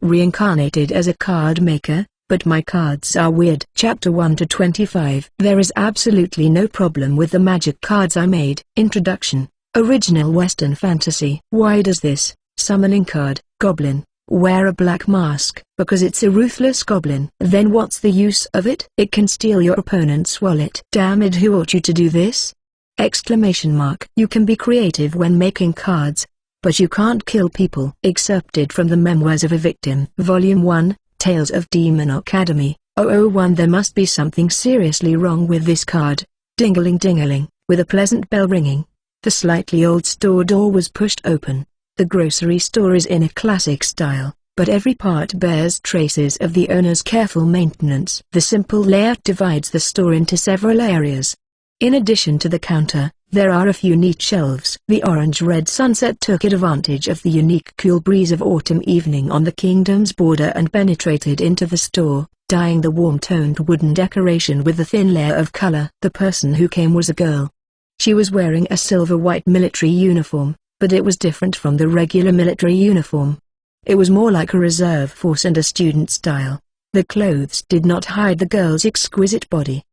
reincarnated as a card maker, but my cards are weird. Chapter 1 to 25. There is absolutely no problem with the magic cards I made. Introduction. Original Western fantasy. Why does this summoning card, goblin, wear a black mask? Because it's a ruthless goblin. Then what's the use of it? It can steal your opponent's wallet. Damn it, who ought you to do this? Exclamation mark. You can be creative when making cards, but you can't kill people. Excerpted from the Memoirs of a Victim. Volume 1, Tales of Demon Academy, 001. There must be something seriously wrong with this card. Ding-a-ling ding-a-ling, with a pleasant bell ringing. The slightly old store door was pushed open. The grocery store is in a classic style, but every part bears traces of the owner's careful maintenance. The simple layout divides the store into several areas. In addition to the counter, there are a few neat shelves. The orange-red sunset took advantage of the unique cool breeze of autumn evening on the kingdom's border and penetrated into the store, dyeing the warm-toned wooden decoration with a thin layer of color. The person who came was a girl. She was wearing a silver-white military uniform, but it was different from the regular military uniform. It was more like a reserve force and a student style. The clothes did not hide the girl's exquisite body.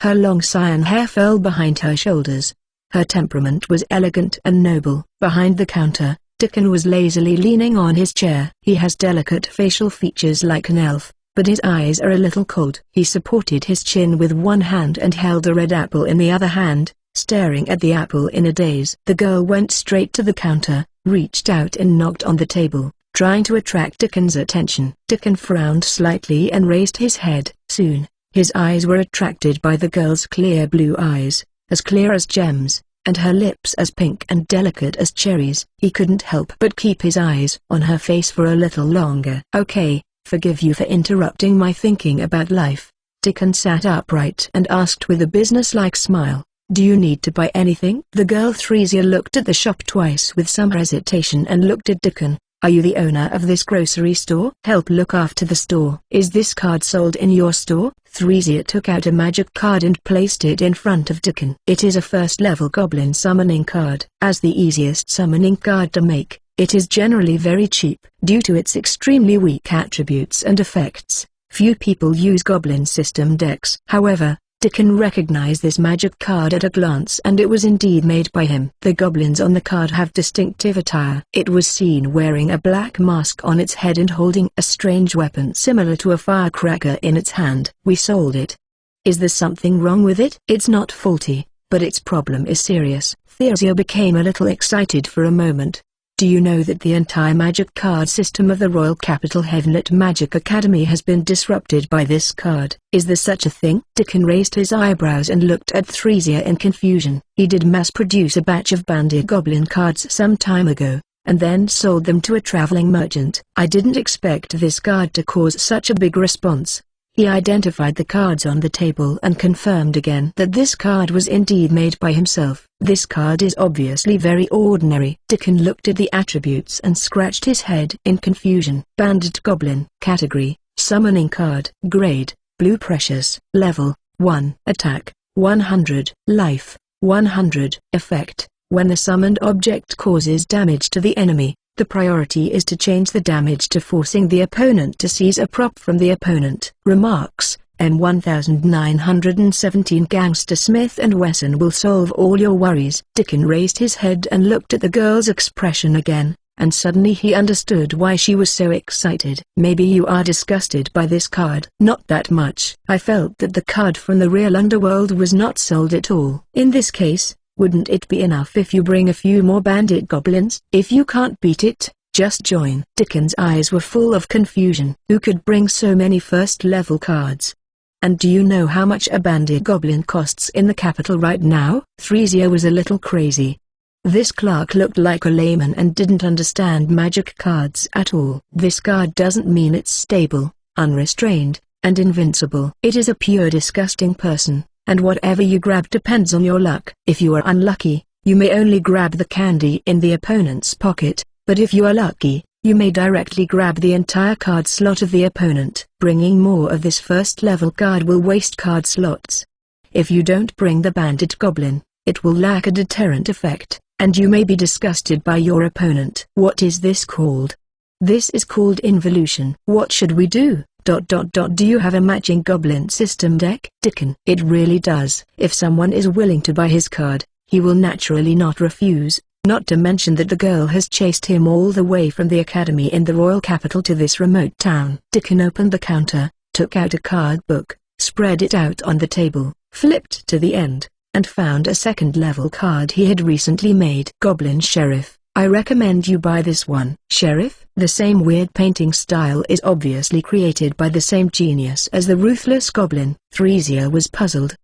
Her long cyan hair fell behind her shoulders. Her temperament was elegant and noble. Behind the counter, Dickon was lazily leaning on his chair. He has delicate facial features like an elf, but his eyes are a little cold. He supported his chin with one hand and held a red apple in the other hand, staring at the apple in a daze. The girl went straight to the counter, reached out and knocked on the table, trying to attract Dickon's attention. Dickon frowned slightly and raised his head. Soon, his eyes were attracted by the girl's clear blue eyes, as clear as gems, and her lips as pink and delicate as cherries. He couldn't help but keep his eyes on her face for a little longer. Okay, forgive you for interrupting my thinking about life. Dickon sat upright and asked with a businesslike smile, do you need to buy anything? The girl Thresia looked at the shop twice with some hesitation and looked at Dickon. Are you the owner of this grocery store? Help look after the store. Is this card sold in your store? Thresia took out a magic card and placed it in front of Dickon. It is a first-level goblin summoning card. As the easiest summoning card to make, it is generally very cheap. Due to its extremely weak attributes and effects, few people use goblin system decks. However, Dickon recognized this magic card at a glance, and it was indeed made by him. The goblins on the card have distinctive attire. It was seen wearing a black mask on its head and holding a strange weapon similar to a firecracker in its hand. We sold it. Is there something wrong with it? It's not faulty, but its problem is serious. Thresia became a little excited for a moment. Do you know that the entire magic card system of the Royal Capital Heavenlet Magic Academy has been disrupted by this card? Is there such a thing? Dickon raised his eyebrows and looked at Thresia in confusion. He did mass-produce a batch of banded goblin cards some time ago, and then sold them to a traveling merchant. I didn't expect this card to cause such a big response. He identified the cards on the table and confirmed again that this card was indeed made by himself. This card is obviously very ordinary. Dickon looked at the attributes and scratched his head in confusion. Banded Goblin. Category: Summoning Card. Grade: Blue Precious. Level: 1. Attack: 100. Life: 100. Effect: When the summoned object causes damage to the enemy, the priority is to change the damage to forcing the opponent to seize a prop from the opponent. Remarks: M1917 Gangster Smith & Wesson will solve all your worries. Dickon raised his head and looked at the girl's expression again, and suddenly he understood why she was so excited. Maybe you are disgusted by this card. Not that much. I felt that the card from the real underworld was not sold at all. In this case, wouldn't it be enough if you bring a few more bandit goblins? If you can't beat it, just join. Dickon's eyes were full of confusion. Who could bring so many first-level cards? And do you know how much a bandit goblin costs in the capital right now? Thresia was a little crazy. This clerk looked like a layman and didn't understand magic cards at all. This card doesn't mean it's stable, unrestrained, and invincible. It is a pure disgusting person. And whatever you grab depends on your luck. If you are unlucky, you may only grab the candy in the opponent's pocket, but if you are lucky, you may directly grab the entire card slot of the opponent. Bringing more of this first-level card will waste card slots. If you don't bring the bandit goblin, it will lack a deterrent effect, and you may be disgusted by your opponent. What is this called? This is called involution. What should we do? Do you have a matching goblin system deck? Dickon. It really does. If someone is willing to buy his card, he will naturally not refuse, not to mention that the girl has chased him all the way from the academy in the royal capital to this remote town. Dickon opened the counter, took out a card book, spread it out on the table, flipped to the end, and found a second-level card he had recently made. Goblin Sheriff. I recommend you buy this one. Sheriff? The same weird painting style is obviously created by the same genius as the Ruthless Goblin. Theresia was puzzled.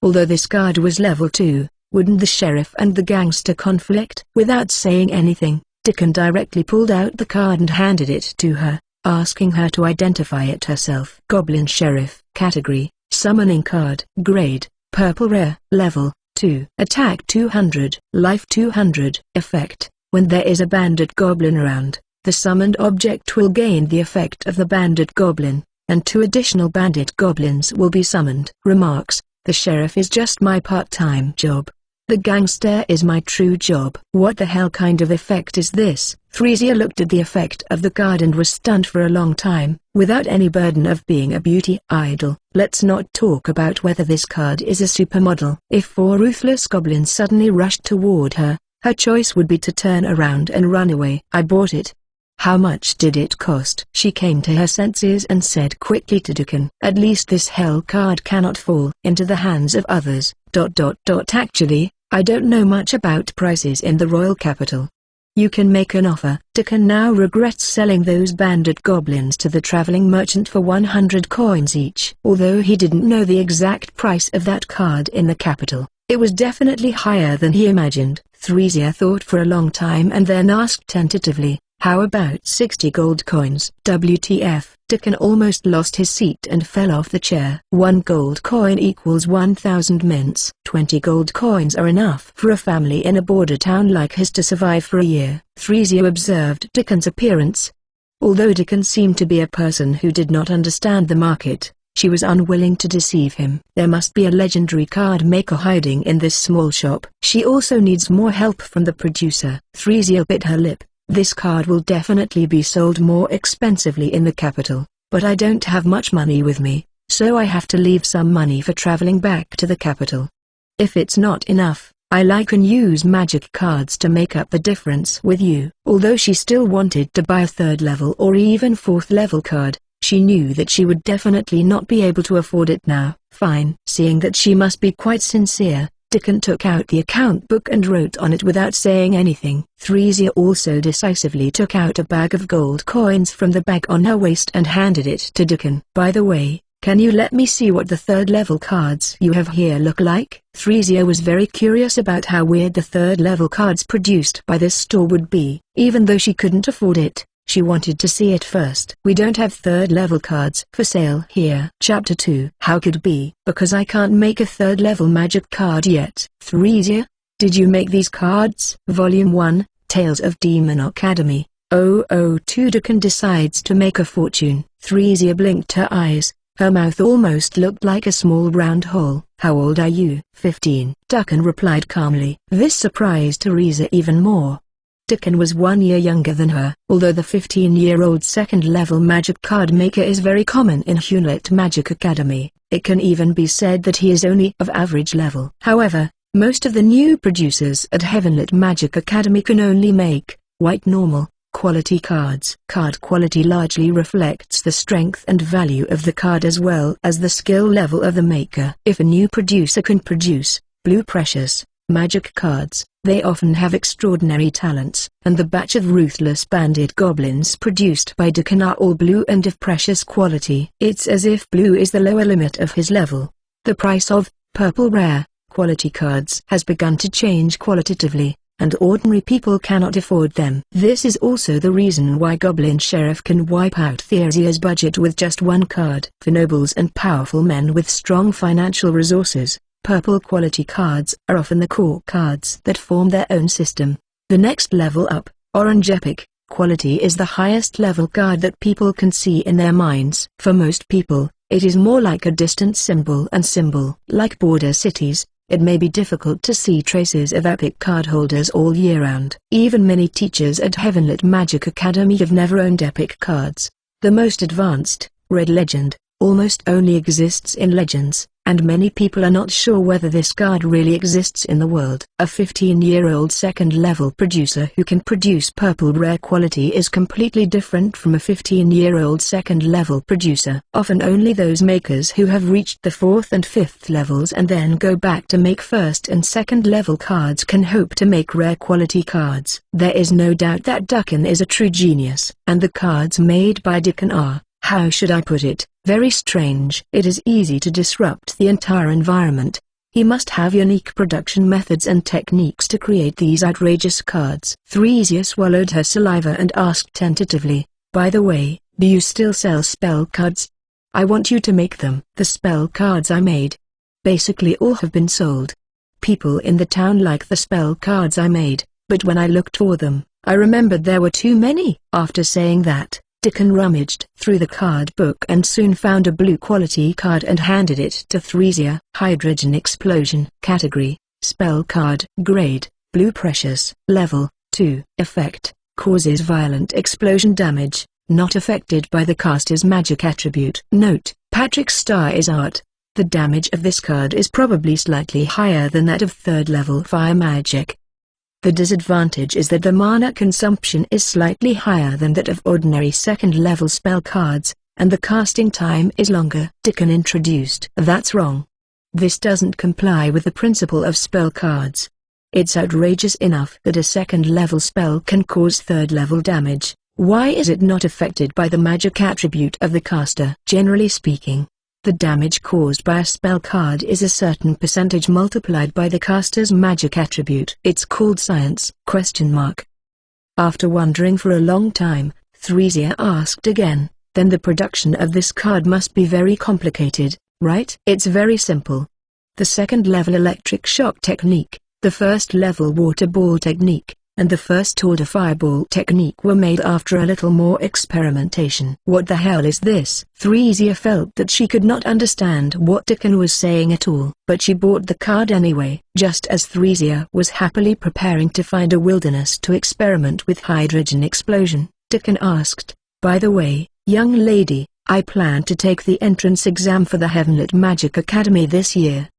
Although this card was level 2, wouldn't the sheriff and the gangster conflict? Without saying anything, Dickon directly pulled out the card and handed it to her, asking her to identify it herself. Goblin Sheriff. Category: Summoning card. Grade: Purple Rare. Level: 2. Attack 200. Life 200. Effect: When there is a bandit goblin around, the summoned object will gain the effect of the bandit goblin, and 2 additional bandit goblins will be summoned. Remarks: The sheriff is just my part-time job. The gangster is my true job. What the hell kind of effect is this? Theresia looked at the effect of the card and was stunned for a long time, without any burden of being a beauty idol. Let's not talk about whether this card is a supermodel. If 4 ruthless goblins suddenly rushed toward her, her choice would be to turn around and run away. I bought it. How much did it cost? She came to her senses and said quickly to Dickon. At least this hell card cannot fall into the hands of others. Actually, I don't know much about prices in the royal capital. You can make an offer. Dickon now regrets selling those bandit goblins to the traveling merchant for 100 coins each. Although he didn't know the exact price of that card in the capital, it was definitely higher than he imagined. Theresia thought for a long time and then asked tentatively, how about 60 gold coins? WTF? Dickon almost lost his seat and fell off the chair. 1 gold coin equals 1,000 mints. 20 gold coins are enough for a family in a border town like his to survive for a year. Theresia observed Dickon's appearance. Although Dickon seemed to be a person who did not understand the market, she was unwilling to deceive him. There must be a legendary card maker hiding in this small shop. She also needs more help from the producer. Theresia bit her lip. This card will definitely be sold more expensively in the capital, but I don't have much money with me, so I have to leave some money for traveling back to the capital. If it's not enough, I can use magic cards to make up the difference with you. Although she still wanted to buy a 3rd level or even 4th level card, she knew that she would definitely not be able to afford it now. Fine. Seeing that she must be quite sincere, Dickon took out the account book and wrote on it without saying anything. Theresia also decisively took out a bag of gold coins from the bag on her waist and handed it to Dickon. By the way, can you let me see what the 3rd level cards you have here look like? Theresia was very curious about how weird the 3rd level cards produced by this store would be. Even though she couldn't afford it, she wanted to see it first. We don't have 3rd level cards for sale here. Chapter 2. How could be? Because I can't make a 3rd level magic card yet. Theresia, did you make these cards? Volume 1, Tales of Demon Academy. 002. Dickon decides to make a fortune. Theresia blinked her eyes. Her mouth almost looked like a small round hole. How old are you? 15. Dickon replied calmly. This surprised Theresia even more. Dickon was 1 year younger than her. Although the 15-year-old second-level magic card maker is very common in Hewlett Magic Academy, it can even be said that he is only of average level. However, most of the new producers at Heavenlit Magic Academy can only make white normal quality cards. Card quality largely reflects the strength and value of the card as well as the skill level of the maker. If a new producer can produce blue precious magic cards, they often have extraordinary talents, and the batch of ruthless bandit goblins produced by Dickon are all blue and of precious quality. It's as if blue is the lower limit of his level. The price of purple rare quality cards has begun to change qualitatively, and ordinary people cannot afford them. This is also the reason why Goblin Sheriff can wipe out Theresia's budget with just 1 card. For nobles and powerful men with strong financial resources, purple quality cards are often the core cards that form their own system. The next level up, orange epic quality, is the highest level card that people can see in their minds. For most people, it is more like a distant symbol, and symbol like border cities, it may be difficult to see traces of epic card holders all year round. Even many teachers at Heavenlit Magic Academy have never owned epic cards. The most advanced, Red Legend, almost only exists in Legends, and many people are not sure whether this card really exists in the world. A 15-year-old second-level producer who can produce purple rare quality is completely different from a 15-year-old second-level producer. Often only those makers who have reached the 4th and 5th levels and then go back to make 1st and 2nd level cards can hope to make rare quality cards. There is no doubt that Dukan is a true genius, and the cards made by Dukan are, how should I put it, very strange. It is easy to disrupt the entire environment. He must have unique production methods and techniques to create these outrageous cards. Thresia swallowed her saliva and asked tentatively, by the way, do you still sell spell cards? I want you to make them. The spell cards I made. Basically all have been sold. People in the town like the spell cards I made, but when I looked for them, I remembered there were too many. After saying that, Dickon rummaged through the card book and soon found a blue quality card and handed it to Thresia. Hydrogen Explosion. Category, Spell Card. Grade, Blue Precious. Level, 2. Effect, causes violent explosion damage, not affected by the caster's magic attribute. Note, Patrick's star is art. The damage of this card is probably slightly higher than that of 3rd level fire magic. The disadvantage is that the mana consumption is slightly higher than that of ordinary 2nd level spell cards, and the casting time is longer. Dickon introduced. That's wrong. This doesn't comply with the principle of spell cards. It's outrageous enough that a 2nd level spell can cause 3rd level damage. Why is it not affected by the magic attribute of the caster? Generally speaking, the damage caused by a spell card is a certain percentage multiplied by the caster's magic attribute. It's called science? After wondering for a long time, Thresia asked again, then the production of this card must be very complicated, right? It's very simple. The 2nd level electric shock technique, the 1st level water ball technique, and the 1st order fireball technique were made after a little more experimentation. What the hell is this? Thresia felt that she could not understand what Dickon was saying at all, but she bought the card anyway. Just as Thresia was happily preparing to find a wilderness to experiment with hydrogen explosion, Dickon asked, by the way, young lady, I plan to take the entrance exam for the Heavenlit Magic Academy this year.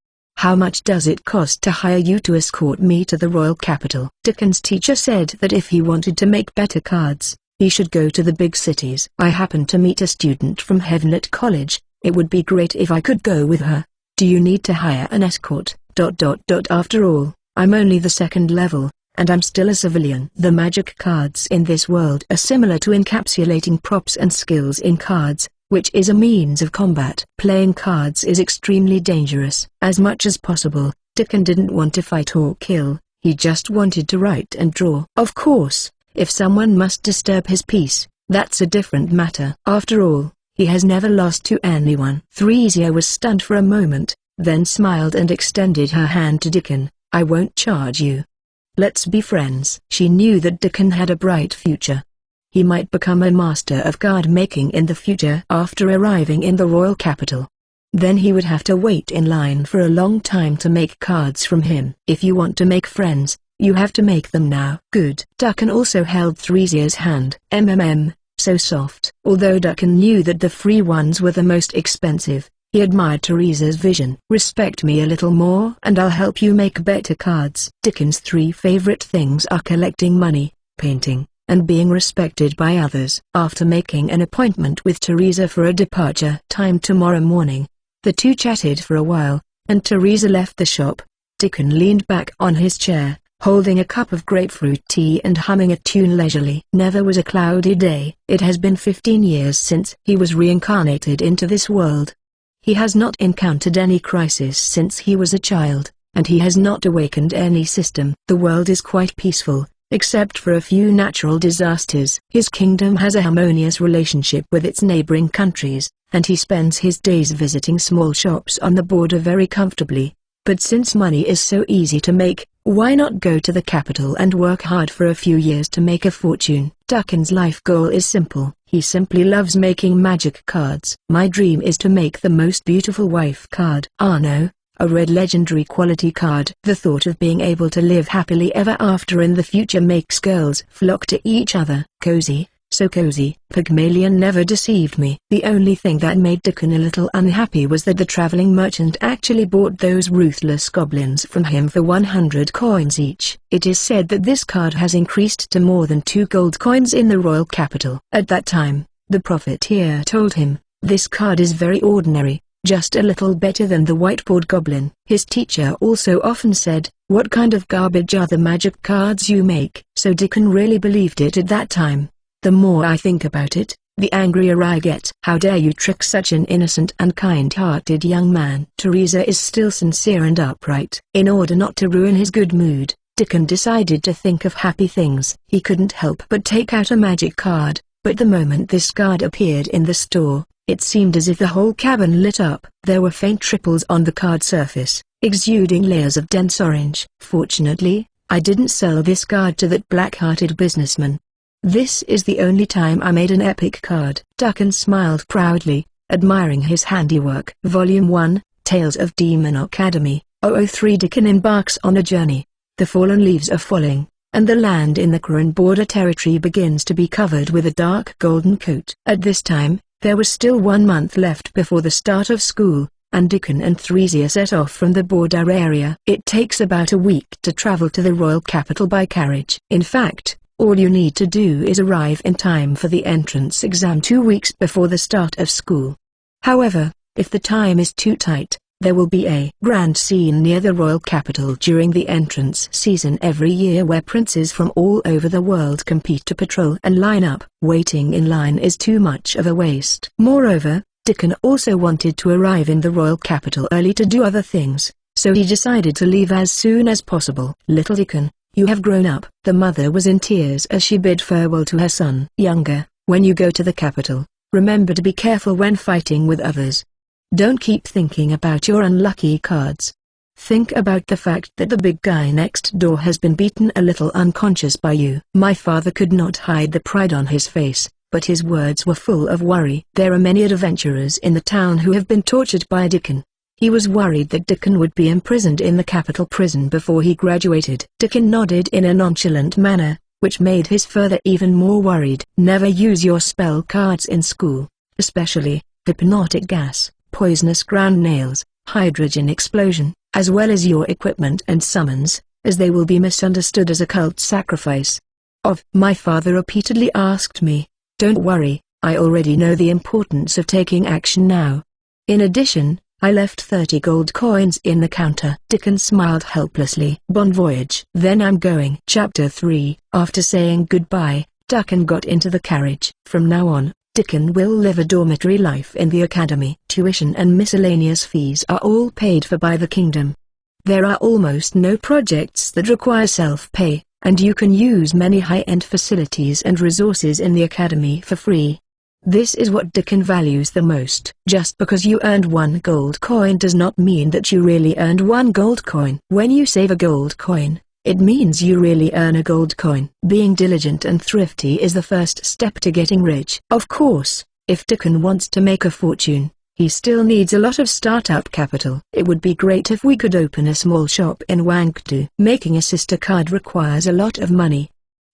How much does it cost to hire you to escort me to the royal capital? Dickon's teacher said that if he wanted to make better cards, he should go to the big cities. I happened to meet a student from Heavenlit College. It would be great if I could go with her. Do you need to hire an escort? After all, I'm only the 2nd level, and I'm still a civilian. The magic cards in this world are similar to encapsulating props and skills in cards, which is a means of combat. Playing cards is extremely dangerous. As much as possible, Dickon didn't want to fight or kill, he just wanted to write and draw. Of course, if someone must disturb his peace, that's a different matter. After all, he has never lost to anyone. Thresia was stunned for a moment, then smiled and extended her hand to Dickon. I won't charge you. Let's be friends. She knew that Dickon had a bright future. He might become a master of card making in the future after arriving in the royal capital. Then he would have to wait in line for a long time to make cards from him. If you want to make friends, you have to make them now. Good. Dukan also held Thresia's hand. So soft. Although Dukan knew that the free ones were the most expensive, he admired Teresa's vision. Respect me a little more and I'll help you make better cards. Dickon's 3 favorite things are collecting money, painting, and being respected by others. After making an appointment with Teresa for a departure time tomorrow morning, the two chatted for a while, and Teresa left the shop. Dickon leaned back on his chair, holding a cup of grapefruit tea and humming a tune leisurely. Never was a cloudy day. It has been 15 years since he was reincarnated into this world. He has not encountered any crisis since he was a child, and he has not awakened any system. The world is quite peaceful, except for a few natural disasters. His kingdom has a harmonious relationship with its neighboring countries, and he spends his days visiting small shops on the border very comfortably. But since money is so easy to make, why not go to the capital and work hard for a few years to make a fortune? Duckin's life goal is simple. He simply loves making magic cards. My dream is to make the most beautiful wife card. Ah no, a red legendary quality card. The thought of being able to live happily ever after in the future makes girls flock to each other. Cozy, so cozy. Pygmalion never deceived me. The only thing that made Dickon a little unhappy was that the traveling merchant actually bought those ruthless goblins from him for 100 coins each. It is said that this card has increased to more than 2 gold coins in the royal capital. At that time, the profiteer told him, "This card is very ordinary, just a little better than the whiteboard goblin." His teacher also often said, "What kind of garbage are the magic cards you make?" So Dickon really believed it at that time. The more I think about it, the angrier I get. How dare you trick such an innocent and kind-hearted young man? Teresa is still sincere and upright. In order not to ruin his good mood, Dickon decided to think of happy things. He couldn't help but take out a magic card, but the moment this card appeared in the store, it seemed as if the whole cabin lit up. There were faint ripples on the card surface, exuding layers of dense orange. Fortunately, I didn't sell this card to that black-hearted businessman. This is the only time I made an epic card. Dickon smiled proudly, admiring his handiwork. Volume 1, Tales of Demon Academy, 003. Dickon embarks on a journey. The fallen leaves are falling, and the land in the Karen border territory begins to be covered with a dark golden coat. At this time, there was still 1 month left before the start of school, and Dickon and Theresia set off from the border area. It takes about a week to travel to the royal capital by carriage. In fact, all you need to do is arrive in time for the entrance exam 2 weeks before the start of school. However, if the time is too tight, there will be a grand scene near the royal capital during the entrance season every year where princes from all over the world compete to patrol and line up. Waiting in line is too much of a waste. Moreover, Dickon also wanted to arrive in the royal capital early to do other things, so he decided to leave as soon as possible. "Little Dickon, you have grown up." The mother was in tears as she bid farewell to her son. "Younger, when you go to the capital, remember to be careful when fighting with others. Don't keep thinking about your unlucky cards. Think about the fact that the big guy next door has been beaten a little unconscious by you." My father could not hide the pride on his face, but his words were full of worry. There are many adventurers in the town who have been tortured by Dickon. He was worried that Dickon would be imprisoned in the capital prison before he graduated. Dickon nodded in a nonchalant manner, which made his father even more worried. "Never use your spell cards in school, especially hypnotic gas, poisonous ground nails, hydrogen explosion, as well as your equipment and summons, as they will be misunderstood as a cult sacrifice." My father repeatedly asked me. "Don't worry, I already know the importance of taking action now. In addition, I left 30 gold coins in the counter." Dickon smiled helplessly. "Bon voyage." "Then I'm going." Chapter 3. After saying goodbye, Dickon got into the carriage. From now on, Dickon will live a dormitory life in the academy. Tuition and miscellaneous fees are all paid for by the kingdom. There are almost no projects that require self-pay, and you can use many high-end facilities and resources in the academy for free. This is what Dickon values the most. Just because you earned 1 gold coin does not mean that you really earned 1 gold coin. When you save a gold coin, it means you really earn a gold coin. Being diligent and thrifty is the first step to getting rich. Of course, if Dickon wants to make a fortune, he still needs a lot of startup capital. It would be great if we could open a small shop in Wangtu. Making a sister card requires a lot of money.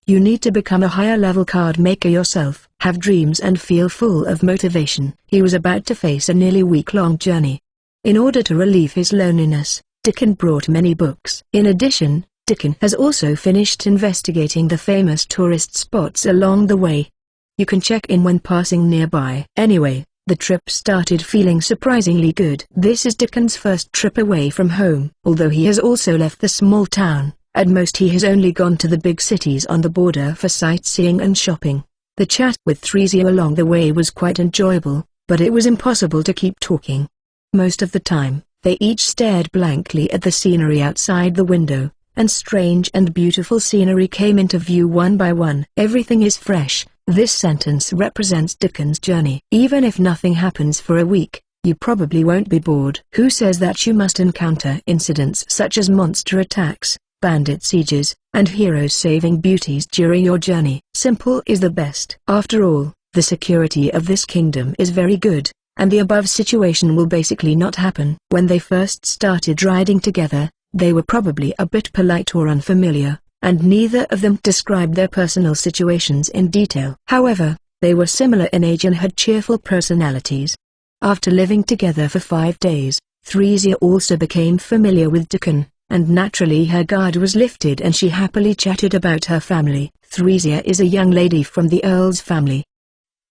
You need to become a higher-level card maker yourself. Have dreams and feel full of motivation. He was about to face a nearly week-long journey. In order to relieve his loneliness, Dickon brought many books. In addition, Dickon has also finished investigating the famous tourist spots along the way. You can check in when passing nearby. Anyway, the trip started feeling surprisingly good. This is Dickon's first trip away from home. Although he has also left the small town, at most he has only gone to the big cities on the border for sightseeing and shopping. The chat with Theresia along the way was quite enjoyable, but it was impossible to keep talking. Most of the time, they each stared blankly at the scenery outside the window, and strange and beautiful scenery came into view one by one. "Everything is fresh." This sentence represents Dickon's journey. Even if nothing happens for a week, you probably won't be bored. Who says that you must encounter incidents such as monster attacks, bandit sieges, and heroes saving beauties during your journey? Simple is the best. After all, the security of this kingdom is very good, and the above situation will basically not happen. When they first started riding together, they were probably a bit polite or unfamiliar, and neither of them described their personal situations in detail. However, they were similar in age and had cheerful personalities. After living together for 5 days, Theresia also became familiar with Dukan, and naturally her guard was lifted and she happily chatted about her family. Theresia is a young lady from the Earl's family.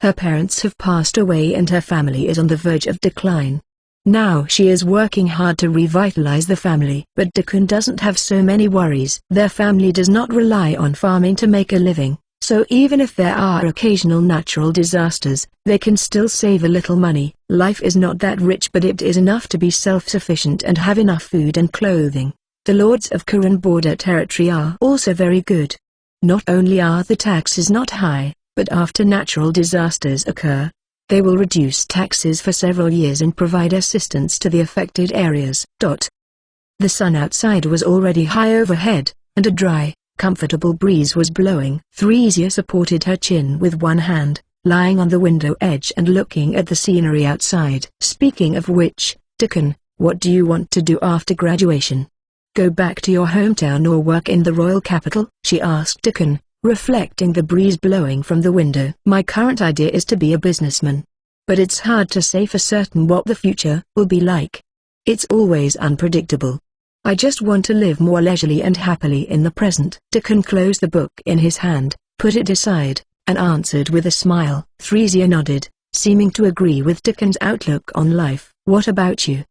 Her parents have passed away and her family is on the verge of decline. Now she is working hard to revitalize the family. But Dukan doesn't have so many worries. Their family does not rely on farming to make a living, so even if there are occasional natural disasters, they can still save a little money. Life is not that rich, but it is enough to be self-sufficient and have enough food and clothing. The lords of Kuran border territory are also very good. Not only are the taxes not high, but after natural disasters occur, they will reduce taxes for several years and provide assistance to the affected areas. The sun outside was already high overhead, and a dry, comfortable breeze was blowing. Theresia supported her chin with one hand, lying on the window edge and looking at the scenery outside. Speaking of which, Dukan, what do you want to do after graduation? Go back to your hometown or work in the royal capital? She asked Dukan, reflecting the breeze blowing from the window. My current idea is to be a businessman. But it's hard to say for certain what the future will be like. It's always unpredictable. I just want to live more leisurely and happily in the present. Dukan closed the book in his hand, put it aside, and answered with a smile. Theresia nodded, seeming to agree with Dukan's outlook on life. What about you?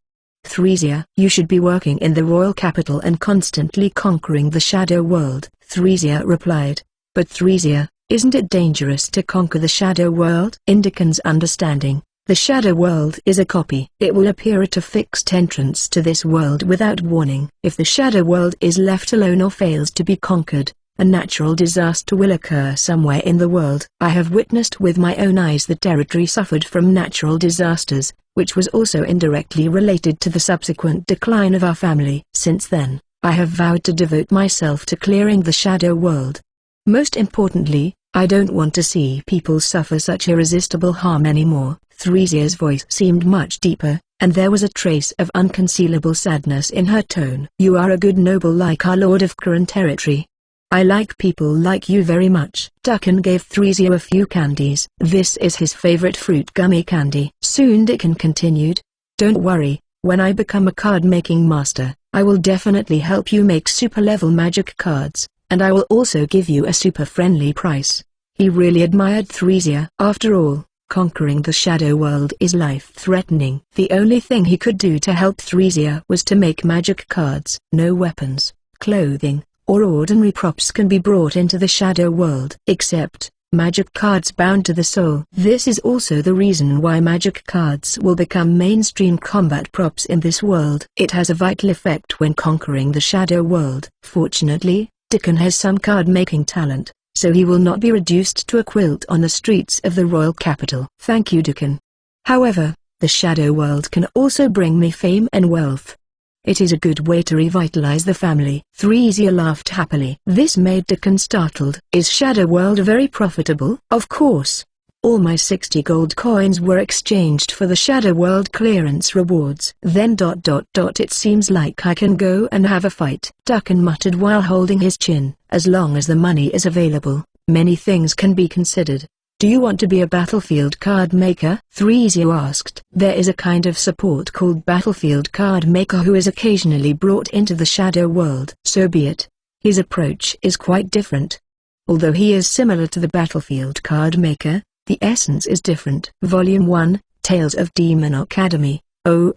Theresia, you should be working in the royal capital and constantly conquering the shadow world. Theresia replied. But Theresia, isn't it dangerous to conquer the shadow world? In Dukan's understanding, the shadow world is a copy. It will appear at a fixed entrance to this world without warning. If the shadow world is left alone or fails to be conquered, a natural disaster will occur somewhere in the world. I have witnessed with my own eyes the territory suffered from natural disasters, which was also indirectly related to the subsequent decline of our family. Since then, I have vowed to devote myself to clearing the shadow world. Most importantly, I don't want to see people suffer such irresistible harm anymore. Theresia's voice seemed much deeper, and there was a trace of unconcealable sadness in her tone. You are a good noble like our Lord of Kuran territory. I like people like you very much. Dukan gave Theresia a few candies. This is his favorite fruit gummy candy. Soon Dukan continued. Don't worry, when I become a card-making master, I will definitely help you make super-level magic cards, and I will also give you a super-friendly price. He really admired Theresia. After all, conquering the shadow world is life-threatening. The only thing he could do to help Theresia was to make magic cards. No weapons, clothing, or ordinary props can be brought into the shadow world except magic cards bound to the soul. This is also the reason why magic cards will become mainstream combat props in this world. It has a vital effect when conquering the shadow world. Fortunately, Dukan has some card-making talent, so he will not be reduced to a quilt on the streets of the royal capital. Thank you, Dukan. However, the shadow world can also bring me fame and wealth. It is a good way to revitalize the family. Theresia laughed happily. This made Dukan startled. Is shadow world very profitable? Of course. All my 60 gold coins were exchanged for the shadow world clearance rewards. Then ... It seems like I can go and have a fight. Dukan muttered while holding his chin. As long as the money is available, many things can be considered. Do you want to be a battlefield card maker? Theresia asked. There is a kind of support called battlefield card maker who is occasionally brought into the shadow world. So be it. His approach is quite different. Although he is similar to the battlefield card maker, the essence is different. Volume 1, Tales of Demon Academy. For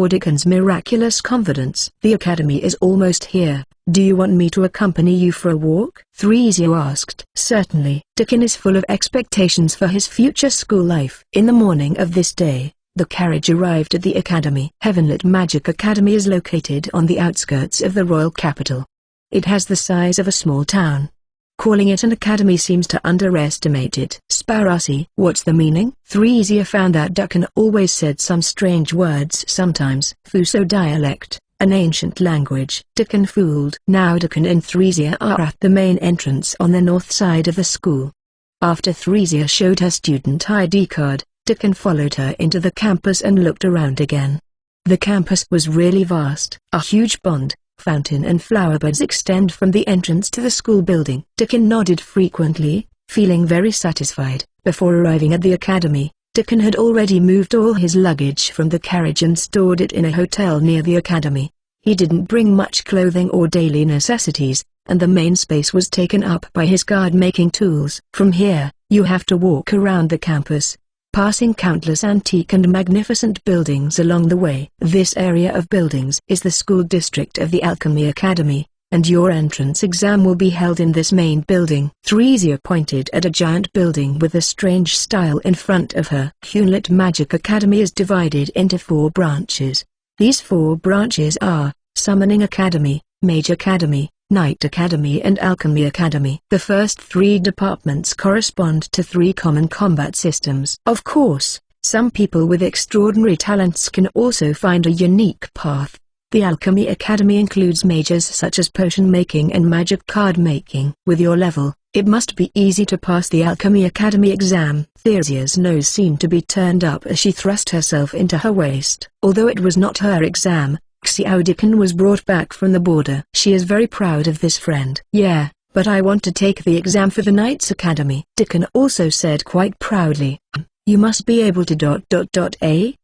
Dukan's miraculous confidence. The academy is almost here. Do you want me to accompany you for a walk? Theresia asked. Certainly. Dukan is full of expectations for his future school life. In the morning of this day, the carriage arrived at the academy. Heavenlit Magic Academy is located on the outskirts of the royal capital. It has the size of a small town. Calling it an academy seems to underestimate it. Sparasi. What's the meaning? Theresia found out Dukan always said some strange words sometimes. Fuso dialect, an ancient language. Dukan fooled. Now Dukan and Theresia are at the main entrance on the north side of the school. After Theresia showed her student ID card, Deacon followed her into the campus and looked around again. The campus was really vast. A huge pond, fountain and flowerbeds extend from the entrance to the school building. Deacon nodded frequently, feeling very satisfied. Before arriving at the academy, Deacon had already moved all his luggage from the carriage and stored it in a hotel near the academy. He didn't bring much clothing or daily necessities, and the main space was taken up by his card-making tools. From here, you have to walk around the campus, passing countless antique and magnificent buildings along the way. This area of buildings is the school district of the Alchemy Academy, and your entrance exam will be held in this main building. Theresia pointed at a giant building with a strange style in front of her. Hewlett Magic Academy is divided into 4 branches. These 4 branches are Summoning Academy, Mage Academy, Knight Academy and Alchemy Academy. The first 3 departments correspond to 3 common combat systems. Of course, some people with extraordinary talents can also find a unique path. The Alchemy Academy includes majors such as potion making and magic card making. With your level, it must be easy to pass the Alchemy Academy exam. Theresia's nose seemed to be turned up as she thrust herself into her waist. Although it was not her exam, Xiao Deacon was brought back from the border. She is very proud of this friend. Yeah, but I want to take the exam for the Knights Academy. Deacon also said quite proudly. You must be able to ...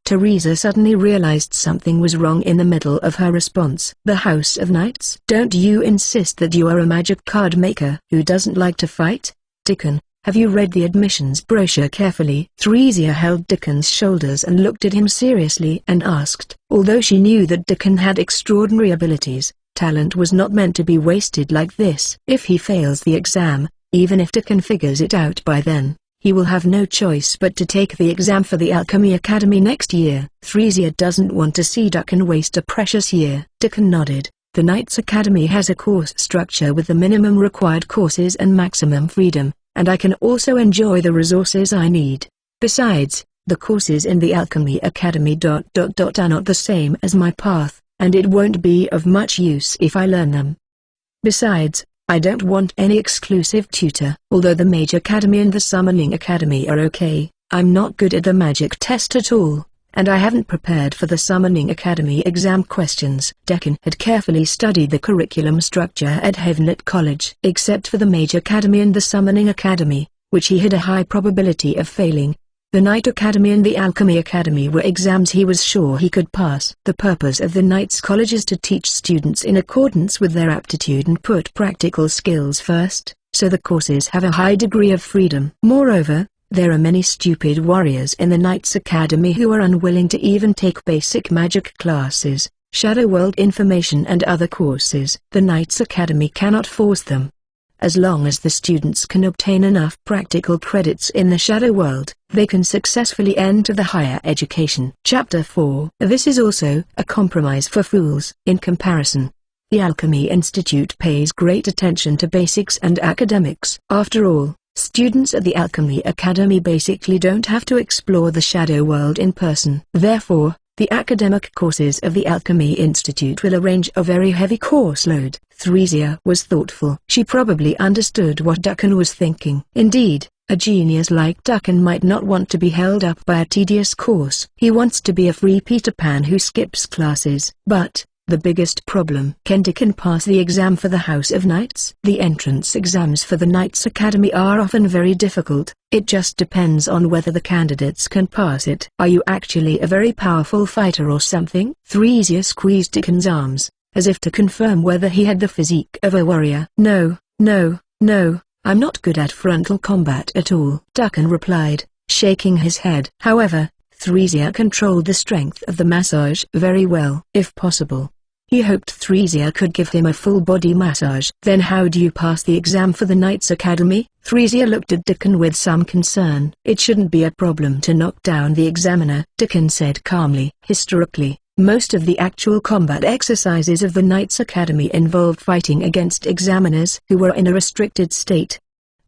Teresa suddenly realized something was wrong in the middle of her response. The House of Knights? Don't you insist that you are a magic card maker who doesn't like to fight? Deacon, have you read the admissions brochure carefully? Theresia held Deacon's shoulders and looked at him seriously and asked. Although she knew that Deacon had extraordinary abilities, talent was not meant to be wasted like this. If he fails the exam, even if Deacon figures it out by then, he will have no choice but to take the exam for the Alchemy Academy next year. Theresia doesn't want to see Deacon waste a precious year. Deacon nodded. The Knights Academy has a course structure with the minimum required courses and maximum freedom, and I can also enjoy the resources I need. Besides, the courses in the Alchemy Academy ... are not the same as my path, and it won't be of much use if I learn them. Besides, I don't want any exclusive tutor. Although the Mage Academy and the Summoning Academy are okay, I'm not good at the magic test at all, and I haven't prepared for the Summoning Academy exam questions. Deacon had carefully studied the curriculum structure at Hewlett College. Except for the Mage Academy and the Summoning Academy, which he had a high probability of failing, the Knight Academy and the Alchemy Academy were exams he was sure he could pass. The purpose of the Knights College is to teach students in accordance with their aptitude and put practical skills first, so the courses have a high degree of freedom. Moreover, there are many stupid warriors in the Knights Academy who are unwilling to even take basic magic classes, Shadow World information and other courses. The Knights Academy cannot force them. As long as the students can obtain enough practical credits in the Shadow World, they can successfully enter the higher education. Chapter 4. This is also a compromise for fools. In comparison, the Alchemy Institute pays great attention to basics and academics. After all, students at the Alchemy Academy basically don't have to explore the Shadow World in person. Therefore, the academic courses of the Alchemy Institute will arrange a very heavy course load. Theresia was thoughtful. She probably understood what Deacon was thinking. Indeed, a genius like Deacon might not want to be held up by a tedious course. He wants to be a free Peter Pan who skips classes. But the biggest problem: can Deacon pass the exam for the House of Knights? The entrance exams for the Knights Academy are often very difficult. It just depends on whether the candidates can pass it. Are you actually a very powerful fighter or something? Theresia squeezed Deacon's arms, as if to confirm whether he had the physique of a warrior. No, I'm not good at frontal combat at all, Deacon replied, shaking his head. However, Theresia controlled the strength of the massage very well. If possible, he hoped Theresia could give him a full-body massage. Then how do you pass the exam for the Knights Academy? Theresia looked at Deacon with some concern. It shouldn't be a problem to knock down the examiner, Deacon said calmly. Historically, most of the actual combat exercises of the Knights Academy involved fighting against examiners who were in a restricted state.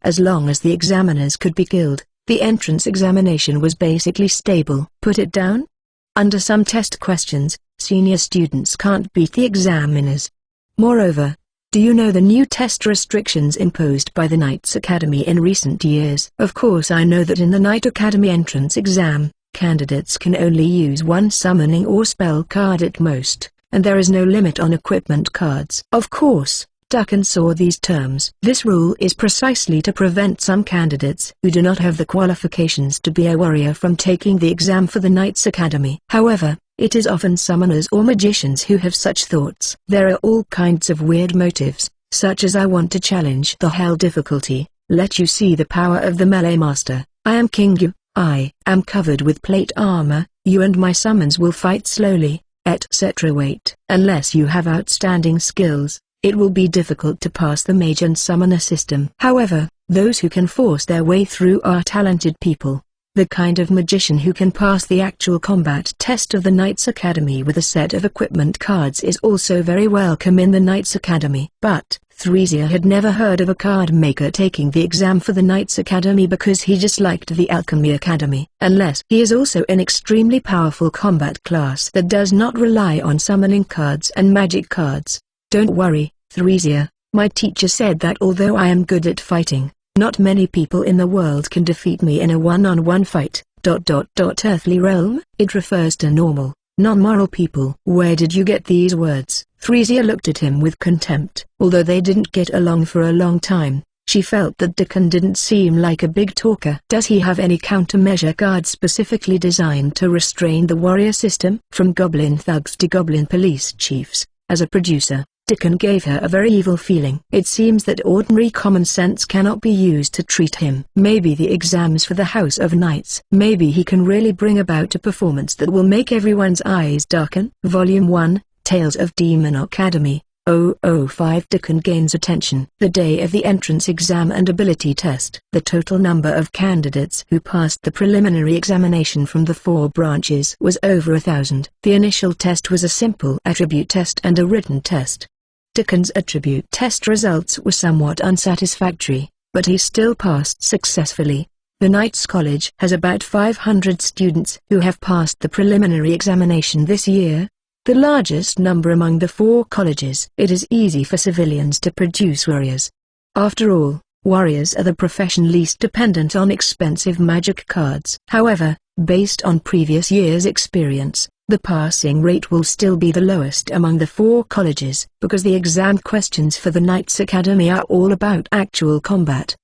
As long as the examiners could be killed, the entrance examination was basically stable. Put it down? Under some test questions, senior students can't beat the examiners. Moreover, Do you know the new test restrictions imposed by the Knights Academy in recent years? Of course I know that in the Knight Academy entrance exam, candidates can only use one summoning or spell card at most, and there is no limit on equipment cards. Of course, Dukan saw these terms. This rule is precisely to prevent some candidates who do not have the qualifications to be a warrior from taking the exam for the Knights Academy. However, it is often summoners or magicians who have such thoughts. There are all kinds of weird motives, such as I want to challenge the hell difficulty, let you see the power of the melee master, I am King Yu, I am covered with plate armor, you and my summons will fight slowly, etc. Wait. Unless you have outstanding skills, it will be difficult to pass the mage and summoner system. However, those who can force their way through are talented people. The kind of magician who can pass the actual combat test of the Knights Academy with a set of equipment cards is also very welcome in the Knights Academy. But, Thresia had never heard of a card maker taking the exam for the Knights Academy because he just liked the Alchemy Academy. Unless he is also an extremely powerful combat class that does not rely on summoning cards and magic cards. Don't worry, Thresia, my teacher said that although I am good at fighting, not many people in the world can defeat me in a one-on-one fight. Earthly realm? It refers to normal, non-moral people. Where did you get these words? Thresia looked at him with contempt. Although they didn't get along for a long time, she felt that Dukan didn't seem like a big talker. Does he have any countermeasure cards specifically designed to restrain the warrior system? From goblin thugs to goblin police chiefs, as a producer, Dukan gave her a very evil feeling. It seems that ordinary common sense cannot be used to treat him. Maybe the exams for the House of Knights. Maybe he can really bring about a performance that will make everyone's eyes darken. Volume 1, Tales of Demon Academy, 005. Dukan gains attention. The day of the entrance exam and ability test. The total number of candidates who passed the preliminary examination from the 4 branches was over 1,000. The initial test was a simple attribute test and a written test. Dukan's attribute test results were somewhat unsatisfactory, but he still passed successfully. The Knights College has about 500 students who have passed the preliminary examination this year, the largest number among the 4 colleges. It is easy for civilians to produce warriors. After all, warriors are the profession least dependent on expensive magic cards. However, based on previous years' experience, the passing rate will still be the lowest among the 4 colleges, because the exam questions for the Knights Academy are all about actual combat.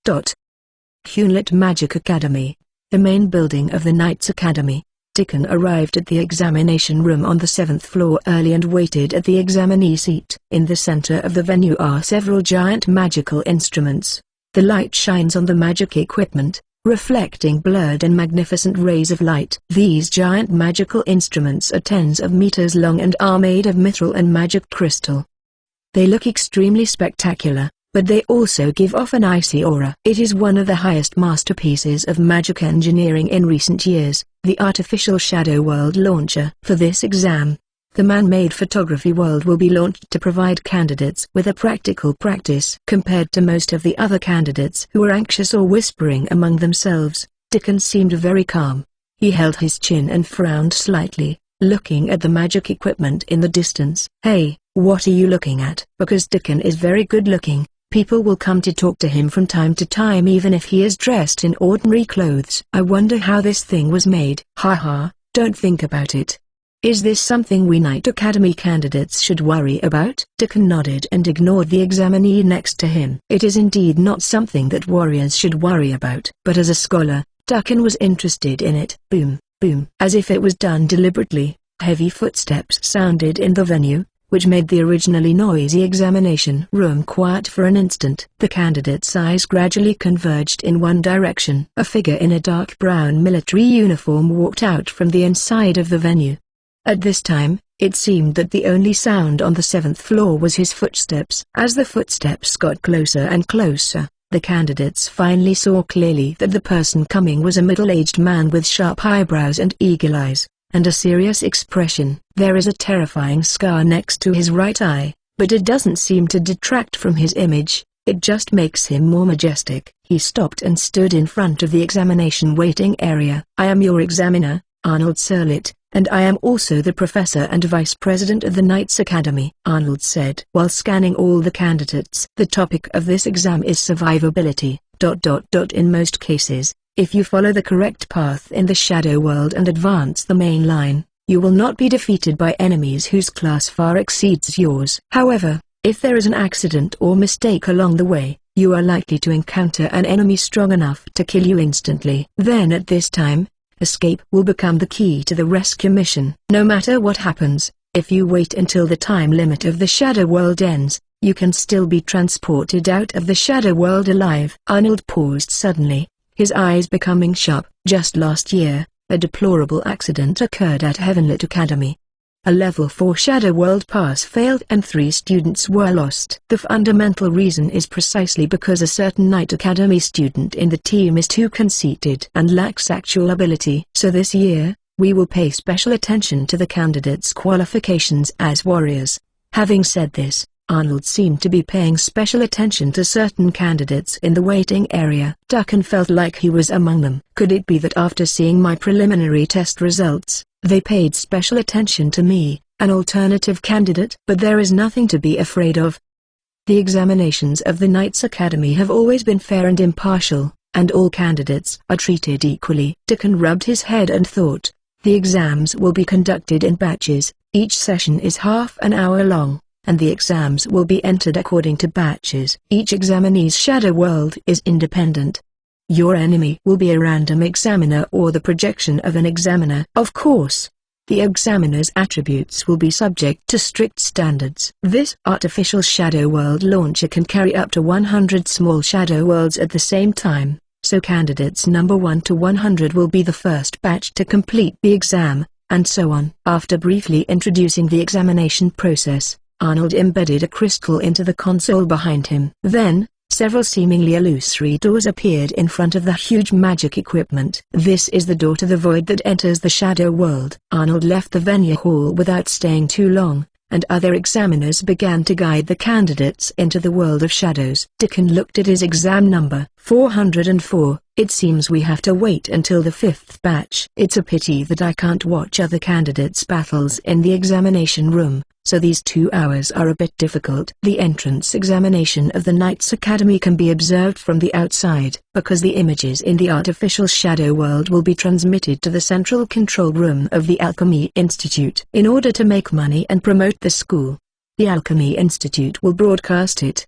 Hunlit Magic Academy, the main building of the Knights Academy. Dukan arrived at the examination room on the 7th floor early and waited at the examinee seat. In the center of the venue are several giant magical instruments. The light shines on the magic equipment, reflecting blurred and magnificent rays of light. These giant magical instruments are tens of meters long and are made of mithril and magic crystal. They look extremely spectacular, but they also give off an icy aura. It is one of the highest masterpieces of magic engineering in recent years, the artificial shadow world launcher. For this exam, the man-made photography world will be launched to provide candidates with a practical practice. Compared to most of the other candidates who were anxious or whispering among themselves, Dukan seemed very calm. He held his chin and frowned slightly, looking at the magic equipment in the distance. Hey, what are you looking at? Because Dukan is very good looking, people will come to talk to him from time to time even if he is dressed in ordinary clothes. I wonder how this thing was made. Haha, don't think about it. Is this something we Knight Academy candidates should worry about? Dukan nodded and ignored the examinee next to him. It is indeed not something that warriors should worry about. But as a scholar, Dukan was interested in it. Boom, boom. As if it was done deliberately, heavy footsteps sounded in the venue, which made the originally noisy examination room quiet for an instant. The candidates' eyes gradually converged in one direction. A figure in a dark brown military uniform walked out from the inside of the venue. At this time, it seemed that the only sound on the 7th floor was his footsteps. As the footsteps got closer and closer, the candidates finally saw clearly that the person coming was a middle-aged man with sharp eyebrows and eagle eyes, and a serious expression. There is a terrifying scar next to his right eye, but it doesn't seem to detract from his image, it just makes him more majestic. He stopped and stood in front of the examination waiting area. I am your examiner, Arnold Serlit. And I am also the professor and vice president of the Knights Academy," Arnold said while scanning all the candidates. "The topic of this exam is survivability. In most cases, if you follow the correct path in the shadow world and advance the main line, you will not be defeated by enemies whose class far exceeds yours. However, if there is an accident or mistake along the way, you are likely to encounter an enemy strong enough to kill you instantly. Then at this time, escape will become the key to the rescue mission. No matter what happens, if you wait until the time limit of the shadow world ends, you can still be transported out of the shadow world alive." Arnold paused suddenly, his eyes becoming sharp. "Just last year, a deplorable accident occurred at Heavenlit Academy. A level 4 shadow world pass failed and 3 students were lost. The fundamental reason is precisely because a certain Knight Academy student in the team is too conceited and lacks actual ability. So this year, we will pay special attention to the candidates' qualifications as warriors." Having said this, Arnold seemed to be paying special attention to certain candidates in the waiting area. Dukan felt like he was among them. Could it be that after seeing my preliminary test results, they paid special attention to me, an alternative candidate? But there is nothing to be afraid of. The examinations of the Knights Academy have always been fair and impartial, and all candidates are treated equally. Dukan rubbed his head and thought, the exams will be conducted in batches, each session is half an hour long, and the exams will be entered according to batches. Each examinee's shadow world is independent. Your enemy will be a random examiner or the projection of an examiner. Of course, the examiner's attributes will be subject to strict standards. This artificial shadow world launcher can carry up to 100 small shadow worlds at the same time, so candidates number 1 to 100 will be the first batch to complete the exam, and so on. After briefly introducing the examination process, Arnold embedded a crystal into the console behind him. Then, several seemingly illusory doors appeared in front of the huge magic equipment. "This is the door to the void that enters the shadow world." Arnold left the Venya Hall without staying too long, and other examiners began to guide the candidates into the world of shadows. Dukan looked at his exam number, 404. "It seems we have to wait until the 5th batch. It's a pity that I can't watch other candidates' battles in the examination room, so these 2 hours are a bit difficult." The entrance examination of the Knights Academy can be observed from the outside, because the images in the artificial shadow world will be transmitted to the central control room of the Alchemy Institute. In order to make money and promote the school, the Alchemy Institute will broadcast it.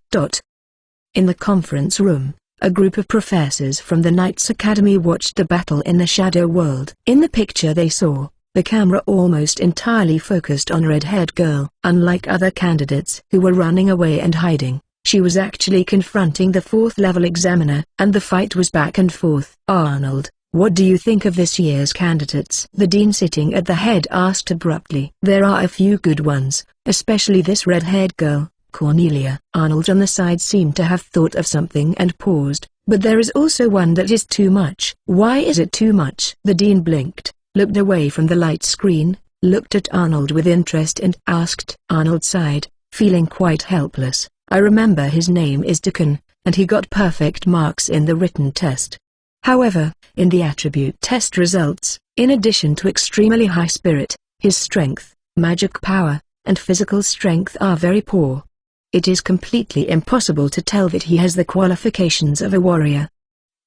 In the conference room, a group of professors from the Knights Academy watched the battle in the shadow world. In the picture they saw, the camera almost entirely focused on a red-haired girl. Unlike other candidates who were running away and hiding, she was actually confronting the 4th-level examiner, and the fight was back and forth. "Arnold, what do you think of this year's candidates?" the dean sitting at the head asked abruptly. "There are a few good ones, especially this red-haired girl, Cornelia." Arnold on the side seemed to have thought of something and paused. "But there is also one that is too much." "Why is it too much?" The dean blinked, looked away from the light screen, looked at Arnold with interest and asked. Arnold sighed, feeling quite helpless. "I remember his name is Dukan, and he got perfect marks in the written test. However, in the attribute test results, in addition to extremely high spirit, his strength, magic power, and physical strength are very poor. It is completely impossible to tell that he has the qualifications of a warrior.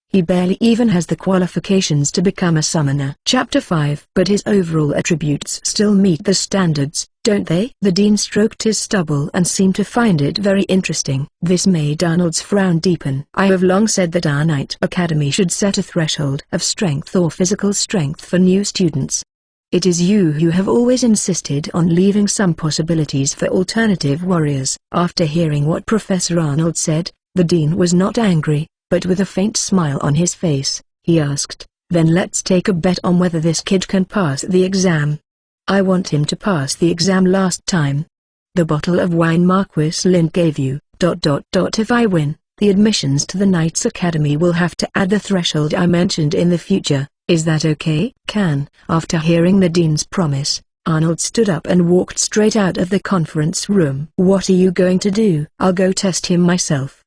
He barely even has the qualifications to become a summoner." Chapter 5. "But his overall attributes still meet the standards, don't they?" The dean stroked his stubble and seemed to find it very interesting. This made Arnold's frown deepen. "I have long said that our Knight Academy should set a threshold of strength or physical strength for new students. It is you who have always insisted on leaving some possibilities for alternative warriors." After hearing what Professor Arnold said, the dean was not angry, but with a faint smile on his face, he asked, "Then let's take a bet on whether this kid can pass the exam." "I want him to pass the exam last time. The bottle of wine Marquis Lind gave you, ... If I win, the admissions to the Knights Academy will have to add the threshold I mentioned in the future. Is that okay?" "Can." After hearing the dean's promise, Arnold stood up and walked straight out of the conference room. "What are you going to do?" "I'll go test him myself."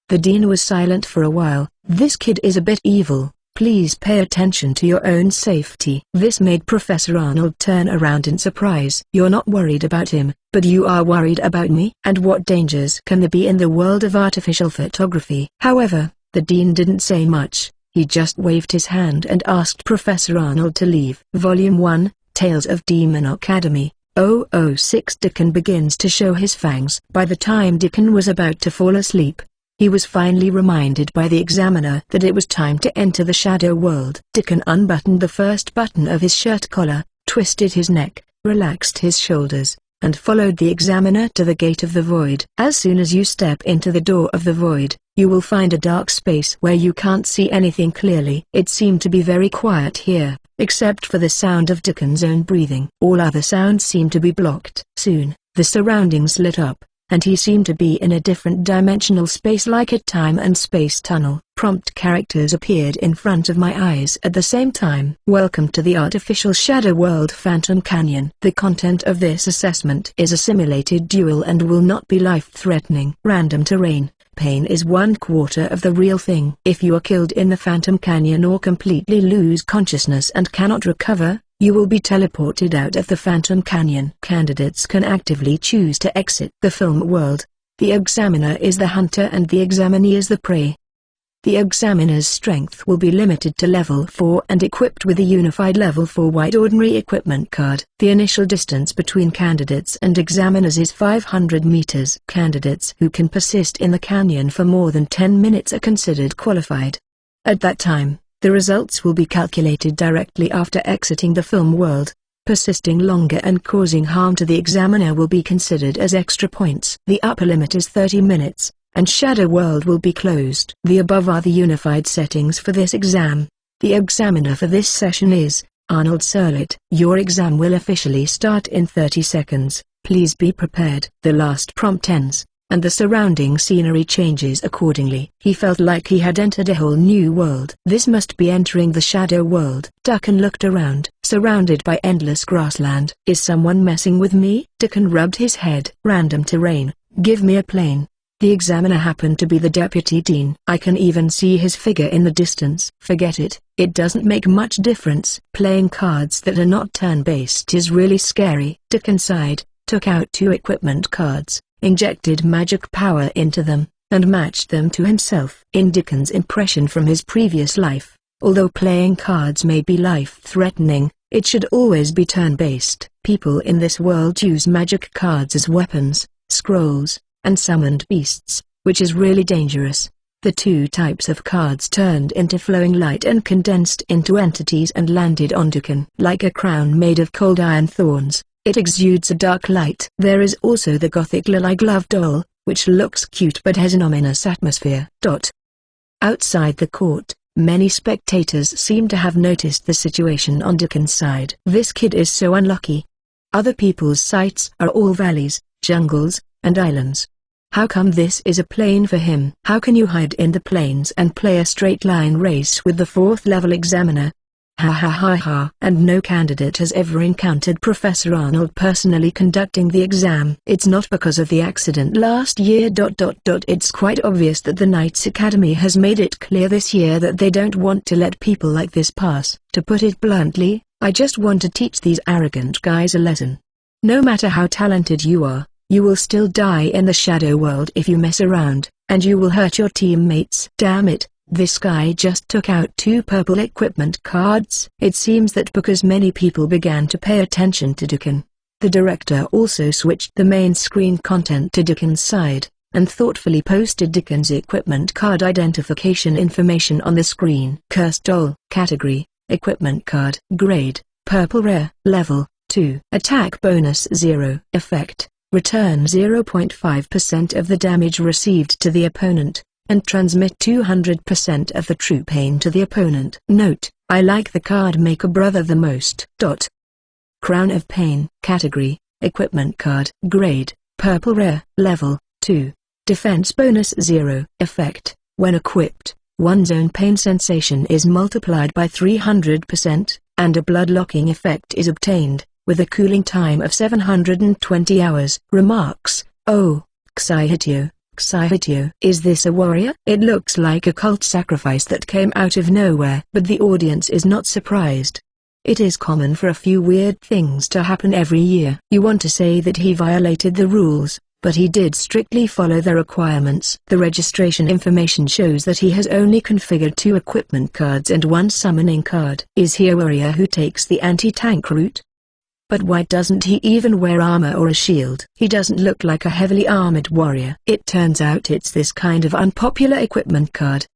The dean was silent for a while. "This kid is a bit evil, Please pay attention to your own safety." This made Professor Arnold turn around in surprise. "You're not worried about him, but you are worried about me? And what dangers can there be in the world of artificial photography?" However, the dean didn't say much. He just waved his hand and asked Professor Arnold to leave. Volume 1, Tales of Demon Academy, 006. Dickon begins to show his fangs. By the time Dickon was about to fall asleep, he was finally reminded by the examiner that it was time to enter the shadow world. Dickon unbuttoned the first button of his shirt collar, twisted his neck, relaxed his shoulders, and followed the examiner to the gate of the void. As soon as you step into the door of the void, you will find a dark space where you can't see anything clearly. It seemed to be very quiet here, except for the sound of Dickon's own breathing. All other sounds seemed to be blocked. Soon, the surroundings lit up, and he seemed to be in a different dimensional space like a time and space tunnel. Prompt characters appeared in front of my eyes at the same time. "Welcome to the artificial shadow world Phantom Canyon. The content of this assessment is a simulated duel and will not be life-threatening. Random terrain. Pain is 1/4 of the real thing. If you are killed in the Phantom Canyon or completely lose consciousness and cannot recover, you will be teleported out of the Phantom Canyon." Candidates can actively choose to exit the film world. The examiner is the hunter and the examinee is the prey. The examiner's strength will be limited to level 4 and equipped with a unified level 4 white ordinary equipment card. The initial distance between candidates and examiners is 500 meters. Candidates who can persist in the canyon for more than 10 minutes are considered qualified. At that time, the results will be calculated directly after exiting the film world. Persisting longer and causing harm to the examiner will be considered as extra points. The upper limit is 30 minutes. And Shadow World will be closed. The above are the unified settings for this exam. The examiner for this session is Arnold Surlet. Your exam will officially start in 30 seconds. Please be prepared. The last prompt ends, and the surrounding scenery changes accordingly. He felt like he had entered a whole new world. This must be entering the Shadow World. Dickon looked around, surrounded by endless grassland. Is someone messing with me? Dickon rubbed his head. Random terrain. Give me a plane. The examiner happened to be the deputy dean. I can even see his figure in the distance. Forget it, it doesn't make much difference. Playing cards that are not turn-based is really scary. Dickon sighed, took out 2 equipment cards, injected magic power into them, and matched them to himself. In Dickon's impression from his previous life, although playing cards may be life-threatening, it should always be turn-based. People in this world use magic cards as weapons, scrolls, and summoned beasts, which is really dangerous. The 2 types of cards turned into flowing light and condensed into entities and landed on Dickon. Like a crown made of cold iron thorns, it exudes a dark light. There is also the gothic lily glove doll, which looks cute but has an ominous atmosphere. Outside the court, many spectators seem to have noticed the situation on Dickon's side. This kid is so unlucky. Other people's sights are all valleys, jungles, and islands. How come this is a plane for him? How can you hide in the plains and play a straight line race with the 4th level examiner? Ha ha ha ha. And no candidate has ever encountered Professor Arnold personally conducting the exam. It's not because of the accident last year. It's quite obvious that the Knights Academy has made it clear this year that they don't want to let people like this pass. To put it bluntly, I just want to teach these arrogant guys a lesson. No matter how talented you are, you will still die in the Shadow World if you mess around, and you will hurt your teammates. Damn it, this guy just took out 2 purple equipment cards. It seems that because many people began to pay attention to Dickon, the director also switched the main screen content to Dickon's side, and thoughtfully posted Dickon's equipment card identification information on the screen. Cursed Doll. Category: Equipment Card. Grade: Purple Rare. Level: 2. Attack bonus 0. Effect: Return 0.5% of the damage received to the opponent, and transmit 200% of the true pain to the opponent. Note: I like the card Maker Brother the most. Crown of Pain. Category: Equipment Card. Grade: Purple Rare. Level: 2. Defense bonus 0. Effect: When equipped, one's own pain sensation is multiplied by 300%, and a blood-locking effect is obtained, with a cooling time of 720 hours. Remarks: Oh, Xihitio, Xiaotio. Is this a warrior? It looks like a cult sacrifice that came out of nowhere. But the audience is not surprised. It is common for a few weird things to happen every year. You want to say that he violated the rules, but he did strictly follow the requirements. The registration information shows that he has only configured 2 equipment cards and 1 summoning card. Is he a warrior who takes the anti-tank route? But why doesn't he even wear armor or a shield? He doesn't look like a heavily armored warrior. It turns out it's this kind of unpopular equipment card.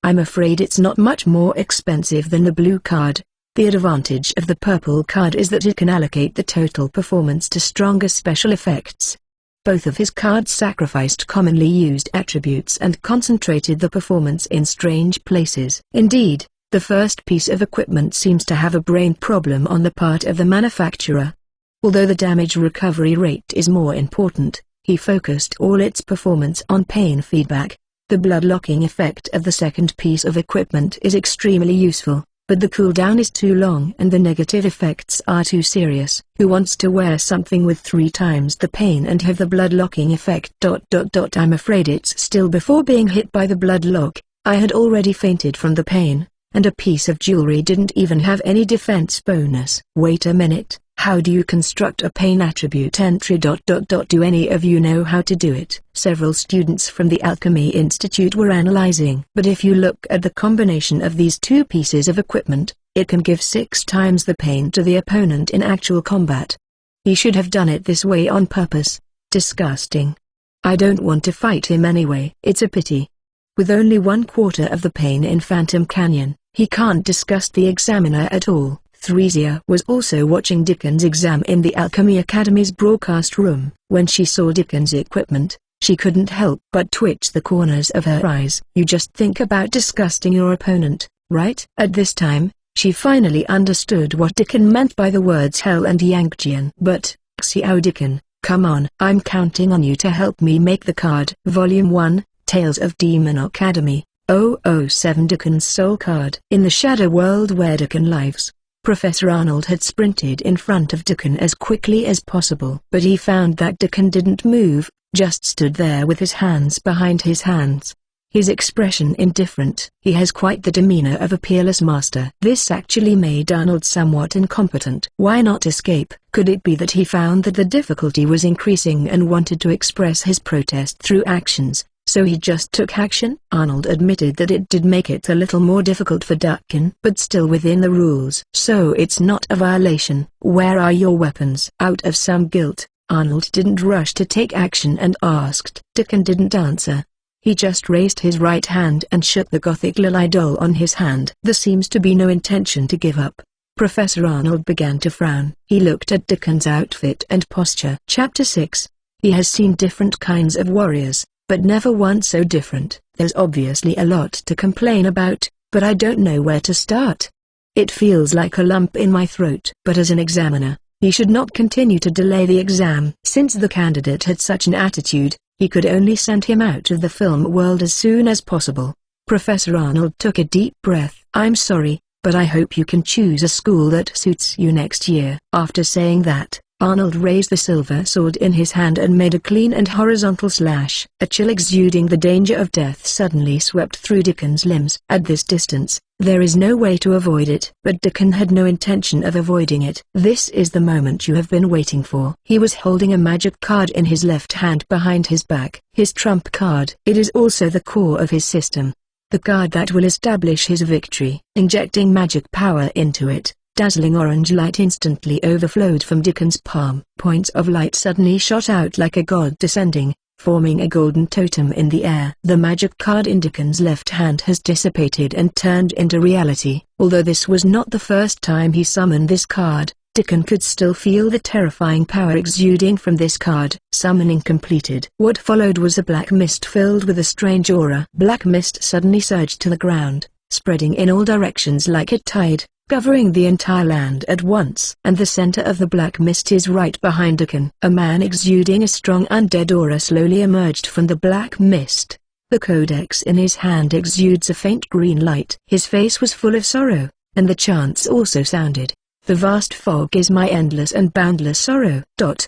I'm afraid it's not much more expensive than the blue card. The advantage of the purple card is that it can allocate the total performance to stronger special effects. Both of his cards sacrificed commonly used attributes and concentrated the performance in strange places. Indeed, the first piece of equipment seems to have a brain problem on the part of the manufacturer. Although the damage recovery rate is more important, he focused all its performance on pain feedback. The blood-locking effect of the second piece of equipment is extremely useful, but the cooldown is too long and the negative effects are too serious. Who wants to wear something with 3 times the pain and have the blood-locking effect? I'm afraid it's still before being hit by the blood lock. I had already fainted from the pain, and a piece of jewelry didn't even have any defense bonus. Wait a minute, how do you construct a pain attribute entry? Do any of you know how to do it? Several students from the Alchemy Institute were analyzing. But if you look at the combination of these 2 pieces of equipment, it can give 6 times the pain to the opponent in actual combat. He should have done it this way on purpose. Disgusting. I don't want to fight him anyway. It's a pity. With only 1/4 of the pain in Phantom Canyon, he can't disgust the examiner at all. Thresia was also watching Dickon's exam in the Alchemy Academy's broadcast room. When she saw Dickon's equipment, she couldn't help but twitch the corners of her eyes. You just think about disgusting your opponent, right? At this time, she finally understood what Dickon meant by the words Hell and Yangjian. But, Xiao Dickon, come on. I'm counting on you to help me make the card. Volume 1, Tales of Demon Academy, 007 Dickon's Soul Card. In the shadow world where Dickon lives, Professor Arnold had sprinted in front of Dickon as quickly as possible. But he found that Dickon didn't move, just stood there with his hands behind his hands. His expression indifferent. He has quite the demeanor of a peerless master. This actually made Arnold somewhat incompetent. Why not escape? Could it be that he found that the difficulty was increasing and wanted to express his protest through actions, so he just took action? Arnold admitted that it did make it a little more difficult for Dickon, but still within the rules. So it's not a violation. Where are your weapons? Out of some guilt, Arnold didn't rush to take action and asked. Dickon didn't answer. He just raised his right hand and shook the gothic lily doll on his hand. There seems to be no intention to give up. Professor Arnold began to frown. He looked at Dickon's outfit and posture. Chapter 6. He has seen different kinds of warriors, but never one so different. There's obviously a lot to complain about, but I don't know where to start. It feels like a lump in my throat. But as an examiner, he should not continue to delay the exam. Since the candidate had such an attitude, he could only send him out of the film world as soon as possible. Professor Arnold took a deep breath. I'm sorry, but I hope you can choose a school that suits you next year. After saying that, Arnold raised the silver sword in his hand and made a clean and horizontal slash. A chill exuding the danger of death suddenly swept through Dickon's limbs. At this distance, there is no way to avoid it. But Dickon had no intention of avoiding it. This is the moment you have been waiting for. He was holding a magic card in his left hand behind his back. His trump card. It is also the core of his system. The card that will establish his victory. Injecting magic power into it, dazzling orange light instantly overflowed from Dickon's palm. Points of light suddenly shot out like a god descending, forming a golden totem in the air. The magic card in Dickon's left hand has dissipated and turned into reality. Although this was not the first time he summoned this card, Dickon could still feel the terrifying power exuding from this card. Summoning completed. What followed was a black mist filled with a strange aura. Black mist suddenly surged to the ground, spreading in all directions like a tide, covering the entire land at once. And the center of the black mist is right behind Dickon. A man exuding a strong undead aura slowly emerged from the black mist. The codex in his hand exudes a faint green light. His face was full of sorrow, and the chants also sounded. The vast fog is my endless and boundless sorrow. The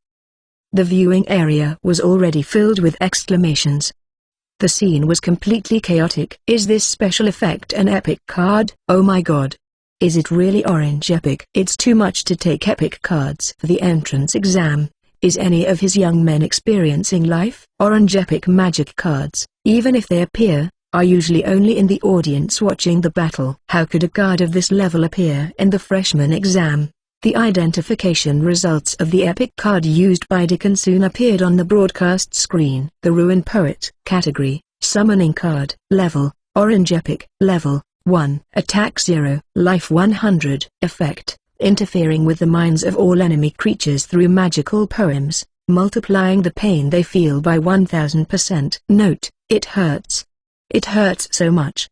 viewing area was already filled with exclamations. The scene was completely chaotic. Is this special effect an epic card? Oh my god. Is it really orange epic? It's too much to take epic cards for the entrance exam. Is any of his young men experiencing life? Orange epic magic cards, even if they appear, are usually only in the audience watching the battle. How could a card of this level appear in the freshman exam? The identification results of the epic card used by Dickon soon appeared on the broadcast screen. The Ruined Poet. Category: Summoning Card. Level: Orange Epic. Level: 1. Attack 0. Life 100. Effect: interfering with the minds of all enemy creatures through magical poems, multiplying the pain they feel by 1000%. Note: it hurts. It hurts so much.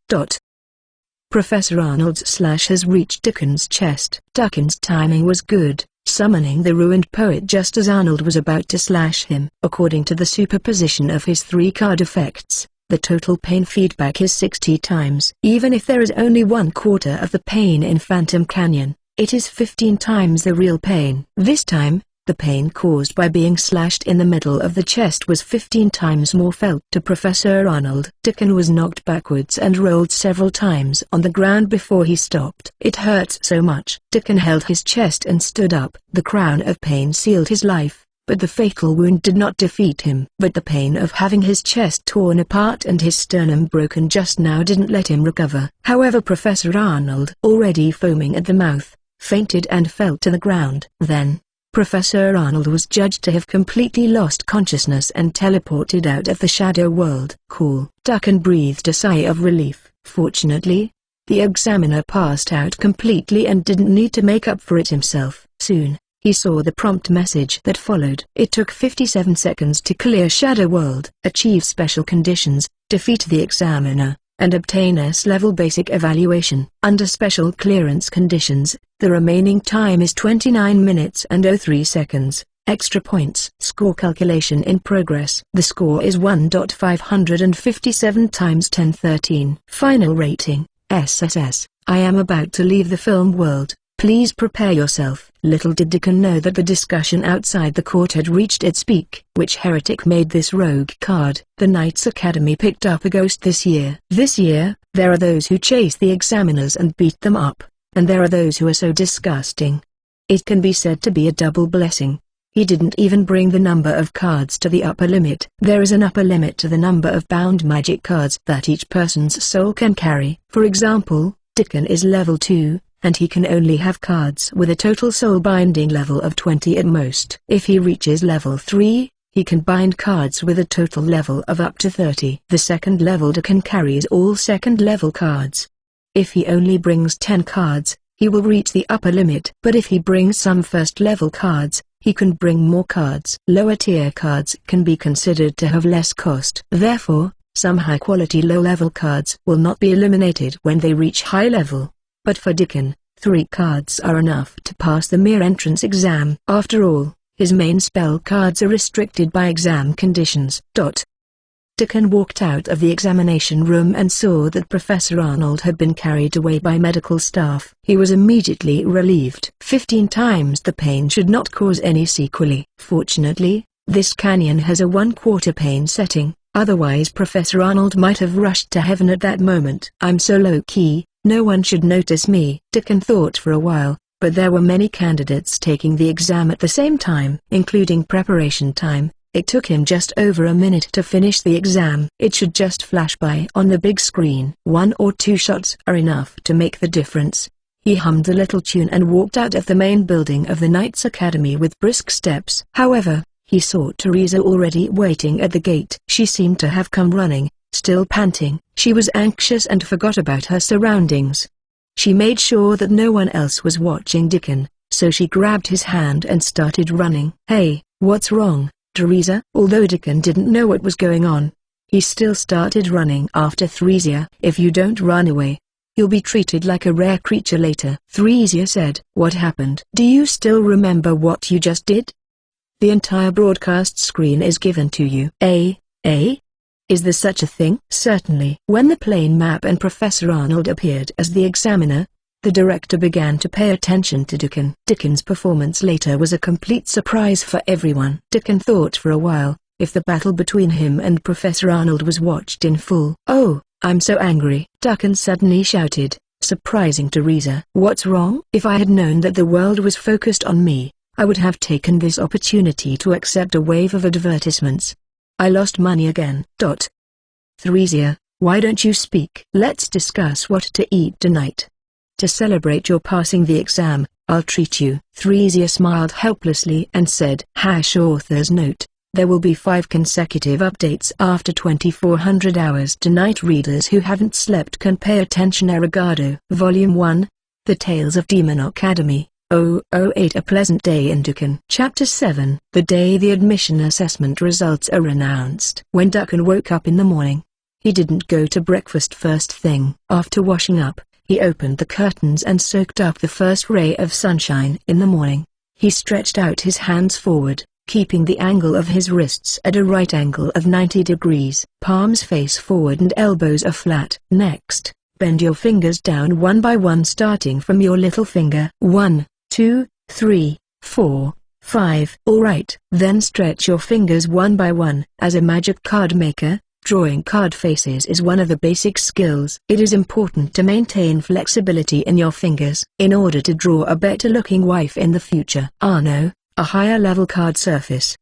Professor Arnold's slash has reached Dickon's chest. Dickon's timing was good, summoning the Ruined Poet just as Arnold was about to slash him. According to the superposition of his 3-card effects, the total pain feedback is 60 times. Even if there is only 1/4 of the pain in Phantom Canyon, it is 15 times the real pain. This time, the pain caused by being slashed in the middle of the chest was 15 times more felt to Professor Arnold. Dickon was knocked backwards and rolled several times on the ground before he stopped. It hurts so much. Dickon held his chest and stood up. The crown of pain sealed his life, but the fatal wound did not defeat him. But the pain of having his chest torn apart and his sternum broken just now didn't let him recover. However, Professor Arnold, already foaming at the mouth, fainted and fell to the ground. Then, Professor Arnold was judged to have completely lost consciousness and teleported out of the shadow world. Cool. Dickon breathed a sigh of relief. Fortunately, the examiner passed out completely and didn't need to make up for it himself. Soon, he saw the prompt message that followed. It took 57 seconds to clear Shadow World, achieve special conditions, defeat the examiner, and obtain S-level basic evaluation. Under special clearance conditions, the remaining time is 29 minutes and 03 seconds. Extra points. Score calculation in progress. The score is 1.557 times 1013. Final rating, SSS. I am about to leave the film world. Please prepare yourself. Little did Dickon know that the discussion outside the court had reached its peak. Which heretic made this rogue card? The Knights Academy picked up a ghost this year. This year, there are those who chase the examiners and beat them up, and there are those who are so disgusting. It can be said to be a double blessing. He didn't even bring the number of cards to the upper limit. There is an upper limit to the number of bound magic cards that each person's soul can carry. For example, Dickon is level 2. And he can only have cards with a total soul binding level of 20 at most. If he reaches level 3, he can bind cards with a total level of up to 30. The second level Dickon carries all second level cards. If he only brings 10 cards, he will reach the upper limit. But if he brings some first level cards, he can bring more cards. Lower tier cards can be considered to have less cost. Therefore, some high quality low level cards will not be eliminated when they reach high level. But for Dickon, 3 cards are enough to pass the mere entrance exam. After all, his main spell cards are restricted by exam conditions. Dickon walked out of the examination room and saw that Professor Arnold had been carried away by medical staff. He was immediately relieved. 15 times the pain should not cause any sequelae. Fortunately, this canyon has a 1/4 pain setting, otherwise Professor Arnold might have rushed to heaven at that moment. I'm so low-key. No one should notice me. Dickon thought for a while, but there were many candidates taking the exam at the same time. Including preparation time, it took him just over a minute to finish the exam. It should just flash by on the big screen. 1 or 2 shots are enough to make the difference. He hummed a little tune and walked out of the main building of the Knights Academy with brisk steps. However, he saw Teresa already waiting at the gate. She seemed to have come running, still panting. She was anxious and forgot about her surroundings. She made sure that no one else was watching Dickon, so she grabbed his hand and started running. Hey, what's wrong, Teresa? Although Dickon didn't know what was going on, he still started running after Theresia. If you don't run away, you'll be treated like a rare creature later. Theresia said. What happened? Do you still remember what you just did? The entire broadcast screen is given to you. Is there such a thing? Certainly. When the plane map and Professor Arnold appeared as the examiner, the director began to pay attention to Dickon. Dickon's performance later was a complete surprise for everyone. Dickon thought for a while, if the battle between him and Professor Arnold was watched in full. "Oh, I'm so angry," Dukan suddenly shouted, surprising Teresa. "What's wrong?" "If I had known that the world was focused on me, I would have taken this opportunity to accept a wave of advertisements. I lost money again." "Theresia, why don't you speak?" "Let's discuss what to eat tonight. To celebrate your passing the exam, I'll treat you." Theresia smiled helplessly and said, #author's note. There will be 5 consecutive updates after 2400 hours tonight. Readers who haven't slept can pay attention. Arigado. Volume 1. The Tales of Demon Academy. 008. A Pleasant Day in Dukan. Chapter 7. The day the admission assessment results are announced. When Dukan woke up in the morning, he didn't go to breakfast first thing. After washing up, he opened the curtains and soaked up the first ray of sunshine in the morning. He stretched out his hands forward, keeping the angle of his wrists at a right angle of 90 degrees. Palms face forward and elbows are flat. Next, bend your fingers down one by one starting from your little finger. 1, 2, 3, 4, 5. Alright. Then stretch your fingers one by one. As a magic card maker, drawing card faces is one of the basic skills. It is important to maintain flexibility in your fingers in order to draw a better-looking wife in the future. Arno, a higher-level card surface.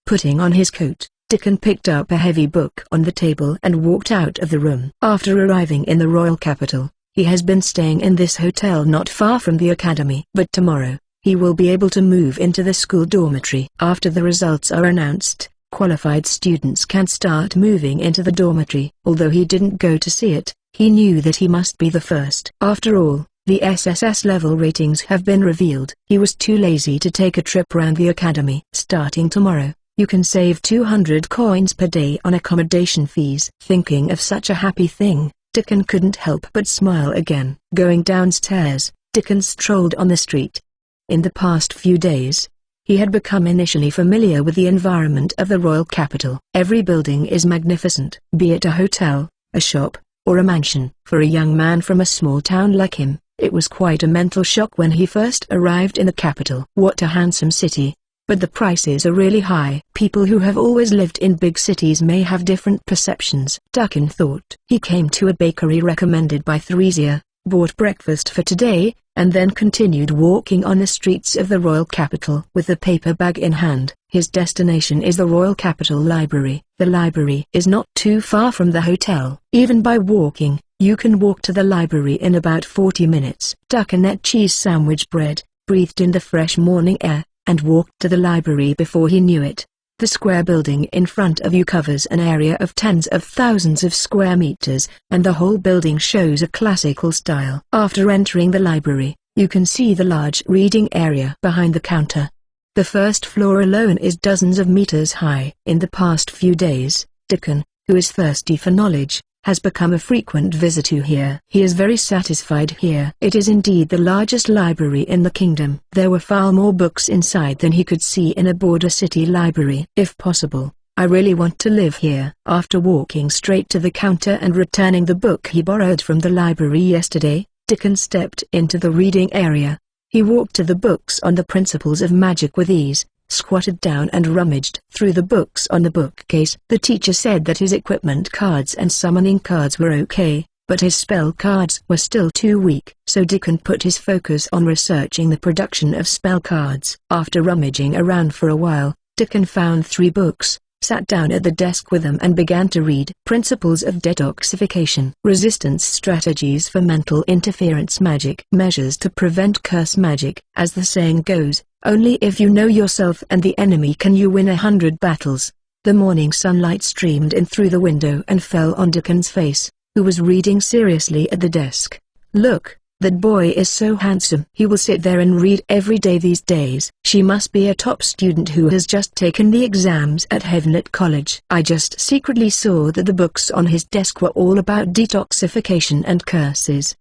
Putting on his coat, Dukan picked up a heavy book on the table and walked out of the room. After arriving in the royal capital, he has been staying in this hotel not far from the academy. But tomorrow, he will be able to move into the school dormitory. After the results are announced, qualified students can start moving into the dormitory. Although he didn't go to see it, he knew that he must be the first. After all, the SSS level ratings have been revealed. He was too lazy to take a trip around the academy. Starting tomorrow, you can save 200 coins per day on accommodation fees. Thinking of such a happy thing, Dukan couldn't help but smile again. Going downstairs, Dukan strolled on the street. In the past few days, he had become initially familiar with the environment of the royal capital. Every building is magnificent, be it a hotel, a shop, or a mansion. For a young man from a small town like him, it was quite a mental shock when he first arrived in the capital. What a handsome city! But the prices are really high. People who have always lived in big cities may have different perceptions. Dukan thought. He came to a bakery recommended by Theresia, bought breakfast for today, and then continued walking on the streets of the royal capital with the paper bag in hand. His destination is the Royal Capital Library. The library is not too far from the hotel. Even by walking, you can walk to the library in about 40 minutes. Dukan ate cheese sandwich bread, breathed in the fresh morning air, and walked to the library before he knew it. The square building in front of you covers an area of tens of thousands of square meters, and the whole building shows a classical style. After entering the library, you can see the large reading area behind the counter. The first floor alone is dozens of meters high. In the past few days, Dukan, who is thirsty for knowledge, has become a frequent visitor here. He is very satisfied here. It is indeed the largest library in the kingdom. There were far more books inside than he could see in a border city library. If possible, I really want to live here. After walking straight to the counter and returning the book he borrowed from the library yesterday, Dukan stepped into the reading area. He walked to the books on the principles of magic with ease, squatted down and rummaged through the books on the bookcase. The teacher said that his equipment cards and summoning cards were okay, but his spell cards were still too weak. So Dukan put his focus on researching the production of spell cards. After rummaging around for a while, Dukan found 3 books, sat down at the desk with them and began to read. Principles of Detoxification. Resistance Strategies for Mental Interference Magic. Measures to Prevent Curse Magic. As the saying goes, only if you know yourself and the enemy can you win 100 battles. The morning sunlight streamed in through the window and fell on Dukan's face, who was reading seriously at the desk. Look, that boy is so handsome. He will sit there and read every day these days. She must be a top student who has just taken the exams at Heavenlit College. I just secretly saw that the books on his desk were all about detoxification and curses.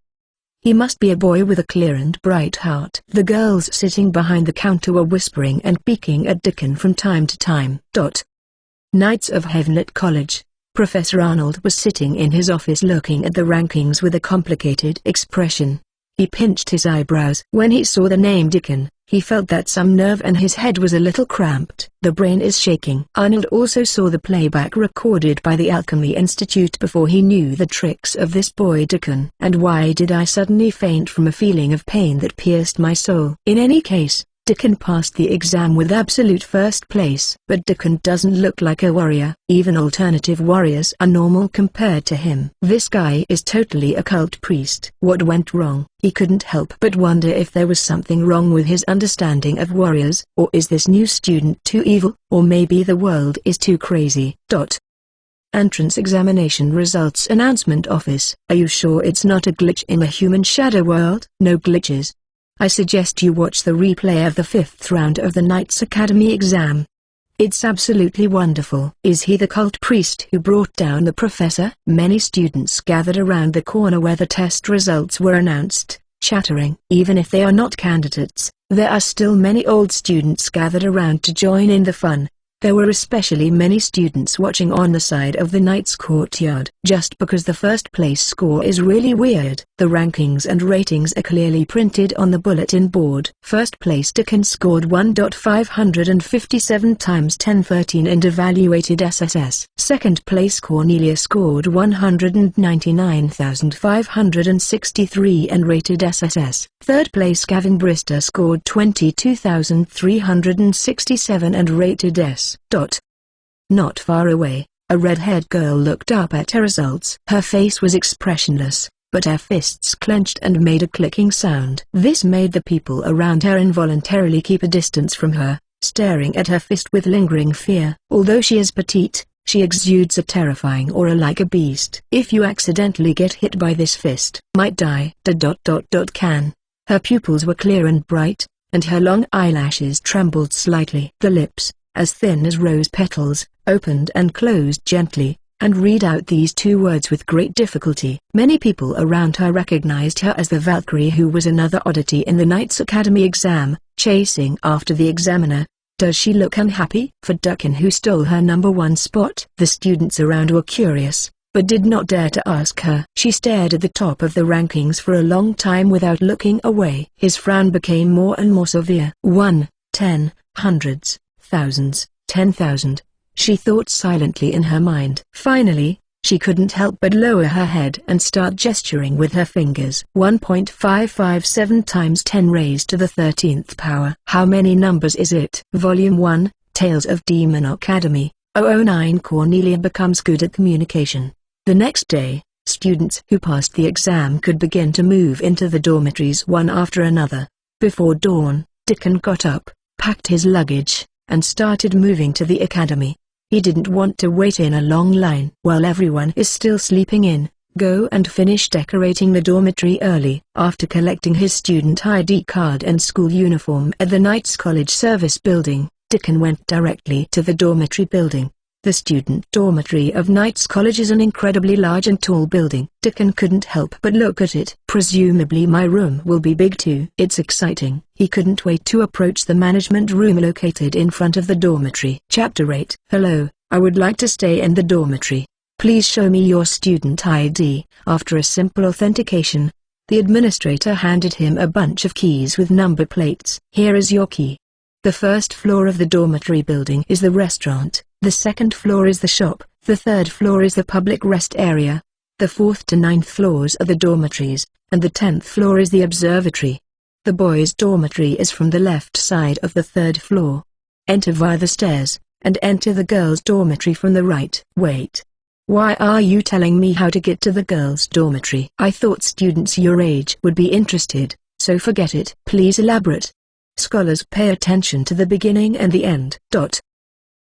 He must be a boy with a clear and bright heart. The girls sitting behind the counter were whispering and peeking at Dukan from time to time. Knights of Heavenlit College. Professor Arnold was sitting in his office looking at the rankings with a complicated expression. He pinched his eyebrows. When he saw the name Deacon, he felt that some nerve in his head was a little cramped. The brain is shaking. Arnold also saw the playback recorded by the Alchemy Institute before he knew the tricks of this boy Deacon. And why did I suddenly faint from a feeling of pain that pierced my soul? In any case, Deacon passed the exam with absolute first place. But Deacon doesn't look like a warrior. Even alternative warriors are normal compared to him. This guy is totally a cult priest. What went wrong? He couldn't help but wonder if there was something wrong with his understanding of warriors. Or is this new student too evil? Or maybe the world is too crazy. Entrance examination results announcement office. Are you sure it's not a glitch in the human shadow world? No glitches. I suggest you watch the replay of the 5th round of the Knights Academy exam. It's absolutely wonderful. Is he the cult priest who brought down the professor? Many students gathered around the corner where the test results were announced, chattering. Even if they are not candidates, there are still many old students gathered around to join in the fun. There were especially many students watching on the side of the Knights Courtyard. Just because the first place score is really weird. The rankings and ratings are clearly printed on the bulletin board. First place Deacon scored 1.557 times 1013 and evaluated SSS. Second place Cornelia scored 199,563 and rated SSS. Third place Gavin Brister scored 22,367 and rated S. Not far away, a red-haired girl looked up at her results. Her face was expressionless, but her fists clenched and made a clicking sound. This made the people around her involuntarily keep a distance from her, staring at her fist with lingering fear. Although she is petite, she exudes a terrifying aura like a beast. If you accidentally get hit by this fist, might die. Can. Her pupils were clear and bright, and her long eyelashes trembled slightly. The lips, as thin as rose petals, opened and closed gently, and read out these two words with great difficulty. Many people around her recognized her as the Valkyrie who was another oddity in the Knights Academy exam, chasing after the examiner. Does she look unhappy? For Deacon who stole her #1 spot? The students around were curious, but did not dare to ask her. She stared at the top of the rankings for a long time without looking away. His frown became more and more severe. 1, 10, hundreds, thousands, 10,000. She thought silently in her mind. Finally, she couldn't help but lower her head and start gesturing with her fingers. 1.557 times 10 raised to the 13th power. How many numbers is it? Volume 1, Tales of Demon Academy, 009. Cornelia becomes good at communication. The next day, students who passed the exam could begin to move into the dormitories one after another. Before dawn, Deacon got up, packed his luggage, and started moving to the academy. He didn't want to wait in a long line. While everyone is still sleeping in, go and finish decorating the dormitory early. After collecting his student ID card and school uniform at the Knights College Service Building, Deacon went directly to the dormitory building. The student dormitory of Knights College is an incredibly large and tall building. Deacon couldn't help but look at it. Presumably my room will be big too. It's exciting. He couldn't wait to approach the management room located in front of the dormitory. Chapter 8. Hello, I would like to stay in the dormitory. Please show me your student ID. After a simple authentication, the administrator handed him a bunch of keys with number plates. Here is your key. The first floor of the dormitory building is the restaurant. The second floor is the shop, the third floor is the public rest area, the 4th to 9th floors are the dormitories, and the 10th floor is the observatory. The boys' dormitory is from the left side of the 3rd floor. Enter via the stairs, and enter the girls' dormitory from the right. Wait. Why are you telling me how to get to the girls' dormitory? I thought students your age would be interested, so forget it. Please elaborate. Scholars pay attention to the beginning and the end.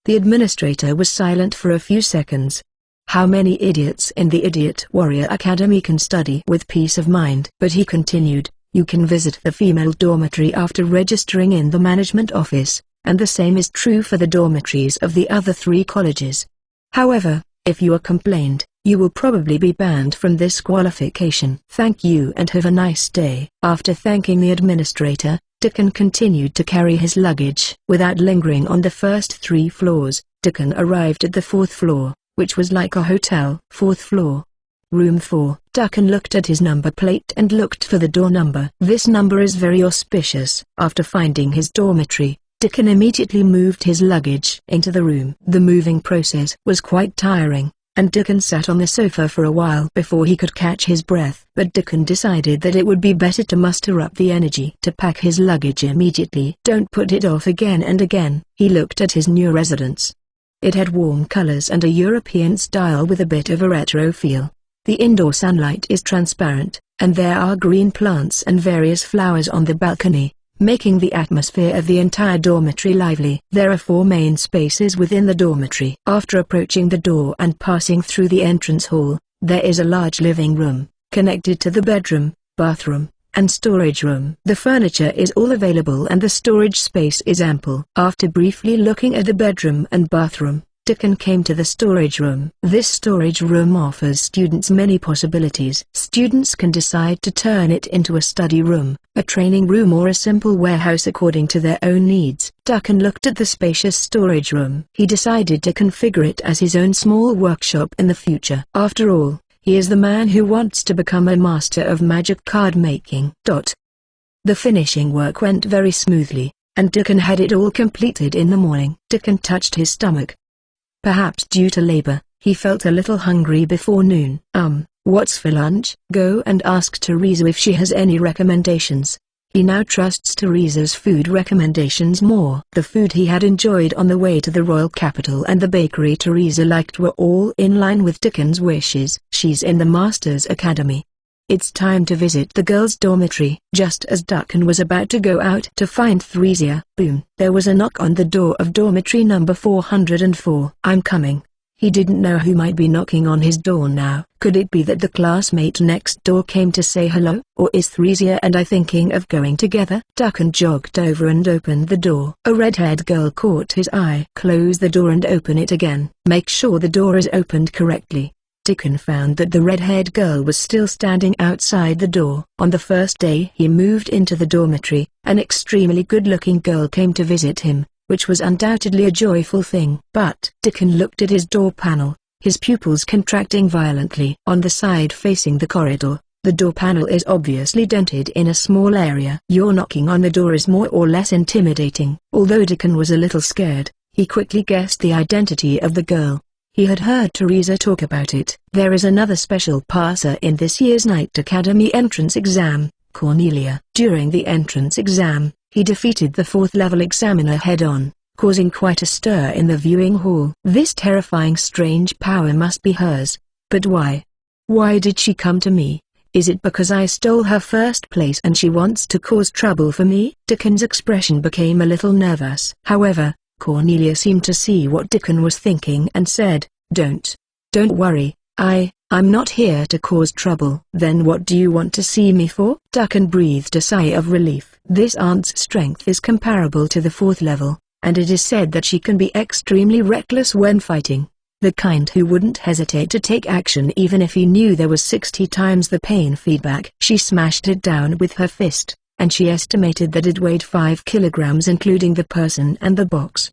The administrator was silent for a few seconds. How many idiots in the Idiot Warrior Academy can study with peace of mind? But he continued, you can visit the female dormitory after registering in the management office, and the same is true for the dormitories of the other 3 colleges. However, if you are complained, you will probably be banned from this qualification. Thank you and have a nice day. After thanking the administrator, Deacon continued to carry his luggage. Without lingering on the first 3 floors, Deacon arrived at the 4th floor, which was like a hotel. 4th floor. Room 4, Duncan looked at his number plate and looked for the door number. This number is very auspicious. After finding his dormitory, Duncan immediately moved his luggage into the room. The moving process was quite tiring, and Duncan sat on the sofa for a while before he could catch his breath. But Duncan decided that it would be better to muster up the energy to pack his luggage immediately. Don't put it off again and again. He looked at his new residence. It had warm colors and a European style with a bit of a retro feel. The indoor sunlight is transparent, and there are green plants and various flowers on the balcony, making the atmosphere of the entire dormitory lively. There are 4 main spaces within the dormitory. After approaching the door and passing through the entrance hall, there is a large living room, connected to the bedroom, bathroom, and storage room. The furniture is all available and the storage space is ample. After briefly looking at the bedroom and bathroom, Duncan came to the storage room. This storage room offers students many possibilities. Students can decide to turn it into a study room, a training room or a simple warehouse according to their own needs. Duncan looked at the spacious storage room. He decided to configure it as his own small workshop in the future. After all, he is the man who wants to become a master of magic card making. The finishing work went very smoothly, and Duncan had it all completed in the morning. Duncan touched his stomach. Perhaps due to labor, he felt a little hungry before noon. What's for lunch? Go and ask Teresa if she has any recommendations. He now trusts Teresa's food recommendations more. The food he had enjoyed on the way to the royal capital and the bakery Teresa liked were all in line with Duncan's wishes. She's in the Master's Academy. It's time to visit the girls' dormitory. Just as Duncan was about to go out to find Theresia, boom, there was a knock on the door of dormitory number 404. I'm coming. He didn't know who might be knocking on his door now. Could it be that the classmate next door came to say hello? Or is Theresia and I thinking of going together? Duncan jogged over and opened the door. A red-haired girl caught his eye. Close the door and open it again. Make sure the door is opened correctly. Duncan found that the red-haired girl was still standing outside the door. On the first day he moved into the dormitory, an extremely good-looking girl came to visit him, which was undoubtedly a joyful thing. But Duncan looked at his door panel, his pupils contracting violently. On the side facing the corridor, the door panel is obviously dented in a small area. Your knocking on the door is more or less intimidating. Although Duncan was a little scared, he quickly guessed the identity of the girl. He had heard Teresa talk about it. There is another special passer in this year's Night Academy entrance exam, Cornelia. During the entrance exam, he defeated the 4th-level examiner head-on, causing quite a stir in the viewing hall. This terrifying strange power must be hers. But why? Why did she come to me? Is it because I stole her first place and she wants to cause trouble for me? Duncan's expression became a little nervous. However, Cornelia seemed to see what Duncan was thinking and said, Don't worry, I'm not here to cause trouble. Then what do you want to see me for? Duncan breathed a sigh of relief. This aunt's strength is comparable to the 4th level, and it is said that she can be extremely reckless when fighting. The kind who wouldn't hesitate to take action even if he knew there was 60 times the pain feedback. She smashed it down with her fist, and she estimated that it weighed 5 kilograms including the person and the box.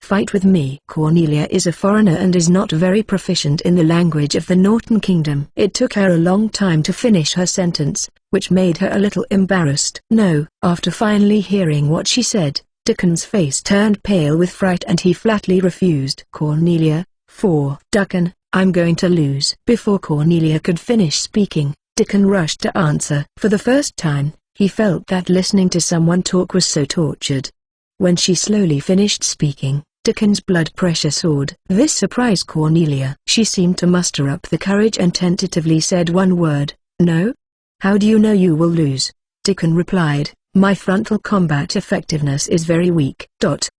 Fight with me. Cornelia is a foreigner and is not very proficient in the language of the Northern Kingdom. It took her a long time to finish her sentence, which made her a little embarrassed. No. After finally hearing what she said, Duncan's face turned pale with fright and he flatly refused. Cornelia, Duncan, I'm going to lose. Before Cornelia could finish speaking, Duncan rushed to answer. For the first time, he felt that listening to someone talk was so tortured. When she slowly finished speaking, Duncan's blood pressure soared. This surprised Cornelia. She seemed to muster up the courage and tentatively said one word, No? How do you know you will lose? Duncan replied, My frontal combat effectiveness is very weak. But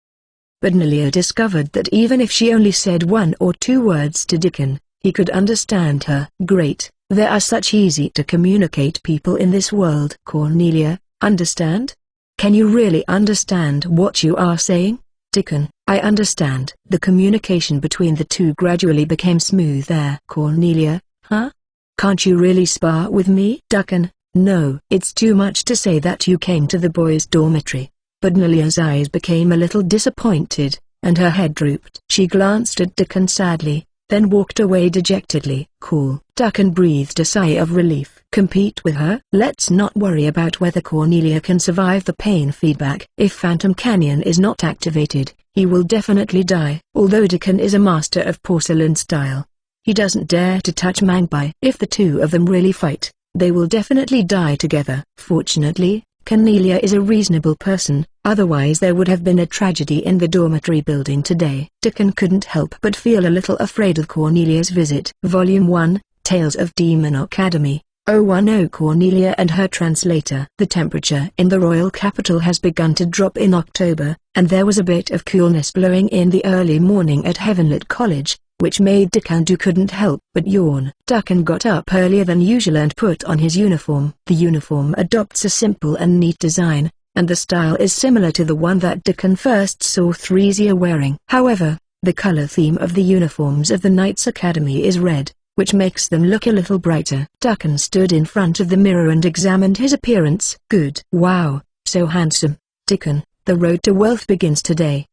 Cornelia discovered that even if she only said 1 or 2 words to Duncan, he could understand her. Great, there are such easy to communicate people in this world. Cornelia, understand? Can you really understand what you are saying? Duncan, I understand. The communication between the two gradually became smooth there. Cornelia, huh? Can't you really spar with me? Duncan, no. It's too much to say that you came to the boys' dormitory. But Cornelia's eyes became a little disappointed, and her head drooped. She glanced at Duncan sadly, then walked away dejectedly. Cool. Duncan breathed a sigh of relief. Compete with her? Let's not worry about whether Cornelia can survive the pain feedback. If Phantom Canyon is not activated, he will definitely die. Although Duncan is a master of porcelain style, he doesn't dare to touch Magpie. If the two of them really fight, they will definitely die together. Fortunately, Cornelia is a reasonable person, otherwise there would have been a tragedy in the dormitory building today. Duncan couldn't help but feel a little afraid of Cornelia's visit. Volume 1, Tales of Demon Academy, 010 Cornelia and her translator. The temperature in the royal capital has begun to drop in October, and there was a bit of coolness blowing in the early morning at Heavenlit College, which made Duncan couldn't help but yawn. Duncan got up earlier than usual and put on his uniform. The uniform adopts a simple and neat design, and the style is similar to the one that Duncan first saw Thresia wearing. However, the color theme of the uniforms of the Knights Academy is red, which makes them look a little brighter. Duncan stood in front of the mirror and examined his appearance. Good. Wow, so handsome. Duncan, the road to wealth begins today.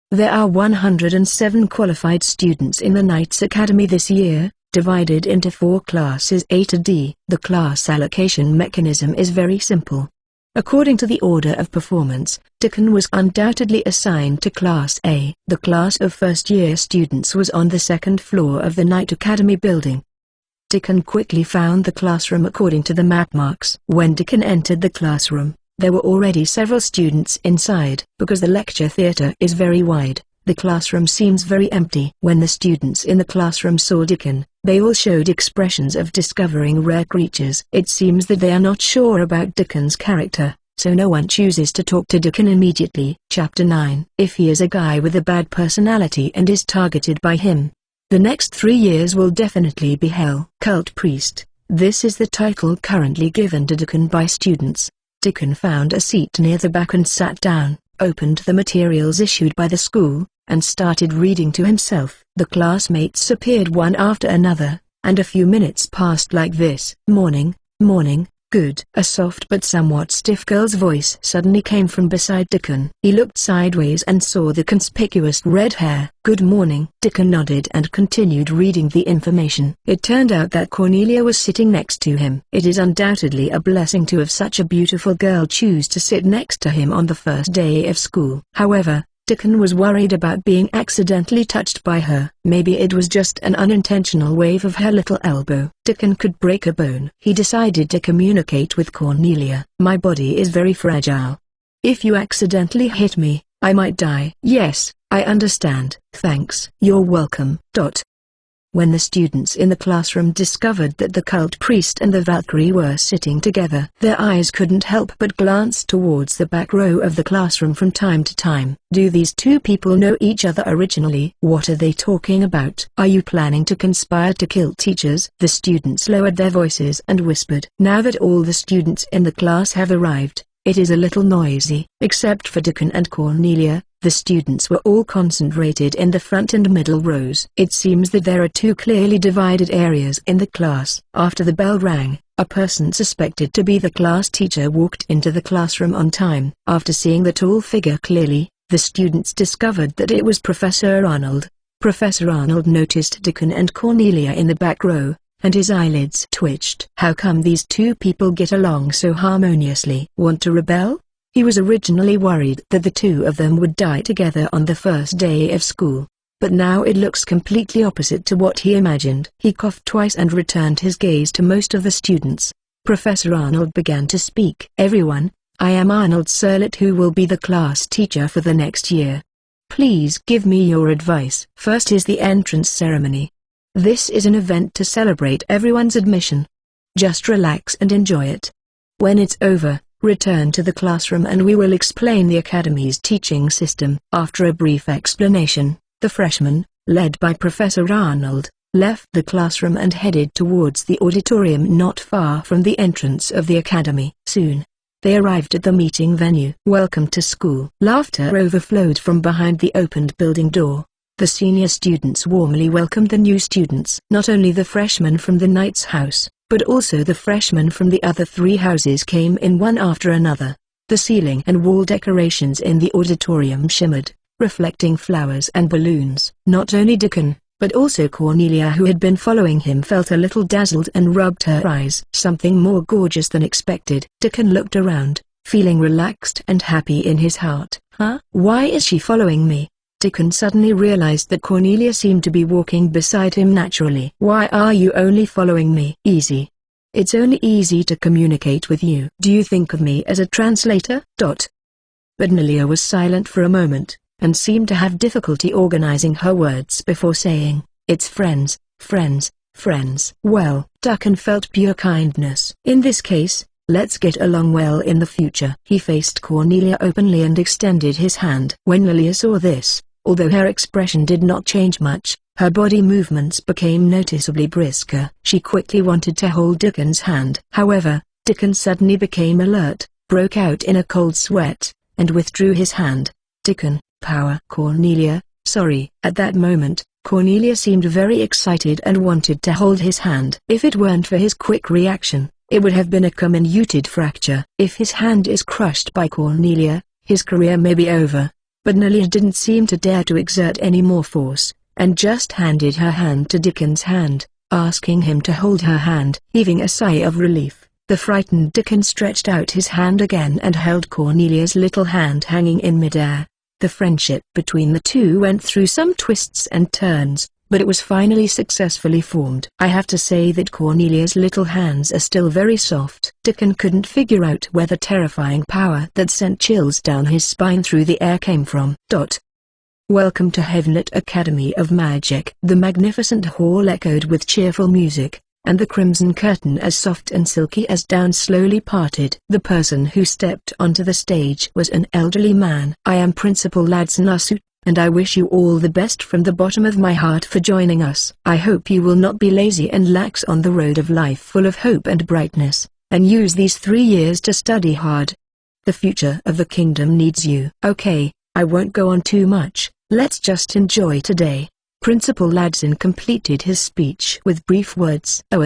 There are 107 qualified students in the Knights Academy this year, divided into 4 classes A to D. The class allocation mechanism is very simple. According to the order of performance, Duncan was undoubtedly assigned to Class A. The class of first-year students was on the second floor of the Knight Academy building. Duncan quickly found the classroom according to the map marks. When Duncan entered the classroom, there were already several students inside. Because the lecture theater is very wide, the classroom seems very empty. When the students in the classroom saw Duncan, they all showed expressions of discovering rare creatures. It seems that they are not sure about Duncan's character, so no one chooses to talk to Duncan immediately. Chapter 9. If he is a guy with a bad personality and is targeted by him, the next 3 years will definitely be hell. Cult Priest. This is the title currently given to Duncan by students. Duncan found a seat near the back and sat down, opened the materials issued by the school, and started reading to himself. The classmates appeared one after another, and a few minutes passed like this. Morning, morning, good. A soft but somewhat stiff girl's voice suddenly came from beside Duncan. He looked sideways and saw the conspicuous red hair. Good morning. Duncan nodded and continued reading the information. It turned out that Cornelia was sitting next to him. It is undoubtedly a blessing to have such a beautiful girl choose to sit next to him on the first day of school. However, Duncan was worried about being accidentally touched by her. Maybe it was just an unintentional wave of her little elbow. Duncan could break a bone. He decided to communicate with Cornelia. My body is very fragile. If you accidentally hit me, I might die. Yes, I understand. Thanks. You're welcome. When the students in the classroom discovered that the cult priest and the Valkyrie were sitting together, their eyes couldn't help but glance towards the back row of the classroom from time to time. Do these two people know each other originally? What are they talking about? Are you planning to conspire to kill teachers? The students lowered their voices and whispered. Now that all the students in the class have arrived, it is a little noisy. Except for Duncan and Cornelia, the students were all concentrated in the front and middle rows. It seems that there are 2 clearly divided areas in the class. After the bell rang, a person suspected to be the class teacher walked into the classroom on time. After seeing the tall figure clearly, the students discovered that it was Professor Arnold. Professor Arnold noticed Duncan and Cornelia in the back row, and his eyelids twitched. How come these 2 people get along so harmoniously? Want to rebel? He was originally worried that the 2 of them would die together on the first day of school, but now it looks completely opposite to what he imagined. He coughed twice and returned his gaze to most of the students. Professor Arnold began to speak. Everyone, I am Arnold Surlet, who will be the class teacher for the next year. Please give me your advice. First is the entrance ceremony. This is an event to celebrate everyone's admission. Just relax and enjoy it. When it's over, return to the classroom and we will explain the Academy's teaching system. After a brief explanation, the freshmen, led by Professor Arnold, left the classroom and headed towards the auditorium not far from the entrance of the Academy. Soon, they arrived at the meeting venue. Welcome to school. Laughter overflowed from behind the opened building door. The senior students warmly welcomed the new students. Not only the freshmen from the Knight's house, but also the freshmen from the other 3 houses came in one after another. The ceiling and wall decorations in the auditorium shimmered, reflecting flowers and balloons. Not only Duncan, But also Cornelia, who had been following him, felt a little dazzled and rubbed her eyes. Something more gorgeous than expected. Dickon looked around, feeling relaxed and happy in his heart. Huh? Why is she following me? Dickon suddenly realized that Cornelia seemed to be walking beside him naturally. Why are you only following me? Easy. It's only easy to communicate with you. Do you think of me as a translator? But Cornelia was silent for a moment, and seemed to have difficulty organizing her words before saying, "It's friends, friends, friends." Well, Dickon felt pure kindness. In this case, let's get along well in the future. He faced Cornelia openly and extended his hand. When Lilia saw this, although her expression did not change much, her body movements became noticeably brisker. She quickly wanted to hold Dickon's hand. However, Dickon suddenly became alert, broke out in a cold sweat, and withdrew his hand. Dickon, power. Cornelia, sorry. At that moment, Cornelia seemed very excited and wanted to hold his hand. If it weren't for his quick reaction, it would have been a comminuted fracture. If his hand is crushed by Cornelia, his career may be over. But Lilia didn't seem to dare to exert any more force, and just handed her hand to Dickon's hand, asking him to hold her hand. Heaving a sigh of relief, the frightened Dickon stretched out his hand again and held Cornelia's little hand hanging in midair. The friendship between the two went through some twists and turns, but it was finally successfully formed. I have to say that Cornelia's little hands are still very soft. Dickon couldn't figure out where the terrifying power that sent chills down his spine through the air came from. Welcome to Heavenlit Academy of Magic. The magnificent hall echoed with cheerful music, and the crimson curtain as soft and silky as down slowly parted. The person who stepped onto the stage was an elderly man. I am Principal Ladson, and I wish you all the best from the bottom of my heart for joining us. I hope you will not be lazy and lax on the road of life full of hope and brightness, and use these 3 years to study hard. The future of the kingdom needs you. Okay, I won't go on too much, let's just enjoy today. Principal Ladson completed his speech with brief words. "Oh,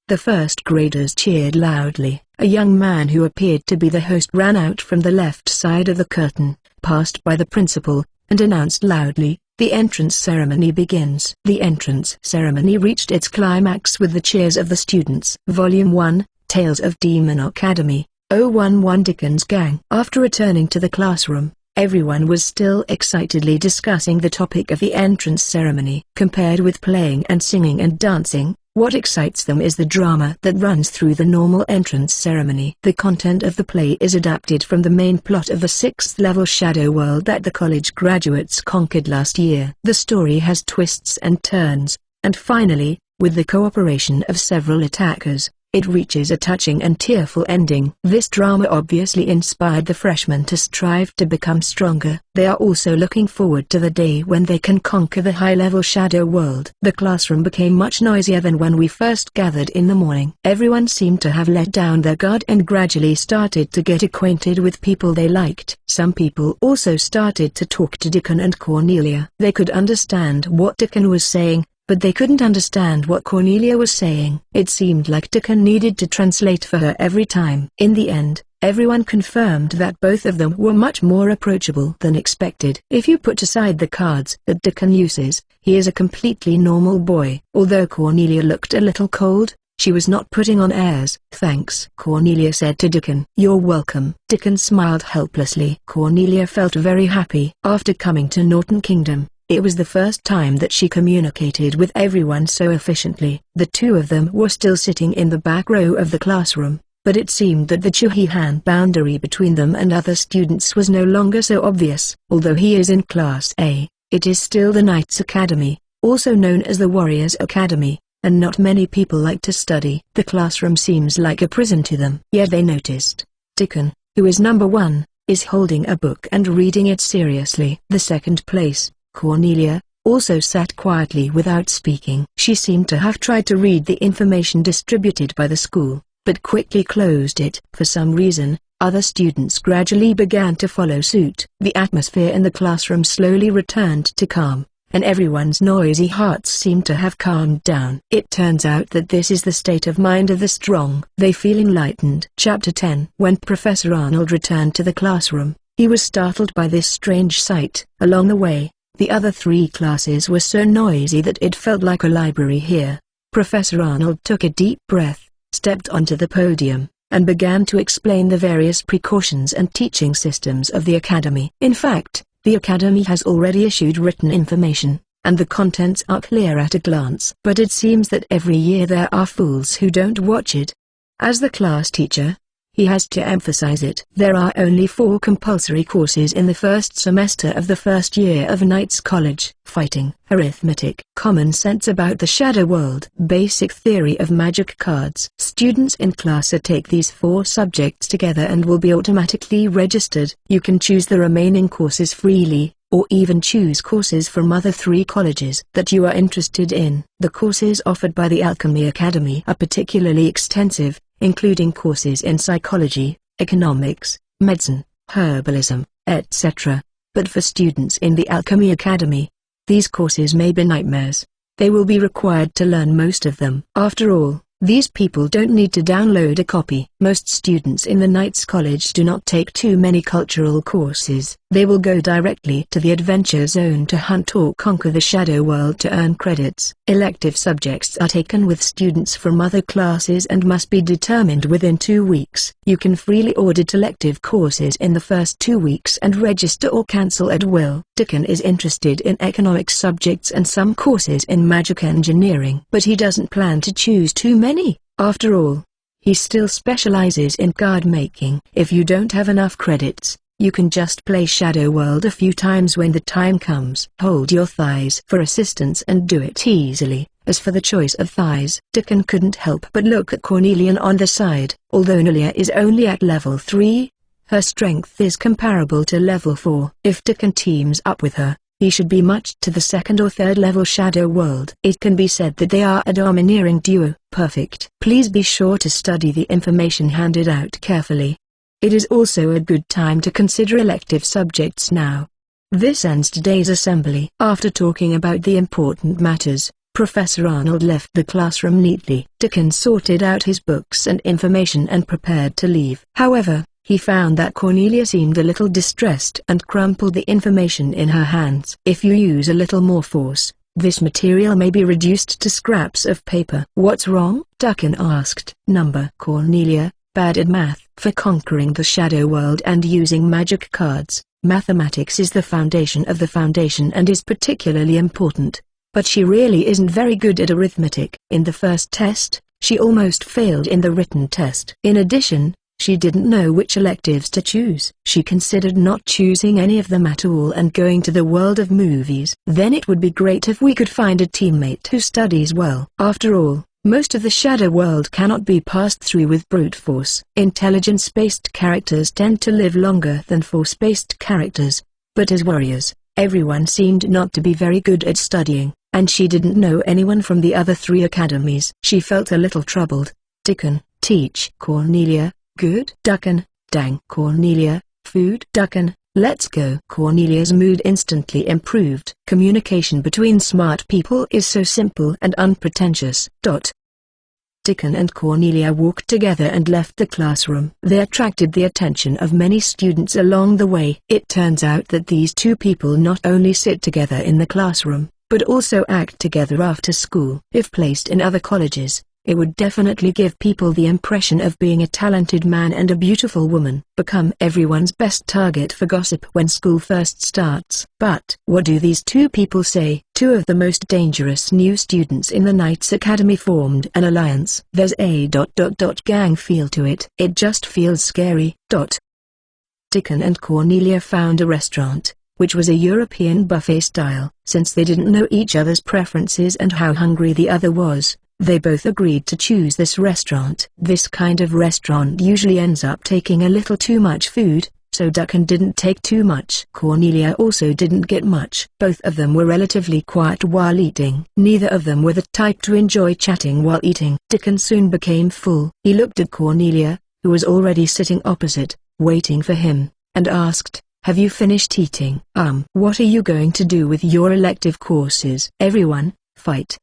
the first graders cheered loudly. A young man who appeared to be the host ran out from the left side of the curtain, passed by the principal, and announced loudly, "The entrance ceremony begins." The entrance ceremony reached its climax with the cheers of the students. Volume 1, Tales of Demon Academy, 011 Dickon's Gang. After returning to the classroom, everyone was still excitedly discussing the topic of the entrance ceremony. Compared with playing and singing and dancing, what excites them is the drama that runs through the normal entrance ceremony. The content of the play is adapted from the main plot of the 6th level shadow world that the college graduates conquered last year. The story has twists and turns, and finally, with the cooperation of several attackers, it reaches a touching and tearful ending. This drama obviously inspired the freshmen to strive to become stronger. They are also looking forward to the day when they can conquer the high-level shadow world. The classroom became much noisier than when we first gathered in the morning. Everyone seemed to have let down their guard and gradually started to get acquainted with people they liked. Some people also started to talk to Dickon and Cornelia. They could understand what Dickon was saying, but they couldn't understand what Cornelia was saying. It seemed like Dickon needed to translate for her every time. In the end, everyone confirmed that both of them were much more approachable than expected. If you put aside the cards that Dickon uses, he is a completely normal boy. Although Cornelia looked a little cold, she was not putting on airs. "Thanks," Cornelia said to Dickon. "You're welcome." Dickon smiled helplessly. Cornelia felt very happy. After coming to Norton Kingdom, it was the first time that she communicated with everyone so efficiently. The two of them were still sitting in the back row of the classroom, but it seemed that the Chuhihan boundary between them and other students was no longer so obvious. Although he is in Class A, it is still the Knights Academy, also known as the Warriors Academy, and not many people like to study. The classroom seems like a prison to them. Yet they noticed Dickon, who is number 1, is holding a book and reading it seriously. The second place, Cornelia, also sat quietly without speaking. She seemed to have tried to read the information distributed by the school, but quickly closed it. For some reason, other students gradually began to follow suit. The atmosphere in the classroom slowly returned to calm, and everyone's noisy hearts seemed to have calmed down. It turns out that this is the state of mind of the strong. They feel enlightened. Chapter 10. When Professor Arnold returned to the classroom, he was startled by this strange sight. Along the way, The other three classes were so noisy that it felt like a library here. Professor Arnold took a deep breath, stepped onto the podium, and began to explain the various precautions and teaching systems of the Academy. In fact, the Academy has already issued written information, and the contents are clear at a glance. But it seems that every year there are fools who don't watch it. As the class teacher, he has to emphasize it. There are only 4 compulsory courses in the first semester of the first year of Knights College: fighting, arithmetic, common sense about the shadow world, basic theory of magic cards. Students in class A take these 4 subjects together and will be automatically registered. You can choose the remaining courses freely, or even choose courses from other 3 colleges that you are interested in. The courses offered by the Alchemy Academy are particularly extensive, including courses in psychology, economics, medicine, herbalism, etc. But for students in the Alchemy Academy, these courses may be nightmares. They will be required to learn most of them. After all, these people don't need to download a copy. Most students in the Knights College do not take too many cultural courses. They will go directly to the Adventure Zone to hunt or conquer the shadow world to earn credits. Elective subjects are taken with students from other classes and must be determined within 2 weeks. You can freely audit elective courses in the first 2 weeks and register or cancel at will. Dickon is interested in economics subjects and some courses in magic engineering, but he doesn't plan to choose too many. After all, he still specializes in card making. If you don't have enough credits, you can just play Shadow World a few times when the time comes. Hold your thighs for assistance and do it easily. As for the choice of thighs, Dickon couldn't help but look at Cornelia on the side. Although Nelia is only at level 3, her strength is comparable to level 4. If Dickon teams up with her, he should be much to the 2nd or 3rd level Shadow World. It can be said that they are a domineering duo. Perfect. Please be sure to study the information handed out carefully. It is also a good time to consider elective subjects now. This ends today's assembly. After talking about the important matters, Professor Arnold left the classroom neatly. Dickon sorted out his books and information and prepared to leave. However, he found that Cornelia seemed a little distressed and crumpled the information in her hands. If you use a little more force, this material may be reduced to scraps of paper. What's wrong? Dickon asked. Number. Cornelia, bad at math. For conquering the shadow world and using magic cards, mathematics is the foundation of the foundation and is particularly important. But she really isn't very good at arithmetic. In the first test, she almost failed in the written test. In addition, she didn't know which electives to choose. She considered not choosing any of them at all and going to the world of movies. Then it would be great if we could find a teammate who studies well. After all, most of the shadow world cannot be passed through with brute force. Intelligence-based characters tend to live longer than force-based characters. But as warriors, everyone seemed not to be very good at studying, and she didn't know anyone from the other 3 academies. She felt a little troubled. Dickon, teach. Cornelia, good. Dickon, dang. Cornelia, food. Dickon, let's go. Cornelia's mood instantly improved. Communication between smart people is so simple and unpretentious. Dickon and Cornelia walked together and left the classroom. They attracted the attention of many students along the way. It turns out that these 2 people not only sit together in the classroom, but also act together after school. If placed in other colleges, it would definitely give people the impression of being a talented man and a beautiful woman. Become everyone's best target for gossip when school first starts. But what do these 2 people say? 2 of the most dangerous new students in the Knights Academy formed an alliance. There's a gang feel to it. It just feels scary. Dickon and Cornelia found a restaurant, which was a European buffet style. Since they didn't know each other's preferences and how hungry the other was, they both agreed to choose this restaurant. This kind of restaurant usually ends up taking a little too much food, so Dickon didn't take too much. Cornelia also didn't get much. Both of them were relatively quiet while eating. Neither of them were the type to enjoy chatting while eating. Dickon soon became full. He looked at Cornelia, who was already sitting opposite, waiting for him, and asked, "Have you finished eating?" What are you going to do with your elective courses?" "Everyone, fight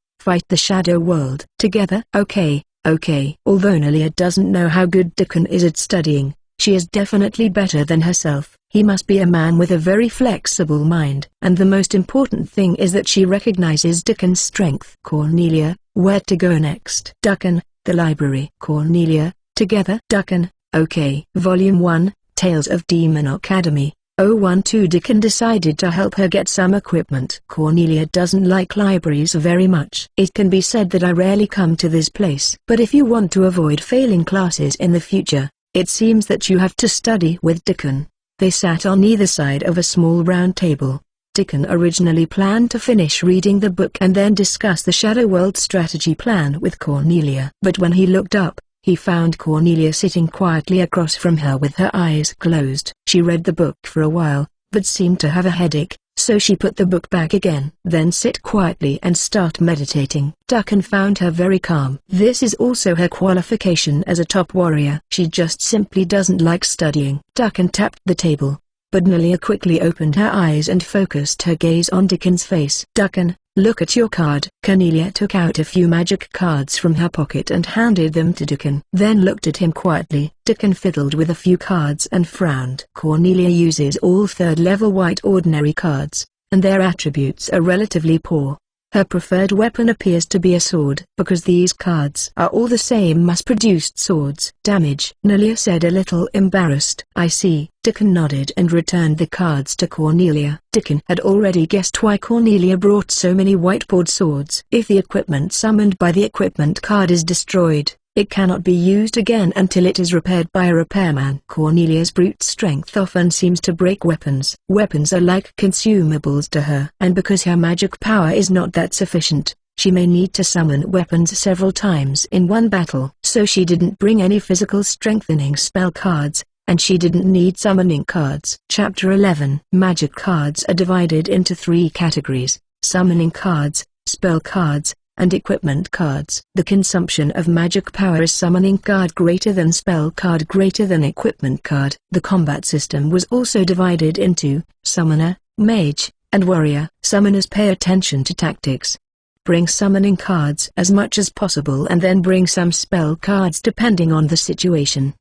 the shadow world together." Okay. Although Nelia doesn't know how good Dickon is at studying, She is definitely better than herself. He must be a man with a very flexible mind. And the most important thing is that she recognizes Deacon's strength. Cornelia, where to go next? Deacon, the library. Cornelia, together? Deacon, okay. Volume 1, Tales of Demon Academy. 012. Deacon decided to help her get some equipment. Cornelia doesn't like libraries very much. It can be said that I rarely come to this place. But if you want to avoid failing classes in the future, it seems that you have to study with Deacon. They sat on either side of a small round table. Deacon originally planned to finish reading the book and then discuss the Shadow World strategy plan with Cornelia. But when he looked up, he found Cornelia sitting quietly across from her with her eyes closed. She read the book for a while, but seemed to have a headache, so she put the book back again. Then sit quietly and start meditating. Deacon found her very calm. This is also her qualification as a top warrior. She just simply doesn't like studying. Deacon tapped the table, but Cornelia quickly opened her eyes and focused her gaze on Deacon's face. Deacon, look at your card. Cornelia took out a few magic cards from her pocket and handed them to Deacon. Then looked at him quietly. Deacon fiddled with a few cards and frowned. Cornelia uses all third-level white ordinary cards, and their attributes are relatively poor. Her preferred weapon appears to be a sword. Because these cards are all the same mass-produced swords. Damage. Cornelia said, a little embarrassed. I see. Deacon nodded and returned the cards to Cornelia. Deacon had already guessed why Cornelia brought so many whiteboard swords. If the equipment summoned by the equipment card is destroyed, it cannot be used again until it is repaired by a repairman. Cornelia's brute strength often seems to break weapons. Weapons are like consumables to her. And because her magic power is not that sufficient, she may need to summon weapons several times in one battle. So she didn't bring any physical strengthening spell cards, and she didn't need summoning cards. Chapter 11. Magic cards are divided into 3 categories: summoning cards, spell cards, and equipment cards. The consumption of magic power is summoning card greater than spell card greater than equipment card. The combat system was also divided into summoner, mage, and warrior. Summoners pay attention to tactics. Bring summoning cards as much as possible and then bring some spell cards depending on the situation.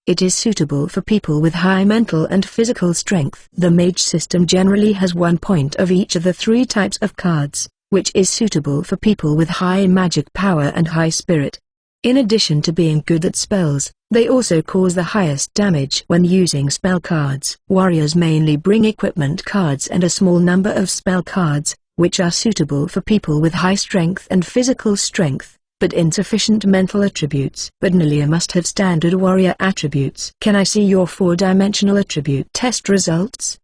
It is suitable for people with high mental and physical strength. The mage system generally has 1 point of each of the 3 types of cards, which is suitable for people with high magic power and high spirit. In addition to being good at spells, they also cause the highest damage when using spell cards. Warriors mainly bring equipment cards and a small number of spell cards, which are suitable for people with high strength and physical strength, but insufficient mental attributes. But Cornelia must have standard warrior attributes. Can I see your 4-dimensional attribute test results?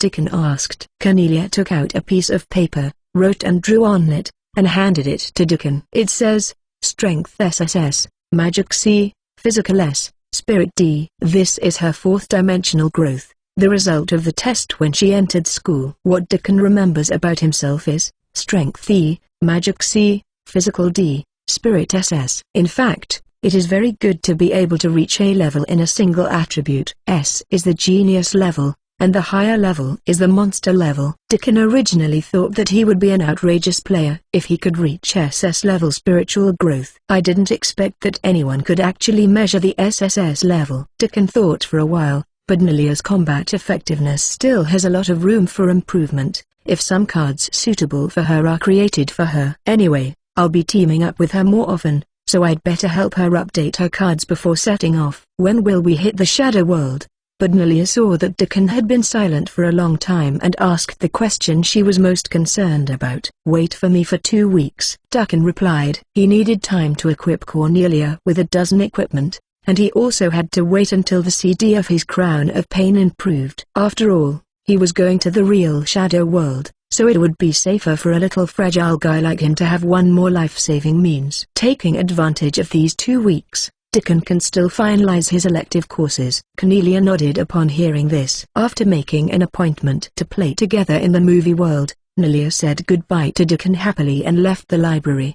Deacon asked. Cornelia took out a piece of paper, wrote and drew on it, and handed it to Deacon. It says, Strength SSS, Magic C, Physical S, Spirit D. This is her 4th-dimensional growth, the result of the test when she entered school. What Deacon remembers about himself is, Strength E, Magic C, Physical D, Spirit SS. In fact, it is very good to be able to reach A level in a single attribute. S is the genius level, and the higher level is the monster level. Deacon originally thought that he would be an outrageous player if he could reach SS level spiritual growth. I didn't expect that anyone could actually measure the SSS level. Deacon thought for a while, but Cornelia's combat effectiveness still has a lot of room for improvement, if some cards suitable for her are created for her. Anyway, I'll be teaming up with her more often, so I'd better help her update her cards before setting off. When will we hit the Shadow World? But Cornelia saw that Deacon had been silent for a long time and asked the question she was most concerned about. Wait for me for 2 weeks. Deacon replied. He needed time to equip Cornelia with a dozen equipment, and he also had to wait until the CD of his Crown of Pain improved. After all, he was going to the real Shadow World, so it would be safer for a little fragile guy like him to have one more life-saving means. Taking advantage of these 2 weeks, Deacon can still finalize his elective courses. Cornelia nodded upon hearing this. After making an appointment to play together in the movie world, Cornelia said goodbye to Deacon happily and left the library.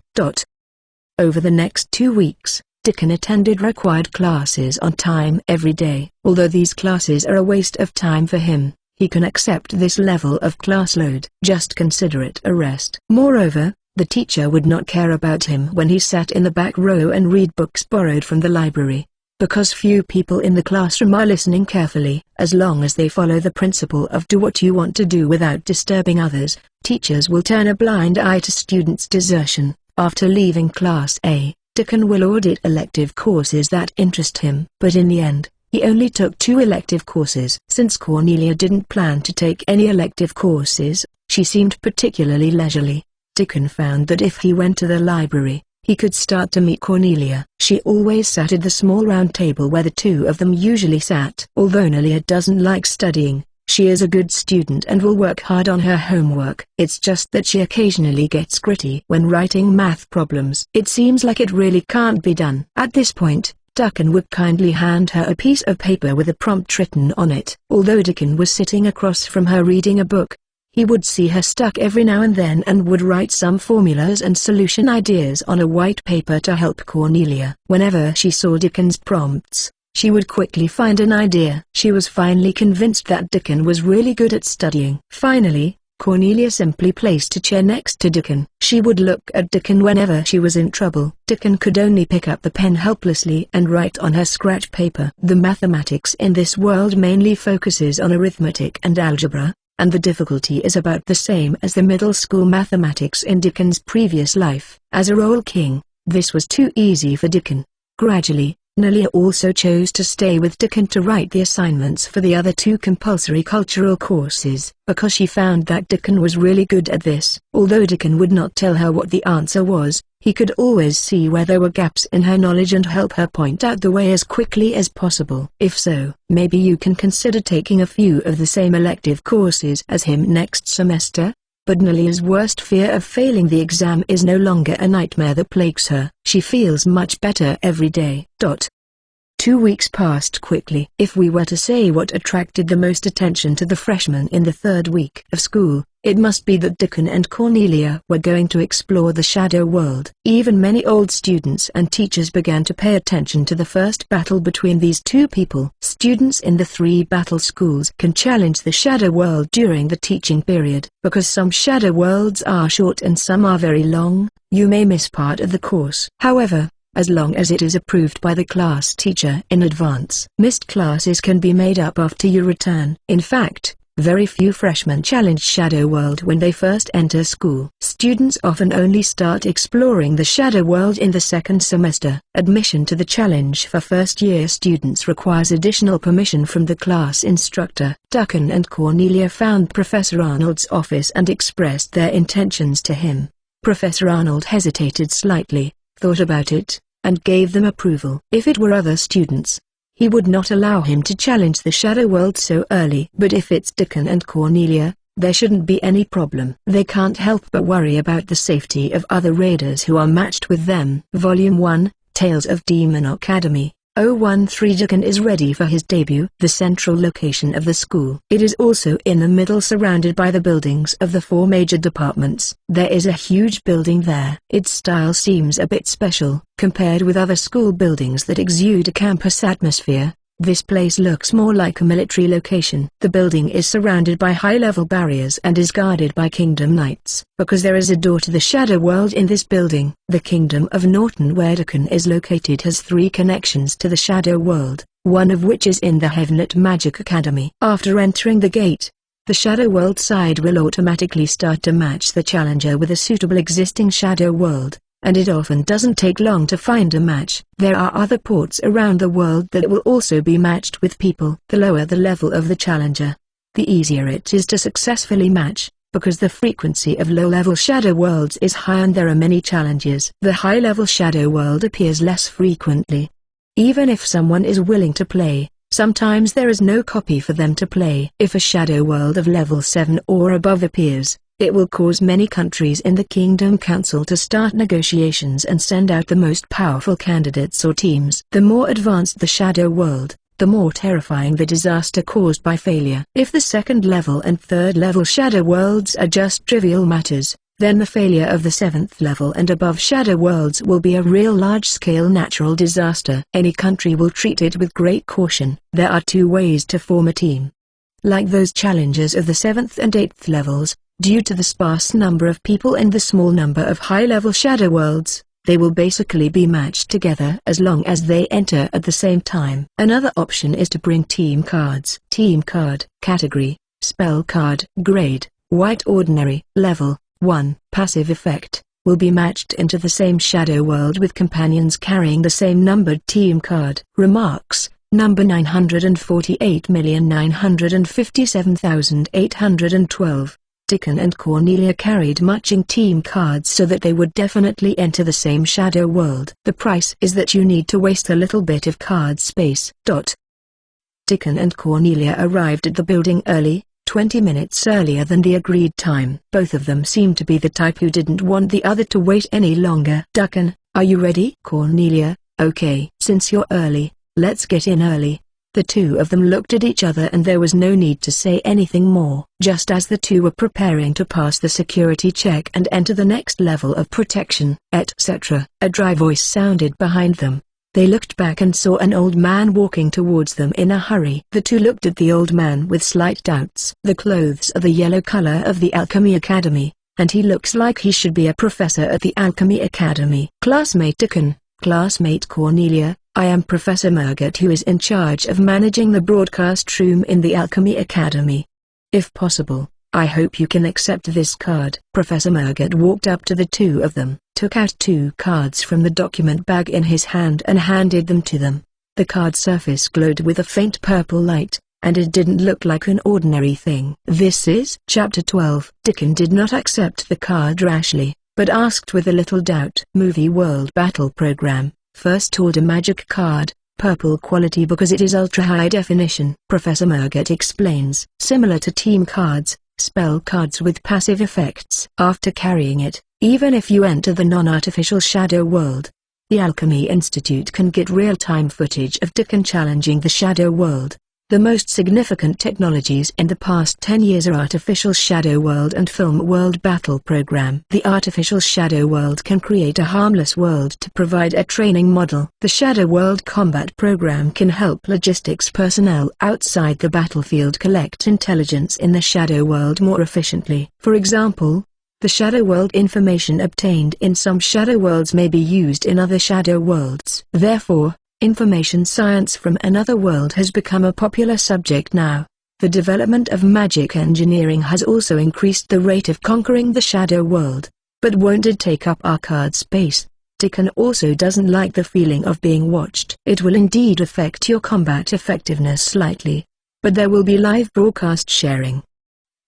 Over the next 2 weeks, Deacon attended required classes on time every day. Although these classes are a waste of time for him, he can accept this level of class load. Just consider it a rest. Moreover, the teacher would not care about him when he sat in the back row and read books borrowed from the library. because few people in the classroom are listening carefully. As long as they follow the principle of do what you want to do without disturbing others, teachers will turn a blind eye to students' desertion. After leaving Class A, Deacon will audit elective courses that interest him. But in the end, he only took 2 elective courses. Since Cornelia didn't plan to take any elective courses, she seemed particularly leisurely. Deacon found that if he went to the library, he could start to meet Cornelia. She always sat at the small round table where the two of them usually sat. Although Nelia doesn't like studying, she is a good student and will work hard on her homework. It's just that she occasionally gets gritty when writing math problems. It seems like it really can't be done. At this point, Deacon would kindly hand her a piece of paper with a prompt written on it. Although Deacon was sitting across from her reading a book, he would see her stuck every now and then and would write some formulas and solution ideas on a white paper to help Cornelia. Whenever she saw Deacon's prompts, she would quickly find an idea. She was finally convinced that Deacon was really good at studying. Finally, Cornelia simply placed a chair next to Deacon. She would look at Deacon whenever she was in trouble. Deacon could only pick up the pen helplessly and write on her scratch paper. The mathematics in this world mainly focuses on arithmetic and algebra, and the difficulty is about the same as the middle school mathematics in Deacon's previous life. As a role king, this was too easy for Deacon. Gradually, Nelia also chose to stay with Deacon to write the assignments for the other 2 compulsory cultural courses, because she found that Deacon was really good at this. Although Deacon would not tell her what the answer was, he could always see where there were gaps in her knowledge and help her point out the way as quickly as possible. If so, maybe you can consider taking a few of the same elective courses as him next semester. But Nelia's worst fear of failing the exam is no longer a nightmare that plagues her. She feels much better every day. 2 weeks passed quickly. If we were to say what attracted the most attention to the freshmen in the 3rd week of school, it must be that Deacon and Cornelia were going to explore the shadow world. Even many old students and teachers began to pay attention to the first battle between these 2 people. Students in the 3 battle schools can challenge the shadow world during the teaching period. Because some shadow worlds are short and some are very long, you may miss part of the course. However, as long as it is approved by the class teacher in advance, missed classes can be made up after you return. In fact, very few freshmen challenge Shadow World when they first enter school. Students often only start exploring the Shadow World in the 2nd semester. Admission to the challenge for first-year students requires additional permission from the class instructor. Deacon and Cornelia found Professor Arnold's office and expressed their intentions to him. Professor Arnold hesitated slightly, thought about it, and gave them approval. If it were other students, he would not allow him to challenge the Shadow World so early. But if it's Deacon and Cornelia, there shouldn't be any problem. They can't help but worry about the safety of other raiders who are matched with them. Volume 1, Tales of Demon Academy. 013. Deacon is ready for his debut. The central location of the school. It is also in the middle, surrounded by the buildings of the 4 major departments. There is a huge building there. Its style seems a bit special, compared with other school buildings that exude a campus atmosphere. This place looks more like a military location. The building is surrounded by high-level barriers and is guarded by Kingdom Knights. Because there is a door to the Shadow World in this building, the Kingdom of Norton, where Deacon is located, has 3 connections to the Shadow World, one of which is in the Heavenlit Magic Academy. After entering the gate, the Shadow World side will automatically start to match the challenger with a suitable existing Shadow World, and it often doesn't take long to find a match. There are other ports around the world that will also be matched with people. The lower the level of the challenger, the easier it is to successfully match, because the frequency of low-level shadow worlds is high and there are many challenges. The high-level shadow world appears less frequently. Even if someone is willing to play, sometimes there is no copy for them to play. If a shadow world of level 7 or above appears, it will cause many countries in the Kingdom Council to start negotiations and send out the most powerful candidates or teams. The more advanced the Shadow World, the more terrifying the disaster caused by failure. If the 2nd level and 3rd level Shadow Worlds are just trivial matters, then the failure of the 7th level and above Shadow Worlds will be a real large-scale natural disaster. Any country will treat it with great caution. There are 2 ways to form a team. Like those challengers of the 7th and 8th levels, due to the sparse number of people and the small number of high-level shadow worlds, They will basically be matched together as long as they enter at the same time. Another option is to bring team cards. Team card, category, spell card, grade, white ordinary, level 1, passive effect, will be matched into the same shadow world with companions carrying the same numbered team card. Remarks: number 948,957,812. Dickon and Cornelia carried matching team cards so that they would definitely enter the same shadow world. The price is that you need to waste a little bit of card space. Dickon and Cornelia arrived at the building early, 20 minutes earlier than the agreed time. Both of them seemed to be the type who didn't want the other to wait any longer. Dickon, are you ready? Cornelia, okay. Since you're early, let's get in early. The two of them looked at each other and there was no need to say anything more. Just as the two were preparing to pass the security check and enter the next level of protection, etc., a dry voice sounded behind them. They looked back and saw an old man walking towards them in a hurry. The two looked at the old man with slight doubts. The clothes are the yellow color of the Alchemy Academy, and he looks like he should be a professor at the Alchemy Academy. Classmate Dickon, classmate Cornelia, I am Professor Merget, who is in charge of managing the broadcast room in the Alchemy Academy. If possible, I hope you can accept this card. Professor Merget walked up to the two of them, took out two cards from the document bag in his hand and handed them to them. The card surface glowed with a faint purple light, and it didn't look like an ordinary thing. This is Chapter 12. Dickon did not accept the card rashly, but asked with a little doubt. Movie World Battle Program. First order magic card, purple quality because it is ultra high definition. Professor Merget explains. Similar to team cards, spell cards with passive effects. After carrying it, even if you enter the non-artificial shadow world, the Alchemy Institute can get real-time footage of Dickon challenging the shadow world. The most significant technologies in the past 10 years are Artificial Shadow World and Film World Battle Program. The Artificial Shadow World can create a harmless world to provide a training model. The Shadow World Combat Program can help logistics personnel outside the battlefield collect intelligence in the Shadow World more efficiently. For example, the Shadow World information obtained in some Shadow Worlds may be used in other Shadow Worlds. Therefore, information science from another world has become a popular subject now. The development of magic engineering has also increased the rate of conquering the shadow world. But won't it take up our card space? Dickon also doesn't like the feeling of being watched. It will indeed affect your combat effectiveness slightly, but there will be live broadcast sharing.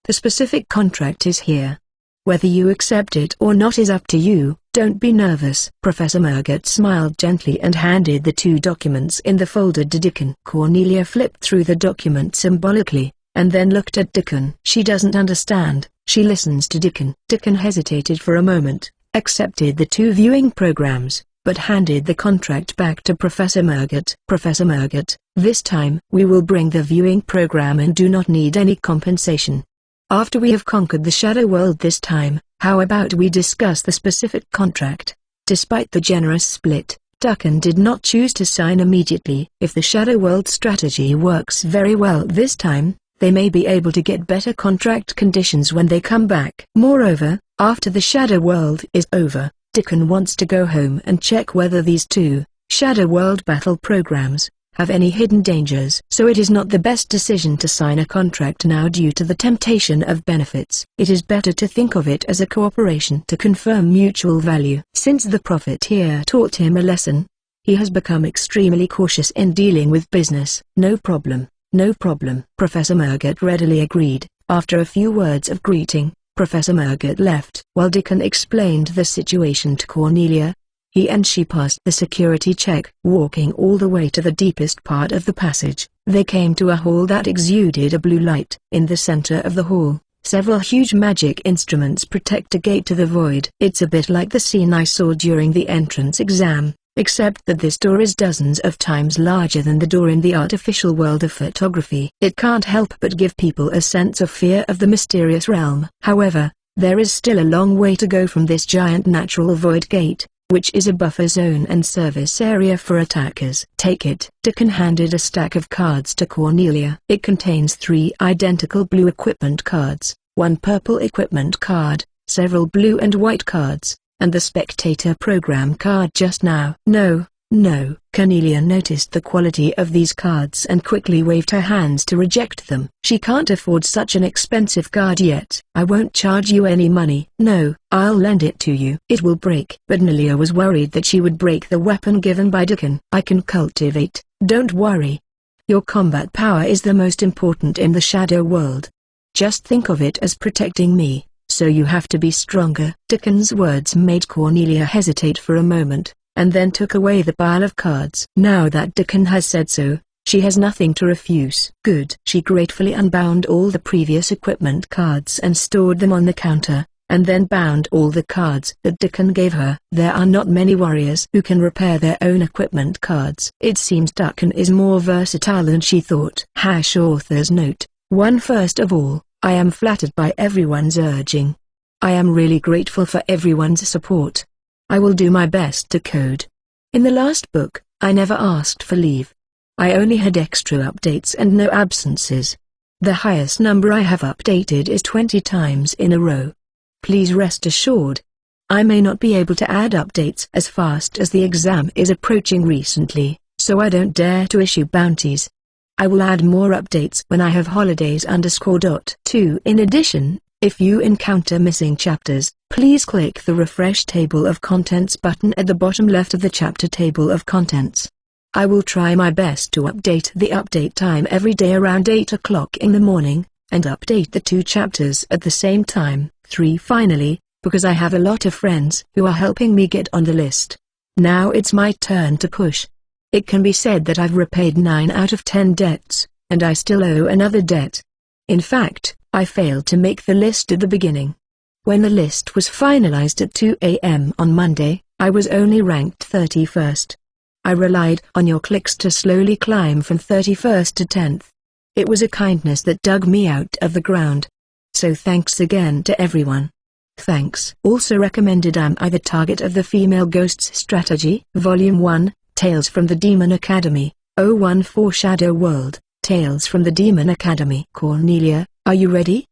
The specific contract is here. Whether you accept it or not is up to you. Don't be nervous. Professor Merget smiled gently and handed the two documents in the folder to Dickon. Cornelia flipped through the document symbolically, and then looked at Dickon. She doesn't understand. She listens to Dickon. Dickon hesitated for a moment, accepted the two viewing programs, but handed the contract back to Professor Merget. Professor Merget, this time we will bring the viewing program and do not need any compensation. After we have conquered the shadow world this time, how about we discuss the specific contract? Despite the generous split, Dickon did not choose to sign immediately. If the shadow world strategy works very well this time, they may be able to get better contract conditions when they come back. Moreover, after the shadow world is over, Dickon wants to go home and check whether these two shadow world battle programs have any hidden dangers. So it is not the best decision to sign a contract now due to the temptation of benefits. It is better to think of it as a cooperation to confirm mutual value. Since the profiteer taught him a lesson, he has become extremely cautious in dealing with business. No problem, no problem. Professor Merget readily agreed. After a few words of greeting, Professor Merget left. While Dickon explained the situation to Cornelia, he and she passed the security check. Walking all the way to the deepest part of the passage, they came to a hall that exuded a blue light. In the center of the hall, several huge magic instruments protect a gate to the void. It's a bit like the scene I saw during the entrance exam, except that this door is dozens of times larger than the door in the artificial world of photography. It can't help but give people a sense of fear of the mysterious realm. However, there is still a long way to go from this giant natural void gate, which is a buffer zone and service area for attackers. Take it. Dickon handed a stack of cards to Cornelia. It contains 3 identical blue equipment cards, 1 purple equipment card, several blue and white cards, and the spectator program card just now. No, no. Cornelia noticed the quality of these cards and quickly waved her hands to reject them. She can't afford such an expensive card yet. I won't charge you any money. No, I'll lend it to you. It will break. But Cornelia was worried that she would break the weapon given by Deacon. I can cultivate, don't worry. Your combat power is the most important in the shadow world. Just think of it as protecting me, so you have to be stronger. Deacon's words made Cornelia hesitate for a moment, and then took away the pile of cards. Now that Deacon has said so, she has nothing to refuse. Good. She gratefully unbound all the previous equipment cards and stored them on the counter, and then bound all the cards that Deacon gave her. There are not many warriors who can repair their own equipment cards. It seems Deacon is more versatile than she thought. Author's note: 1. First of all, I am flattered by everyone's urging. I am really grateful for everyone's support. I will do my best to code. In the last book, I never asked for leave. I only had extra updates and no absences. The highest number I have updated is 20 times in a row. Please rest assured. I may not be able to add updates as fast as the exam is approaching recently, so I don't dare to issue bounties. I will add more updates when I have holidays. 2. In addition, if you encounter missing chapters, please click the Refresh Table of Contents button at the bottom left of the chapter table of contents. I will try my best to update the update time every day around 8 o'clock in the morning, and update the 2 chapters at the same time. 3. Finally, because I have a lot of friends who are helping me get on the list. Now it's my turn to push. It can be said that I've repaid 9 out of 10 debts, and I still owe another debt. In fact, I failed to make the list at the beginning. When the list was finalized at 2 a.m. on Monday, I was only ranked 31st. I relied on your clicks to slowly climb from 31st to 10th. It was a kindness that dug me out of the ground. So thanks again to everyone. Thanks. Also recommended. Am I the target of the female ghosts strategy? Volume 1, Tales from the Demon Academy, 014 Shadow World, Tales from the Demon Academy. Cornelia, are you ready?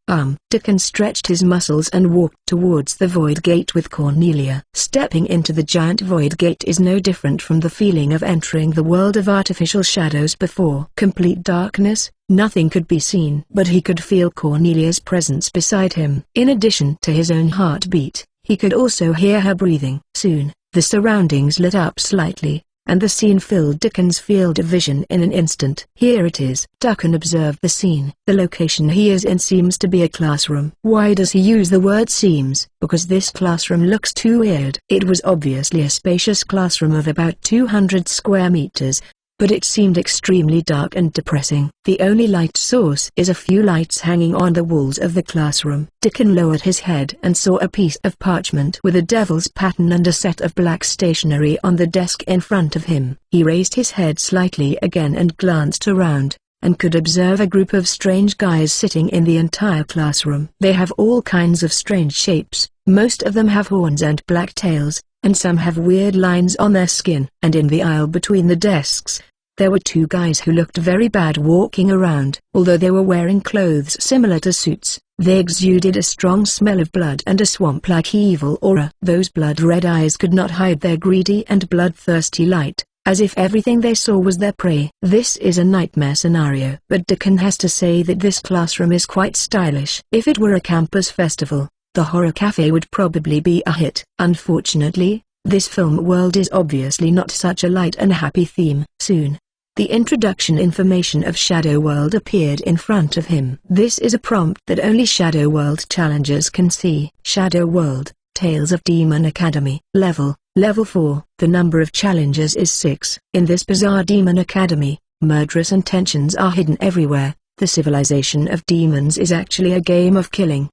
Deacon stretched his muscles and walked towards the void gate with Cornelia. Stepping into the giant void gate is no different from the feeling of entering the world of artificial shadows before. Complete darkness, nothing could be seen. But he could feel Cornelia's presence beside him. In addition to his own heartbeat, he could also hear her breathing. Soon, the surroundings lit up slightly, and the scene filled Deacon's field of vision in an instant. Here it is. Deacon observed the scene. The location he is in seems to be a classroom. Why does he use the word seems? Because this classroom looks too weird. It was obviously a spacious classroom of about 200 square meters, but it seemed extremely dark and depressing. The only light source is a few lights hanging on the walls of the classroom. Deacon lowered his head and saw a piece of parchment with a devil's pattern and a set of black stationery on the desk in front of him. He raised his head slightly again and glanced around, and could observe a group of strange guys sitting in the entire classroom. They have all kinds of strange shapes, most of them have horns and black tails, and some have weird lines on their skin. And in the aisle between the desks, there were 2 guys who looked very bad walking around. Although they were wearing clothes similar to suits, they exuded a strong smell of blood and a swamp-like evil aura. Those blood-red eyes could not hide their greedy and bloodthirsty light, as if everything they saw was their prey. This is a nightmare scenario. But Deacon has to say that this classroom is quite stylish. If it were a campus festival, the horror cafe would probably be a hit. Unfortunately, this film world is obviously not such a light and happy theme. Soon, the introduction information of Shadow World appeared in front of him. This is a prompt that only Shadow World challengers can see. Shadow World, Tales of Demon Academy. Level 4. The number of challengers is 6. In this bizarre demon academy, murderous intentions are hidden everywhere. The civilization of demons is actually a game of killing.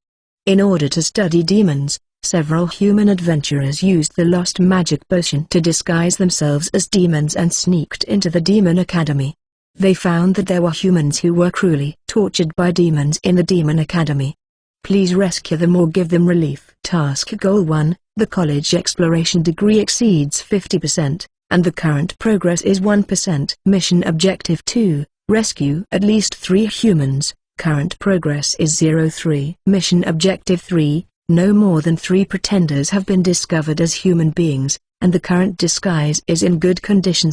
In order to study demons, several human adventurers used the lost magic potion to disguise themselves as demons and sneaked into the Demon Academy. They found that there were humans who were cruelly tortured by demons in the Demon Academy. Please rescue them or give them relief. Task Goal 1, the college exploration degree exceeds 50%, and the current progress is 1%. Mission Objective 2, rescue at least 3 humans. Current progress is 0.3. Mission Objective 3, No more than 3 pretenders have been discovered as human beings, and the current disguise is in good condition.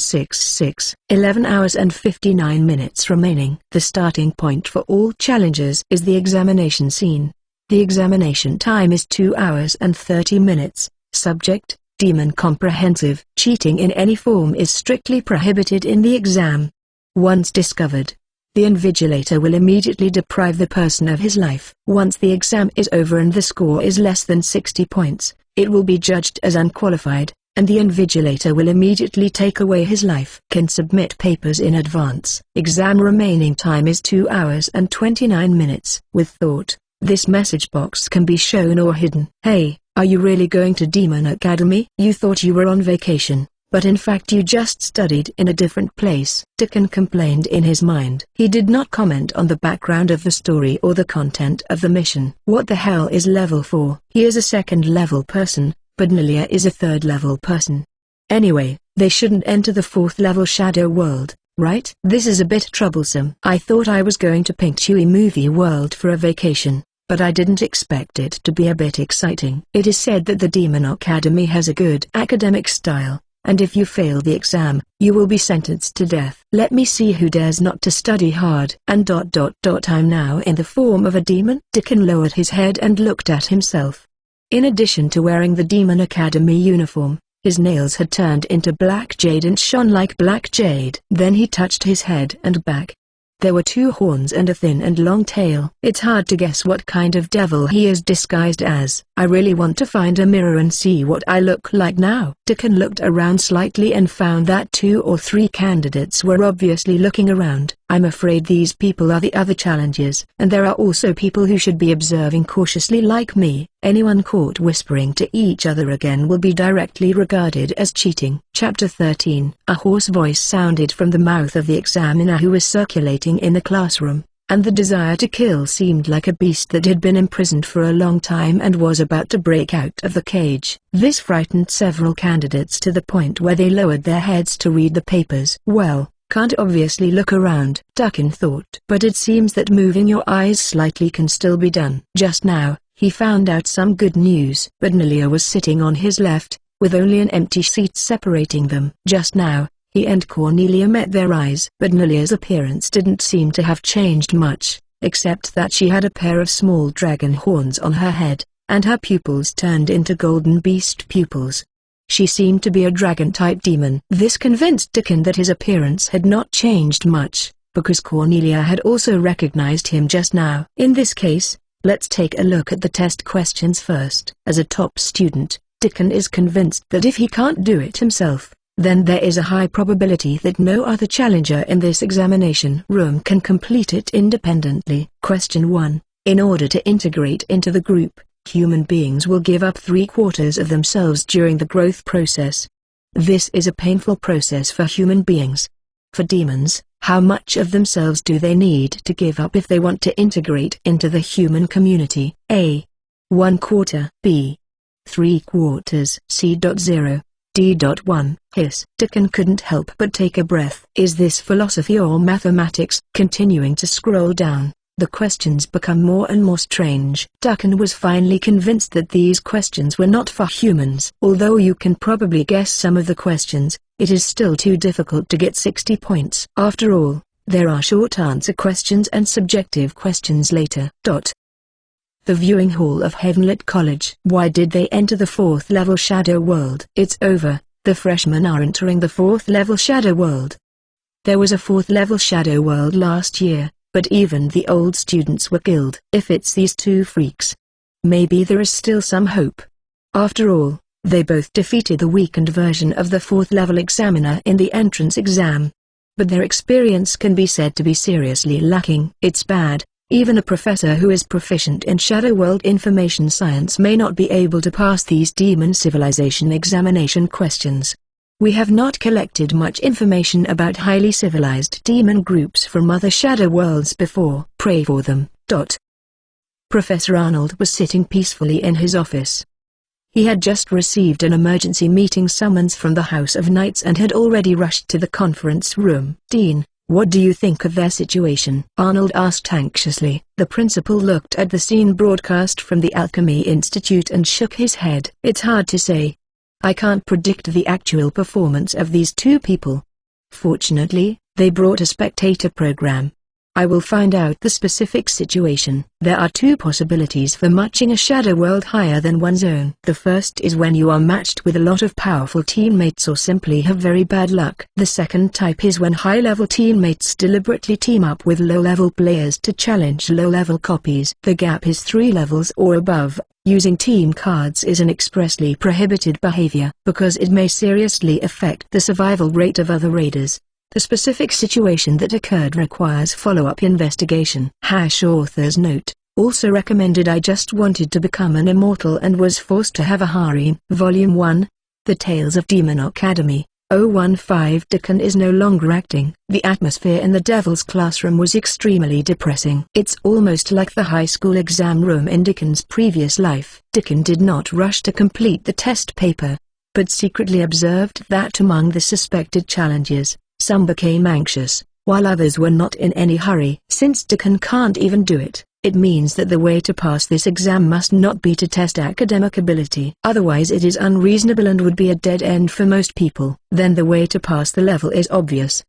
11 hours and 59 minutes remaining. The starting point for all challengers is the examination scene. The examination time is 2 hours and 30 minutes. Subject: demon comprehensive. Cheating in any form is strictly prohibited in the exam. Once discovered, the invigilator will immediately deprive the person of his life. Once the exam is over and the score is less than 60 points, it will be judged as unqualified, and the invigilator will immediately take away his life. Can submit papers in advance. Exam remaining time is 2 hours and 29 minutes. With thought, this message box can be shown or hidden. Hey, are you really going to Demon Academy? You thought you were on vacation, but in fact you just studied in a different place. Deacon complained in his mind. He did not comment on the background of the story or the content of the mission. What the hell is level 4? He is a second-level person, but Nilia is a third-level person. Anyway, they shouldn't enter the 4th-level shadow world, right? This is a bit troublesome. I thought I was going to Pink Chewy Movie World for a vacation, but I didn't expect it to be a bit exciting. It is said that the Demon Academy has a good academic style, and if you fail the exam, you will be sentenced to death. Let me see who dares not to study hard. And I'm now in the form of a demon? Deacon lowered his head and looked at himself. In addition to wearing the Demon Academy uniform, his nails had turned into black jade and shone like black jade. Then he touched his head and back. There were 2 horns and a thin and long tail. It's hard to guess what kind of devil he is disguised as. I really want to find a mirror and see what I look like now. Deacon looked around slightly and found that 2 or 3 candidates were obviously looking around. I'm afraid these people are the other challengers. And there are also people who should be observing cautiously like me. Anyone caught whispering to each other again will be directly regarded as cheating. Chapter 13. A hoarse voice sounded from the mouth of the examiner who was circulating in the classroom, and the desire to kill seemed like a beast that had been imprisoned for a long time and was about to break out of the cage. This frightened several candidates to the point where they lowered their heads to read the papers. Well, can't obviously look around, Deacon thought. But it seems that moving your eyes slightly can still be done. Just now, he found out some good news. But Nilia was sitting on his left, with only an empty seat separating them. Just now, he and Cornelia met their eyes. But Nilia's appearance didn't seem to have changed much, except that she had a pair of small dragon horns on her head, and her pupils turned into golden beast pupils. She seemed to be a dragon-type demon. This convinced Deacon that his appearance had not changed much, because Cornelia had also recognized him just now. In this case, let's take a look at the test questions first. As a top student, Deacon is convinced that if he can't do it himself, then there is a high probability that no other challenger in this examination room can complete it independently. Question 1. In order to integrate into the group, human beings will give up 3/4 of themselves during the growth process. This is a painful process for human beings. For demons, how much of themselves do they need to give up if they want to integrate into the human community? A. 1/4. B. 3/4. C.0. D.1. Hiss. Deacon couldn't help but take a breath. Is this philosophy or mathematics? Continuing to scroll down, the questions become more and more strange. Deacon was finally convinced that these questions were not for humans. Although you can probably guess some of the questions, it is still too difficult to get 60 points. After all, there are short answer questions and subjective questions later. The viewing hall of Heavenlit College. Why did they enter the 4th level shadow world? It's over, the freshmen are entering the 4th level shadow world. There was a 4th level shadow world last year, but even the old students were killed. If it's these 2 freaks, maybe there is still some hope. After all, they both defeated the weakened version of the 4th level examiner in the entrance exam. But their experience can be said to be seriously lacking. It's bad. Even a professor who is proficient in Shadow World information science may not be able to pass these demon civilization examination questions. We have not collected much information about highly civilized demon groups from other Shadow Worlds before. Pray for them. Professor Arnold was sitting peacefully in his office. He had just received an emergency meeting summons from the House of Knights and had already rushed to the conference room. Dean, What do you think of their situation? Arnold asked anxiously. The principal looked at the scene broadcast from the Alchemy Institute and shook his head. It's hard to say. I can't predict the actual performance of these two people. Fortunately, they brought a spectator program. I will find out the specific situation. There are two possibilities for matching a shadow world higher than one's own. The first is when you are matched with a lot of powerful teammates or simply have very bad luck. The second type is when high-level teammates deliberately team up with low-level players to challenge low-level copies. The gap is 3 levels or above. Using team cards is an expressly prohibited behavior because it may seriously affect the survival rate of other raiders. The specific situation that occurred requires follow-up investigation. Author's note, also recommended. I just wanted to become an immortal and was forced to have a harem. Volume 1. The Tales of Demon Academy. 015. Deacon is no longer acting. The atmosphere in the Devil's classroom was extremely depressing. It's almost like the high school exam room in Deacon's previous life. Deacon did not rush to complete the test paper, but secretly observed that among the suspected challenges, some became anxious, while others were not in any hurry. Since Deacon can't even do it, it means that the way to pass this exam must not be to test academic ability. Otherwise it is unreasonable and would be a dead end for most people. Then the way to pass the level is obvious.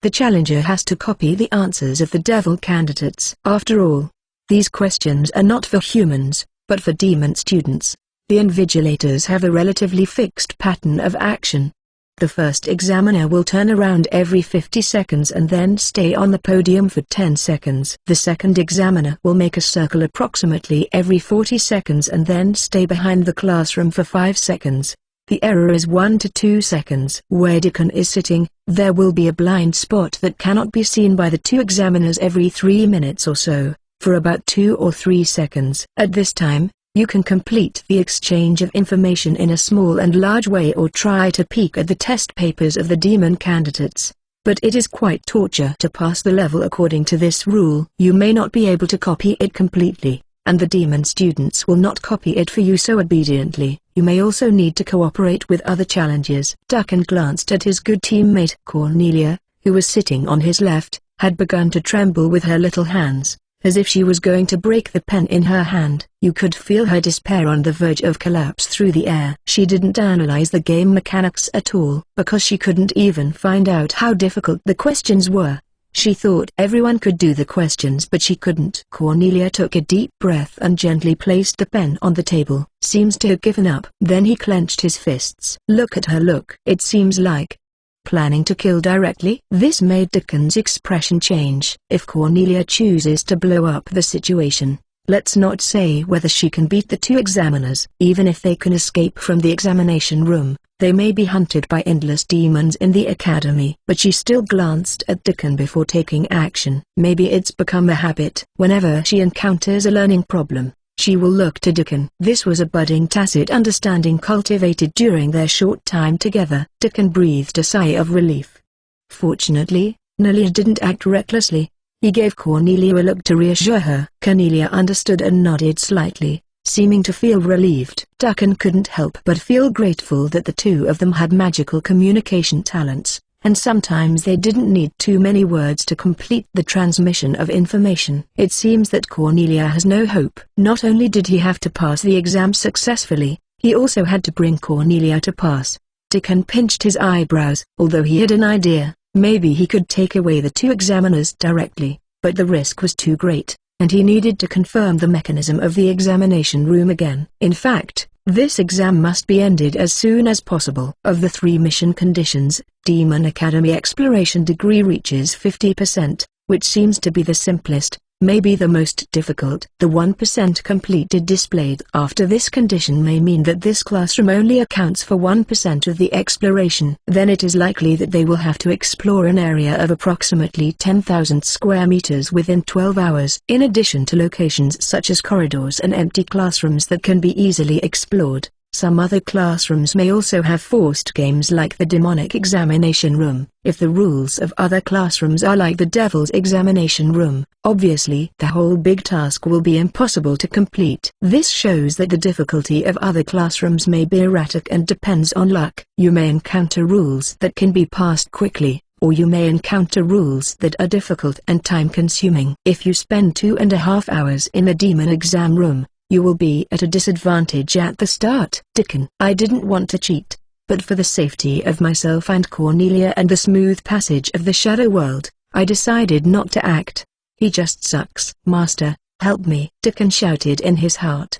The challenger has to copy the answers of the devil candidates. After all, these questions are not for humans, but for demon students. The invigilators have a relatively fixed pattern of action. The first examiner will turn around every 50 seconds and then stay on the podium for 10 seconds. The second examiner will make a circle approximately every 40 seconds and then stay behind the classroom for 5 seconds. The error is 1 to 2 seconds. Where Deacon is sitting, there will be a blind spot that cannot be seen by the two examiners every 3 minutes or so, for about 2 or 3 seconds. At this time, you can complete the exchange of information in a small and large way or try to peek at the test papers of the demon candidates. But it is quite torture to pass the level according to this rule. You may not be able to copy it completely, and the demon students will not copy it for you so obediently. You may also need to cooperate with other challengers. Duncan glanced at his good teammate. Cornelia, who was sitting on his left, had begun to tremble with her little hands, as if she was going to break the pen in her hand. You could feel her despair on the verge of collapse through the air. She didn't analyze the game mechanics at all, because she couldn't even find out how difficult the questions were. She thought everyone could do the questions but she couldn't. Cornelia took a deep breath and gently placed the pen on the table. Seems to have given up. Then he clenched his fists. Look at her look. It seems like planning to kill directly. This made Deacon's expression change. If Cornelia chooses to blow up the situation, let's not say whether she can beat the two examiners. Even if they can escape from the examination room, they may be hunted by endless demons in the academy. But she still glanced at Deacon before taking action. Maybe it's become a habit. Whenever she encounters a learning problem, she will look to Deacon. This was a budding tacit understanding cultivated during their short time together. Deacon breathed a sigh of relief. Fortunately, Cornelia didn't act recklessly. He gave Cornelia a look to reassure her. Cornelia understood and nodded slightly, seeming to feel relieved. Deacon couldn't help but feel grateful that the two of them had magical communication talents, and sometimes they didn't need too many words to complete the transmission of information. It seems that Cornelia has no hope. Not only did he have to pass the exam successfully, he also had to bring Cornelia to pass. Deacon pinched his eyebrows. Although he had an idea, maybe he could take away the two examiners directly, but the risk was too great, and he needed to confirm the mechanism of the examination room again. In fact, this exam must be ended as soon as possible. Of the 3 mission conditions, Demon Academy Exploration Degree reaches 50%, which seems to be the simplest, maybe the most difficult. The 1% completed displayed after this condition may mean that this classroom only accounts for 1% of the exploration. Then it is likely that they will have to explore an area of approximately 10,000 square meters within 12 hours. In addition to locations such as corridors and empty classrooms that can be easily explored, some other classrooms may also have forced games like the demonic examination room. If the rules of other classrooms are like the devil's examination room, obviously the whole big task will be impossible to complete. This shows that the difficulty of other classrooms may be erratic and depends on luck. You may encounter rules that can be passed quickly, or you may encounter rules that are difficult and time-consuming. If you spend 2.5 hours in the demon exam room, you will be at a disadvantage at the start. Dickon. I didn't want to cheat, but for the safety of myself and Cornelia and the smooth passage of the shadow world, I decided not to act. He just sucks. Master, help me, Dickon shouted in his heart. ...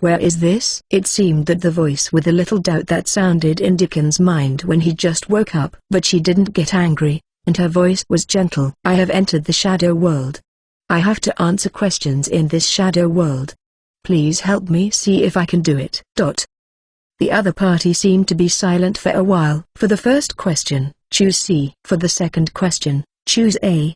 Where is this? It seemed that the voice with a little doubt that sounded in Dickon's mind when he just woke up. But she didn't get angry, and her voice was gentle. I have entered the shadow world. I have to answer questions in this shadow world. Please help me see if I can do it. The other party seemed to be silent for a while. For the first question, choose C. For the second question, choose A.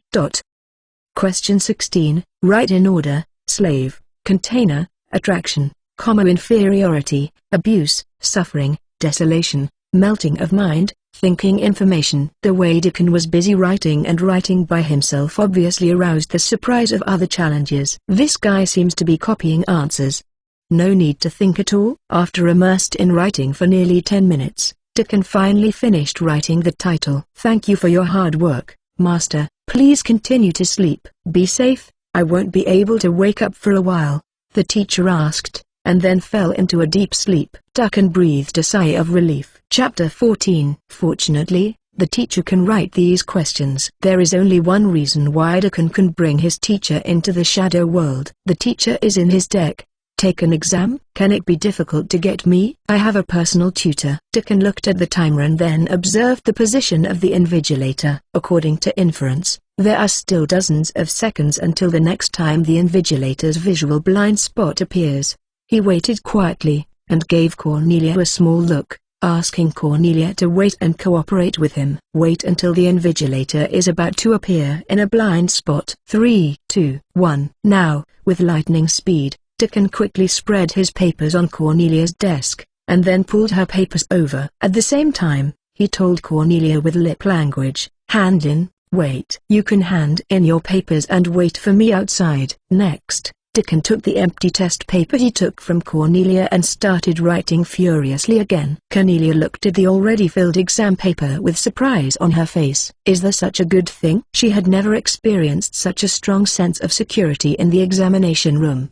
Question 16, write in order: slave, container, attraction, inferiority, abuse, suffering, desolation, melting of mind, thinking information. The way Dickon was busy writing and writing by himself obviously aroused the surprise of other challengers. This guy seems to be copying answers. No need to think at all. After immersed in writing for nearly 10 minutes, Dickon finally finished writing the title. Thank you for your hard work, Master. Please continue to sleep. Be safe. I won't be able to wake up for a while, the teacher asked, and then fell into a deep sleep. Dickon breathed a sigh of relief. Chapter 14. Fortunately, the teacher can write these questions. There is only one reason why Dickon can bring his teacher into the shadow world. The teacher is in his deck. Take an exam? Can it be difficult to get me? I have a personal tutor. Dickon looked at the timer and then observed the position of the invigilator. According to inference, there are still dozens of seconds until the next time the invigilator's visual blind spot appears. He waited quietly, and gave Cornelia a small look, asking Cornelia to wait and cooperate with him. Wait until the invigilator is about to appear in a blind spot. 3, 2, 1. Now, with lightning speed, Dickon quickly spread his papers on Cornelia's desk, and then pulled her papers over. At the same time, he told Cornelia with lip language, "Hand in, wait." "You can hand in your papers and wait for me outside." Next, Dickon took the empty test paper he took from Cornelia and started writing furiously again. Cornelia looked at the already filled exam paper with surprise on her face. Is there such a good thing? She had never experienced such a strong sense of security in the examination room.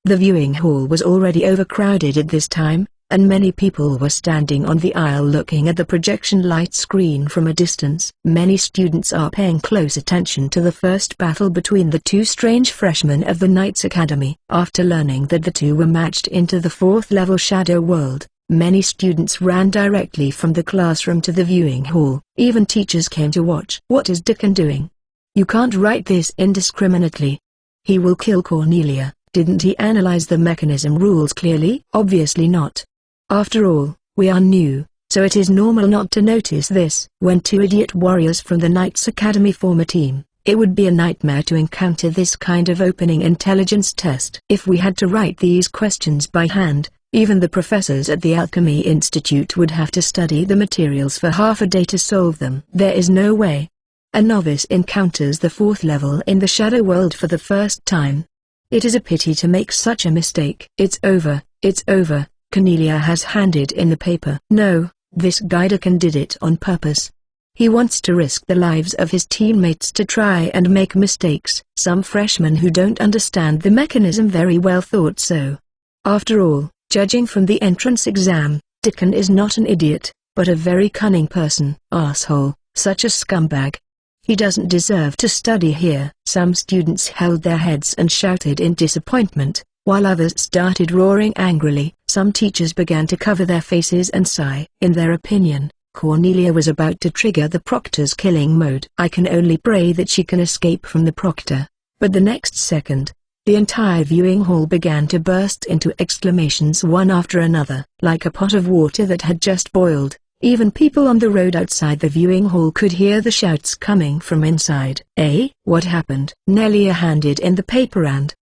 The viewing hall was already overcrowded at this time, and many people were standing on the aisle looking at the projection light screen from a distance. Many students are paying close attention to the first battle between the two strange freshmen of the Knights Academy. After learning that the two were matched into the 4th level shadow world, many students ran directly from the classroom to the viewing hall. Even teachers came to watch. What is Dickon doing? You can't write this indiscriminately. He will kill Cornelia. Didn't he analyze the mechanism rules clearly? Obviously not. After all, we are new, so it is normal not to notice this. When two idiot warriors from the Knights Academy form a team, it would be a nightmare to encounter this kind of opening intelligence test. If we had to write these questions by hand, even the professors at the Alchemy Institute would have to study the materials for half a day to solve them. There is no way. A novice encounters the 4th level in the shadow world for the first time. It is a pity to make such a mistake. It's over, it's over. Cornelia has handed in the paper. No, this guy Dickon did it on purpose. He wants to risk the lives of his teammates to try and make mistakes. Some freshmen who don't understand the mechanism very well thought so. After all, judging from the entrance exam, Dickon is not an idiot, but a very cunning person. Asshole, such a scumbag. He doesn't deserve to study here. Some students held their heads and shouted in disappointment, while others started roaring angrily. Some teachers began to cover their faces and sigh. In their opinion, Cornelia was about to trigger the proctor's killing mode. I can only pray that she can escape from the proctor. But the next second, the entire viewing hall began to burst into exclamations one after another. Like a pot of water that had just boiled, even people on the road outside the viewing hall could hear the shouts coming from inside. What happened? Nelia handed in the paper and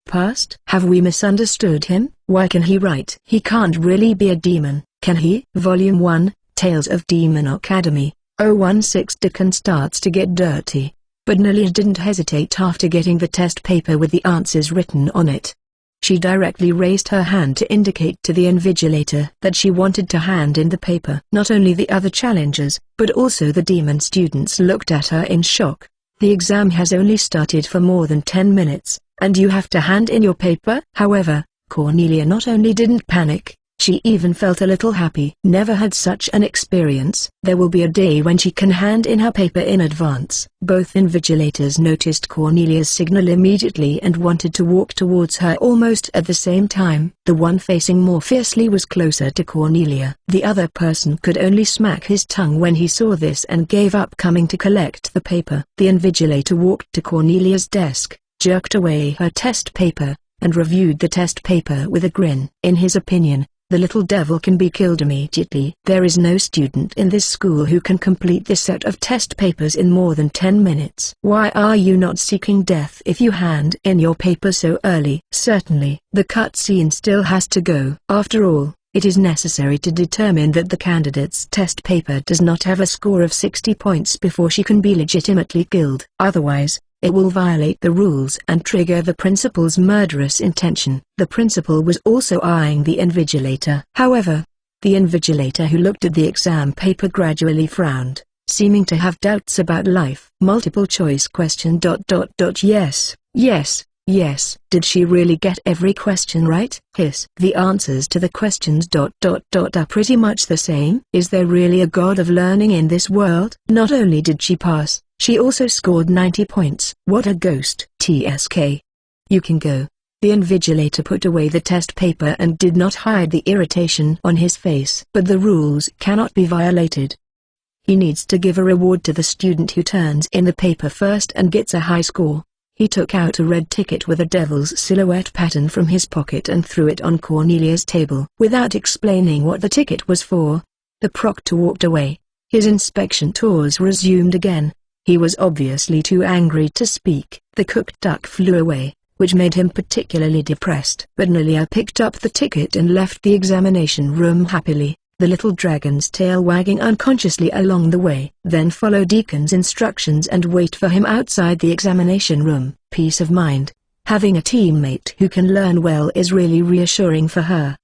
passed. Have we misunderstood him? Why can he write? He can't really be a demon, can he? Volume 1, Tales of Demon Academy, 016. Dickon starts to get dirty. But Nelia didn't hesitate after getting the test paper with the answers written on it. She directly raised her hand to indicate to the invigilator that she wanted to hand in the paper. Not only the other challengers, but also the demon students looked at her in shock. The exam has only started for more than 10 minutes, and you have to hand in your paper? However, Cornelia not only didn't panic, she even felt a little happy. Never had such an experience. There will be a day when she can hand in her paper in advance. Both invigilators noticed Cornelia's signal immediately and wanted to walk towards her almost at the same time. The one facing more fiercely was closer to Cornelia. The other person could only smack his tongue when he saw this and gave up coming to collect the paper. The invigilator walked to Cornelia's desk, jerked away her test paper, and reviewed the test paper with a grin. In his opinion, the little devil can be killed immediately. There is no student in this school who can complete this set of test papers in more than 10 minutes. Why are you not seeking death if you hand in your paper so early? Certainly, the cutscene still has to go. After all, it is necessary to determine that the candidate's test paper does not have a score of 60 points before she can be legitimately killed. Otherwise, it will violate the rules and trigger the principal's murderous intention. The principal was also eyeing the invigilator. However, the invigilator who looked at the exam paper gradually frowned, seeming to have doubts about life. Multiple choice question ... Yes, yes, yes. Did she really get every question right? Hiss. The answers to the questions ... are pretty much the same. Is there really a god of learning in this world? Not only did she pass, she also scored 90 points. What a ghost. TSK. You can go. The invigilator put away the test paper and did not hide the irritation on his face. But the rules cannot be violated. He needs to give a reward to the student who turns in the paper first and gets a high score. He took out a red ticket with a devil's silhouette pattern from his pocket and threw it on Cornelia's table. Without explaining what the ticket was for, the proctor walked away. His inspection tours resumed again. He was obviously too angry to speak. The cooked duck flew away, which made him particularly depressed. But Cornelia picked up the ticket and left the examination room happily, the little dragon's tail wagging unconsciously along the way. Then follow Deacon's instructions and wait for him outside the examination room. Peace of mind. Having a teammate who can learn well is really reassuring for her.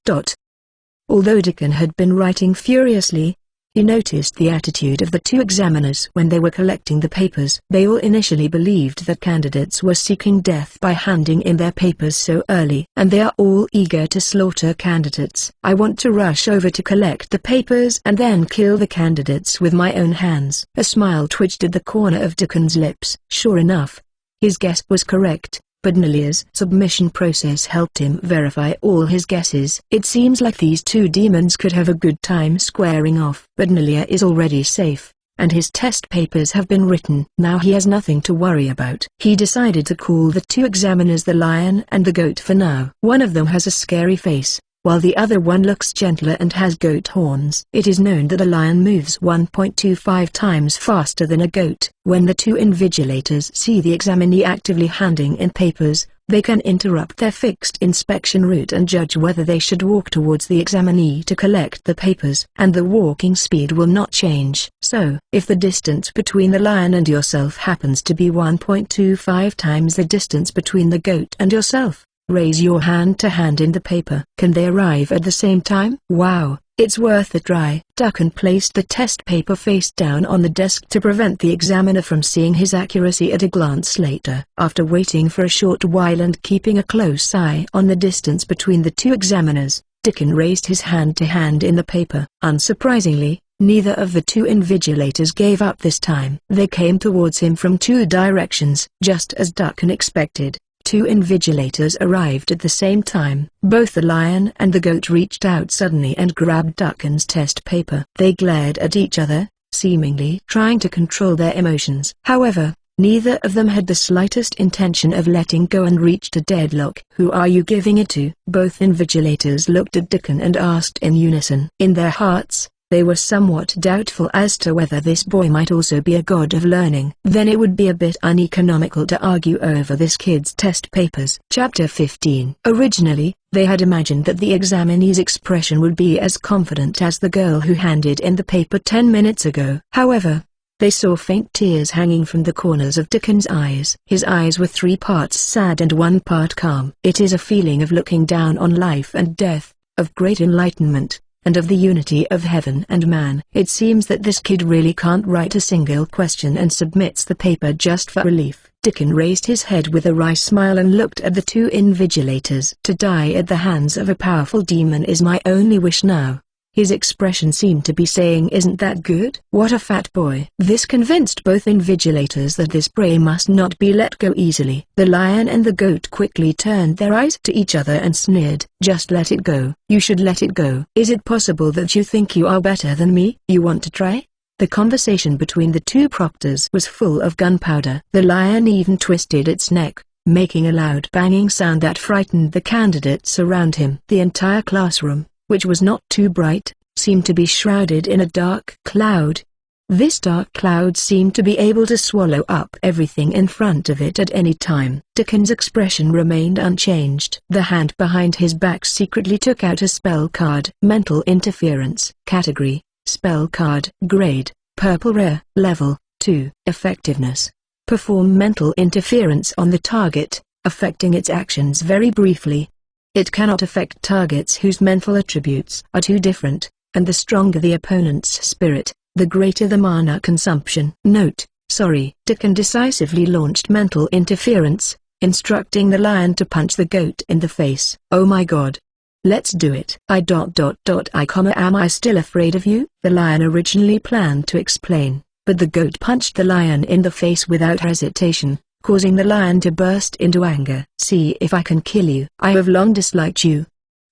Although Deacon had been writing furiously, he noticed the attitude of the two examiners when they were collecting the papers. They all initially believed that candidates were seeking death by handing in their papers so early, and they are all eager to slaughter candidates. I want to rush over to collect the papers and then kill the candidates with my own hands. A smile twitched at the corner of Deacon's lips. Sure enough, his guess was correct. But Nelia's submission process helped him verify all his guesses. It seems like these two demons could have a good time squaring off. But Nelia is already safe, and his test papers have been written. Now he has nothing to worry about. He decided to call the two examiners the lion and the goat for now. One of them has a scary face, while the other one looks gentler and has goat horns. It is known that a lion moves 1.25 times faster than a goat. When the two invigilators see the examinee actively handing in papers, they can interrupt their fixed inspection route and judge whether they should walk towards the examinee to collect the papers. And the walking speed will not change. So, if the distance between the lion and yourself happens to be 1.25 times the distance between the goat and yourself, raise your hand to hand in the paper. Can they arrive at the same time? Wow, it's worth a try. Duncan placed the test paper face down on the desk to prevent the examiner from seeing his accuracy at a glance later. After waiting for a short while and keeping a close eye on the distance between the two examiners, Duncan raised his hand to hand in the paper. Unsurprisingly, neither of the two invigilators gave up this time. They came towards him from two directions. Just as Duncan expected, two invigilators arrived at the same time. Both the lion and the goat reached out suddenly and grabbed Duncan's test paper. They glared at each other, seemingly trying to control their emotions. However, neither of them had the slightest intention of letting go and reached a deadlock. Who are you giving it to? Both invigilators looked at Duncan and asked in unison. In their hearts, they were somewhat doubtful as to whether this boy might also be a god of learning. Then it would be a bit uneconomical to argue over this kid's test papers. Chapter 15. Originally, they had imagined that the examinee's expression would be as confident as the girl who handed in the paper 10 minutes ago. However, They saw faint tears hanging from the corners of Dickon's eyes. His eyes were 3 parts sad and 1 part calm. It is a feeling of looking down on life and death, of great enlightenment, and of the unity of heaven and man. It seems that this kid really can't write a single question and submits the paper just for relief. Dickon raised his head with a wry smile and looked at the 2 invigilators. To die at the hands of a powerful demon is my only wish now. His expression seemed to be saying, isn't that good? What a fat boy. This convinced both invigilators that this prey must not be let go easily. The lion and the goat quickly turned their eyes to each other and sneered. Just let it go. You should let it go. Is it possible that you think you are better than me? You want to try? The conversation between the 2 proctors was full of gunpowder. The lion even twisted its neck, making a loud banging sound that frightened the candidates around him. The entire classroom, which was not too bright, seemed to be shrouded in a dark cloud. This dark cloud seemed to be able to swallow up everything in front of it at any time. Dickon's expression remained unchanged. The hand behind his back secretly took out a spell card. Mental interference. Category: spell card. Grade: purple rare. Level: 2. Effectiveness: perform mental interference on the target, affecting its actions very briefly. It cannot affect targets whose mental attributes are too different, and the stronger the opponent's spirit, the greater the mana consumption. Note: sorry. Dickon decisively launched mental interference, instructing the lion to punch the goat in the face. Oh my god. Let's do it. Am I still afraid of you? The lion originally planned to explain, but the goat punched the lion in the face without hesitation, causing the lion to burst into anger. See if I can kill you. I have long disliked you.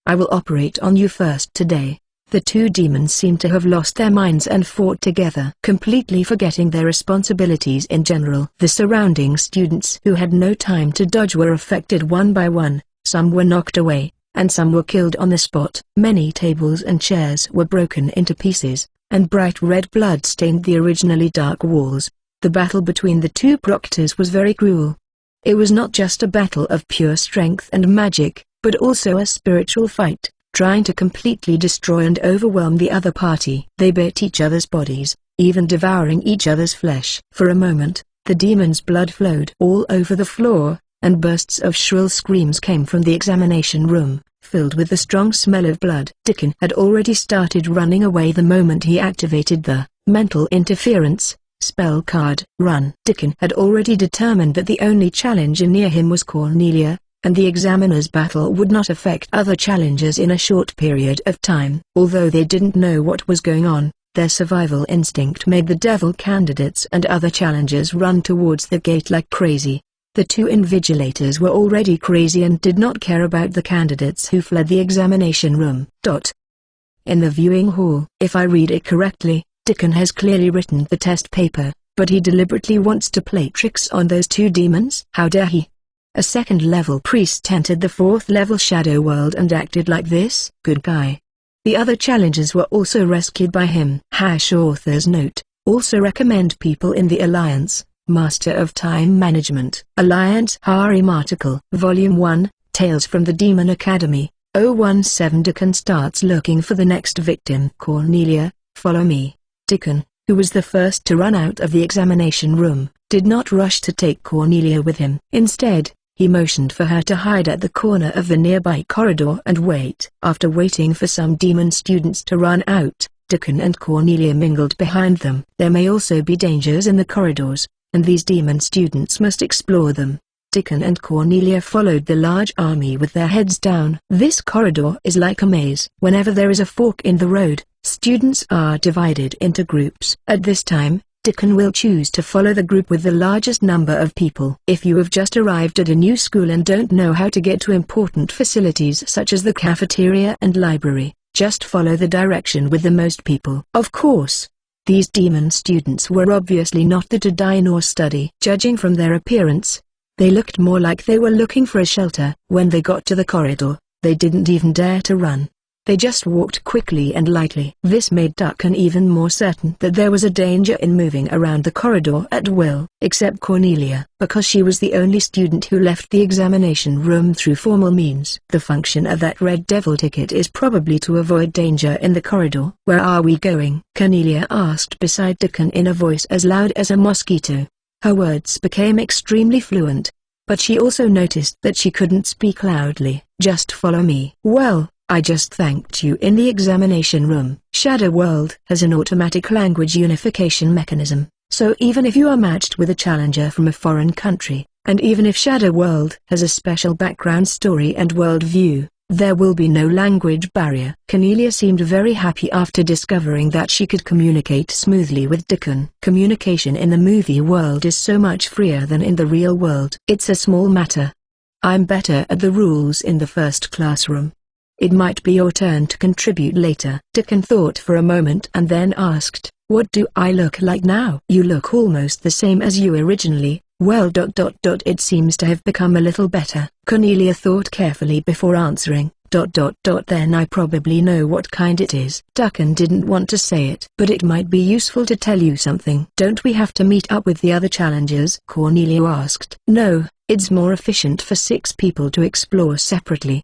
I will operate on you first today. The 2 demons seemed to have lost their minds and fought together, completely forgetting their responsibilities in general. The surrounding students who had no time to dodge were affected one by one. Some were knocked away, and some were killed on the spot. Many tables and chairs were broken into pieces, and bright red blood stained the originally dark walls. The battle between the 2 proctors was very cruel. It was not just a battle of pure strength and magic, but also a spiritual fight, trying to completely destroy and overwhelm the other party. They bit each other's bodies, even devouring each other's flesh. For a moment, the demon's blood flowed all over the floor, and bursts of shrill screams came from the examination room, filled with the strong smell of blood. Dickon had already started running away the moment he activated the mental interference spell card. Run. Dickon had already determined that the only challenger near him was Cornelia, and the examiner's battle would not affect other challengers in a short period of time. Although they didn't know what was going on, their survival instinct made the devil candidates and other challengers run towards the gate like crazy. The 2 invigilators were already crazy and did not care about the candidates who fled the examination room. In the viewing hall. If I read it correctly, Dickon has clearly written the test paper, but he deliberately wants to play tricks on those 2 demons. How dare he? A 2nd-level priest entered the 4th-level shadow world and acted like this? Good guy. The other challengers were also rescued by him. Author's note: also recommend people in the Alliance, Master of Time Management. Alliance Harem article. Volume 1, Tales from the Demon Academy, 017. Dickon starts looking for the next victim. Cornelia, follow me. Dickon, who was the first to run out of the examination room, did not rush to take Cornelia with him. Instead, he motioned for her to hide at the corner of the nearby corridor and wait. After waiting for some demon students to run out, Dickon and Cornelia mingled behind them. There may also be dangers in the corridors, and these demon students must explore them. Dickon and Cornelia followed the large army with their heads down. This corridor is like a maze. Whenever there is a fork in the road, students are divided into groups. At this time, Dickon will choose to follow the group with the largest number of people. If you have just arrived at a new school and don't know how to get to important facilities such as the cafeteria and library, just follow the direction with the most people. Of course, these demon students were obviously not there to die nor study. Judging from their appearance, they looked more like they were looking for a shelter. When they got to the corridor, they didn't even dare to run. They just walked quickly and lightly. This made Ducken even more certain that there was a danger in moving around the corridor at will, except Cornelia, because she was the only student who left the examination room through formal means. The function of that red devil ticket is probably to avoid danger in the corridor. Where are we going? Cornelia asked beside Ducken in a voice as loud as a mosquito. Her words became extremely fluent. But she also noticed that she couldn't speak loudly. Just follow me. Well, I just thanked you in the examination room. Shadow World has an automatic language unification mechanism, so even if you are matched with a challenger from a foreign country, and even if Shadow World has a special background story and world view, there will be no language barrier. Cornelia seemed very happy after discovering that she could communicate smoothly with Ducken. Communication in the movie world is so much freer than in the real world. It's a small matter. I'm better at the rules in the first classroom. It might be your turn to contribute later. Ducken thought for a moment and then asked, what do I look like now? You look almost the same as you originally. Well, it seems to have become a little better. Cornelia thought carefully before answering, then I probably know what kind it is. Ducken didn't want to say it, but it might be useful to tell you something. Don't we have to meet up with the other challengers? Cornelia asked. No, it's more efficient for 6 people to explore separately.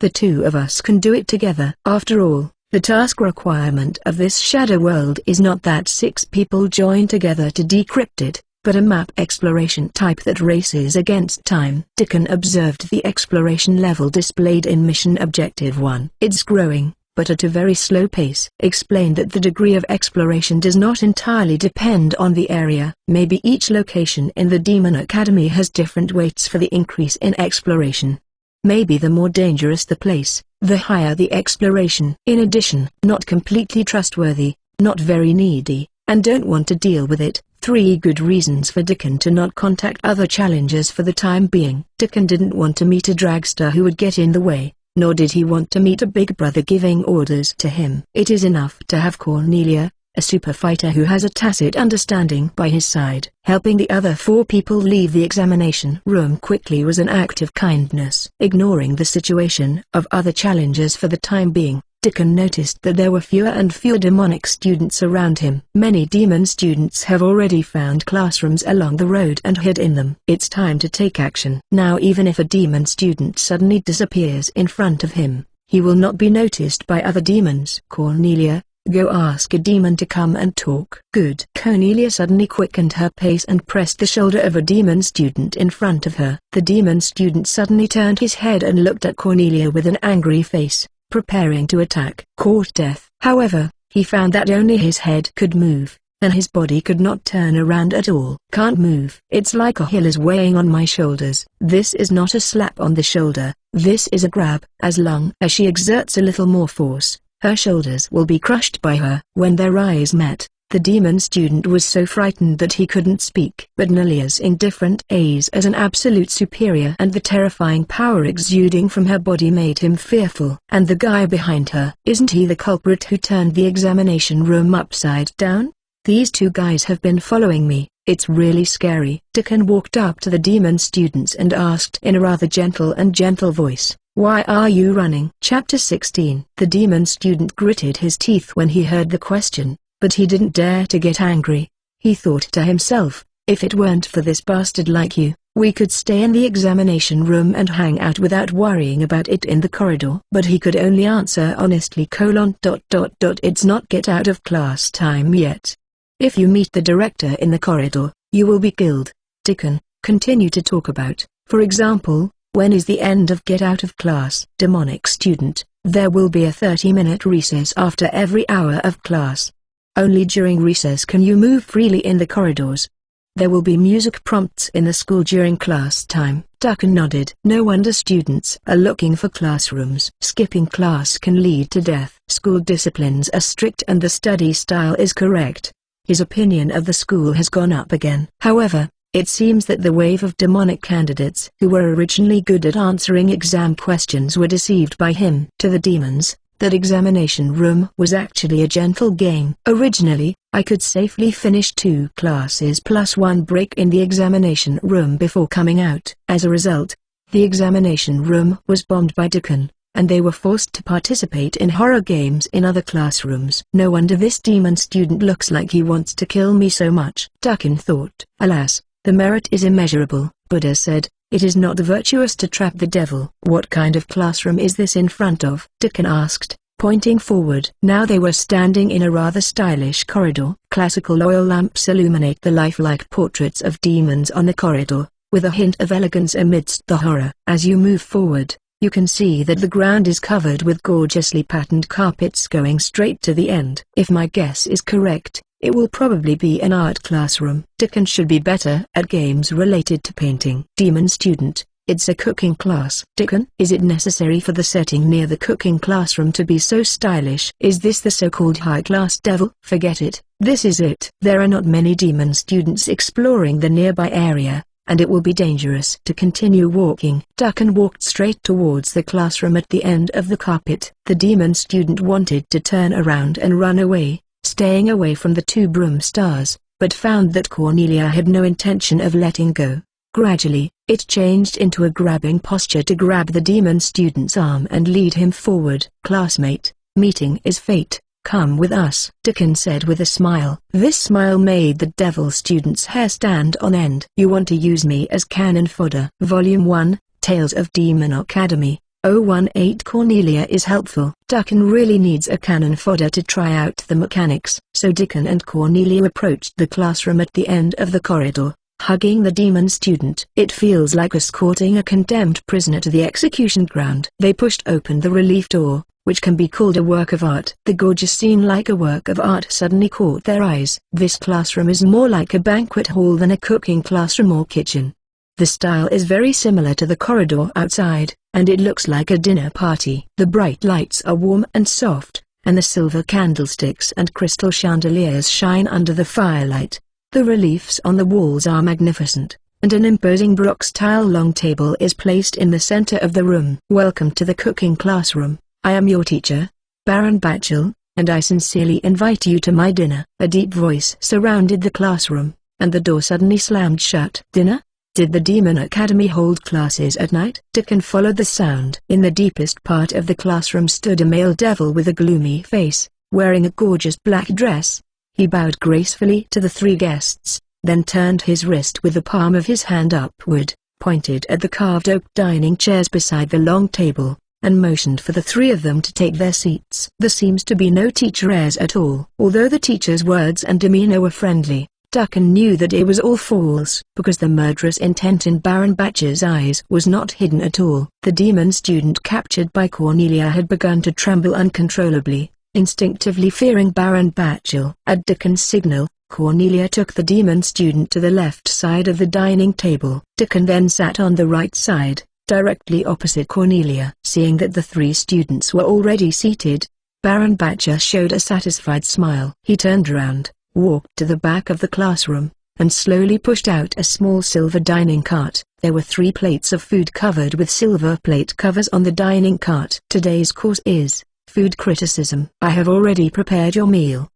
The 2 of us can do it together. After all, the task requirement of this shadow world is not that 6 people join together to decrypt it, but a map exploration type that races against time. Ducken observed the exploration level displayed in Mission Objective 1. It's growing, but at a very slow pace. Explained that the degree of exploration does not entirely depend on the area. Maybe each location in the Demon Academy has different weights for the increase in exploration. Maybe the more dangerous the place, the higher the exploration. In addition, not completely trustworthy, not very needy, and don't want to deal with it. 3 good reasons for Ducken to not contact other challengers for the time being. Ducken didn't want to meet a dragster who would get in the way, nor did he want to meet a big brother giving orders to him. It is enough to have Cornelia, a super fighter who has a tacit understanding, by his side. Helping the other 4 people leave the examination room quickly was an act of kindness. Ignoring the situation of other challengers for the time being, Ducken noticed that there were fewer and fewer demonic students around him. Many demon students have already found classrooms along the road and hid in them. It's time to take action. Now even if a demon student suddenly disappears in front of him, he will not be noticed by other demons. Cornelia, go ask a demon to come and talk. Good. Cornelia suddenly quickened her pace and pressed the shoulder of a demon student in front of her. The demon student suddenly turned his head and looked at Cornelia with an angry face, preparing to attack. Caught death. However, he found that only his head could move, and his body could not turn around at all. Can't move. It's like a hill is weighing on my shoulders. This is not a slap on the shoulder, this is a grab. As long as she exerts a little more force, her shoulders will be crushed by her. When their eyes met, the demon student was so frightened that he couldn't speak. But Nelia's indifferent gaze as an absolute superior and the terrifying power exuding from her body made him fearful. And the guy behind her, isn't he the culprit who turned the examination room upside down? These 2 guys have been following me. It's really scary. Ducken walked up to the demon students and asked in a rather gentle voice, why are you running? Chapter 16. The demon student gritted his teeth when he heard the question, but he didn't dare to get angry. He thought to himself, if it weren't for this bastard like you, we could stay in the examination room and hang out without worrying about it in the corridor. But he could only answer honestly: it's not get out of class time yet. If you meet the director in the corridor, you will be killed. Ducken, continue to talk about, for example, when is the end of get out of class? Demonic student, there will be a 30-minute recess after every hour of class. Only during recess can you move freely in the corridors. There will be music prompts in the school during class time. Ducken nodded. No wonder students are looking for classrooms. Skipping class can lead to death. School disciplines are strict and the study style is correct. His opinion of the school has gone up again. However, it seems that the wave of demonic candidates who were originally good at answering exam questions were deceived by him. To the demons, that examination room was actually a gentle game. Originally, I could safely finish 2 classes plus 1 break in the examination room before coming out. As a result, the examination room was bombed by Ducken, and they were forced to participate in horror games in other classrooms. No wonder this demon student looks like he wants to kill me so much. Dukin thought. Alas, the merit is immeasurable. Buddha said, it is not virtuous to trap the devil. What kind of classroom is this in front of? Dukin asked, pointing forward. Now they were standing in a rather stylish corridor. Classical oil lamps illuminate the lifelike portraits of demons on the corridor, with a hint of elegance amidst the horror. As you move forward, you can see that the ground is covered with gorgeously patterned carpets going straight to the end. If my guess is correct, it will probably be an art classroom. Dukin should be better at games related to painting. Demon student, it's a cooking class. Dukin, is it necessary for the setting near the cooking classroom to be so stylish? Is this the so-called high-class devil? Forget it. This is it. There are not many demon students exploring the nearby area, and it will be dangerous to continue walking. Dukin walked straight towards the classroom at the end of the carpet. The demon student wanted to turn around and run away, staying away from the two broom stars, but found that Cornelia had no intention of letting go. Gradually, it changed into a grabbing posture to grab the demon student's arm and lead him forward. Classmate, meeting is fate. Come with us, Dukin said with a smile. This smile made the devil student's hair stand on end. You want to use me as cannon fodder. Volume 1, Tales of Demon Academy, 018. Cornelia is helpful. Dukin really needs a cannon fodder to try out the mechanics. So Dukin and Cornelia approached the classroom at the end of the corridor, hugging the demon student. It feels like escorting a condemned prisoner to the execution ground. They pushed open the relief door, which can be called a work of art. The gorgeous scene like a work of art suddenly caught their eyes. This classroom is more like a banquet hall than a cooking classroom or kitchen. The style is very similar to the corridor outside, and it looks like a dinner party. The bright lights are warm and soft, and the silver candlesticks and crystal chandeliers shine under the firelight. The reliefs on the walls are magnificent, and an imposing Baroque-style long table is placed in the center of the room. Welcome to the cooking classroom. I am your teacher, Baron Batchel, and I sincerely invite you to my dinner. A deep voice surrounded the classroom, and the door suddenly slammed shut. Dinner? Did the Demon Academy hold classes at night? Dukin followed the sound. In the deepest part of the classroom stood a male devil with a gloomy face, wearing a gorgeous black dress. He bowed gracefully to the three guests, then turned his wrist with the palm of his hand upward, pointed at the carved oak dining chairs beside the long table, and motioned for the three of them to take their seats. There seems to be no teacher airs at all. Although the teacher's words and demeanor were friendly, Dukin knew that it was all false, because the murderous intent in Baron Batcher's eyes was not hidden at all. The demon student captured by Cornelia had begun to tremble uncontrollably, instinctively fearing Baron Batchel. At Dukin's signal, Cornelia took the demon student to the left side of the dining table. Dukin then sat on the right side, directly opposite Cornelia. Seeing that the three students were already seated, Baron Batcher showed a satisfied smile. He turned around, walked to the back of the classroom, and slowly pushed out a small silver dining cart. There were 3 plates of food covered with silver plate covers on the dining cart. Today's course is food criticism. I have already prepared your meal.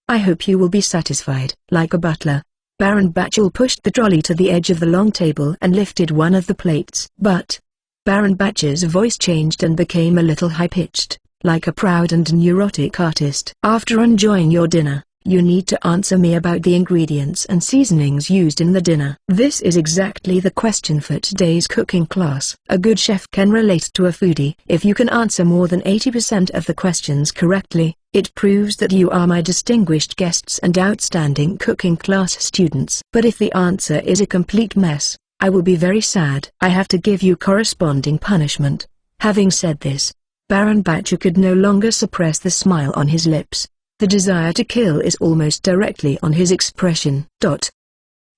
I hope you will be satisfied. Like a butler, Baron Batchel pushed the trolley to the edge of the long table and lifted one of the plates. But Baron Batcher's voice changed and became a little high-pitched, like a proud and neurotic artist. After enjoying your dinner, you need to answer me about the ingredients and seasonings used in the dinner. This is exactly the question for today's cooking class. A good chef can relate to a foodie. If you can answer more than 80% of the questions correctly, it proves that you are my distinguished guests and outstanding cooking class students. But if the answer is a complete mess, I will be very sad. I have to give you corresponding punishment. Having said this, Baron Batcher could no longer suppress the smile on his lips. The desire to kill is almost directly on his expression.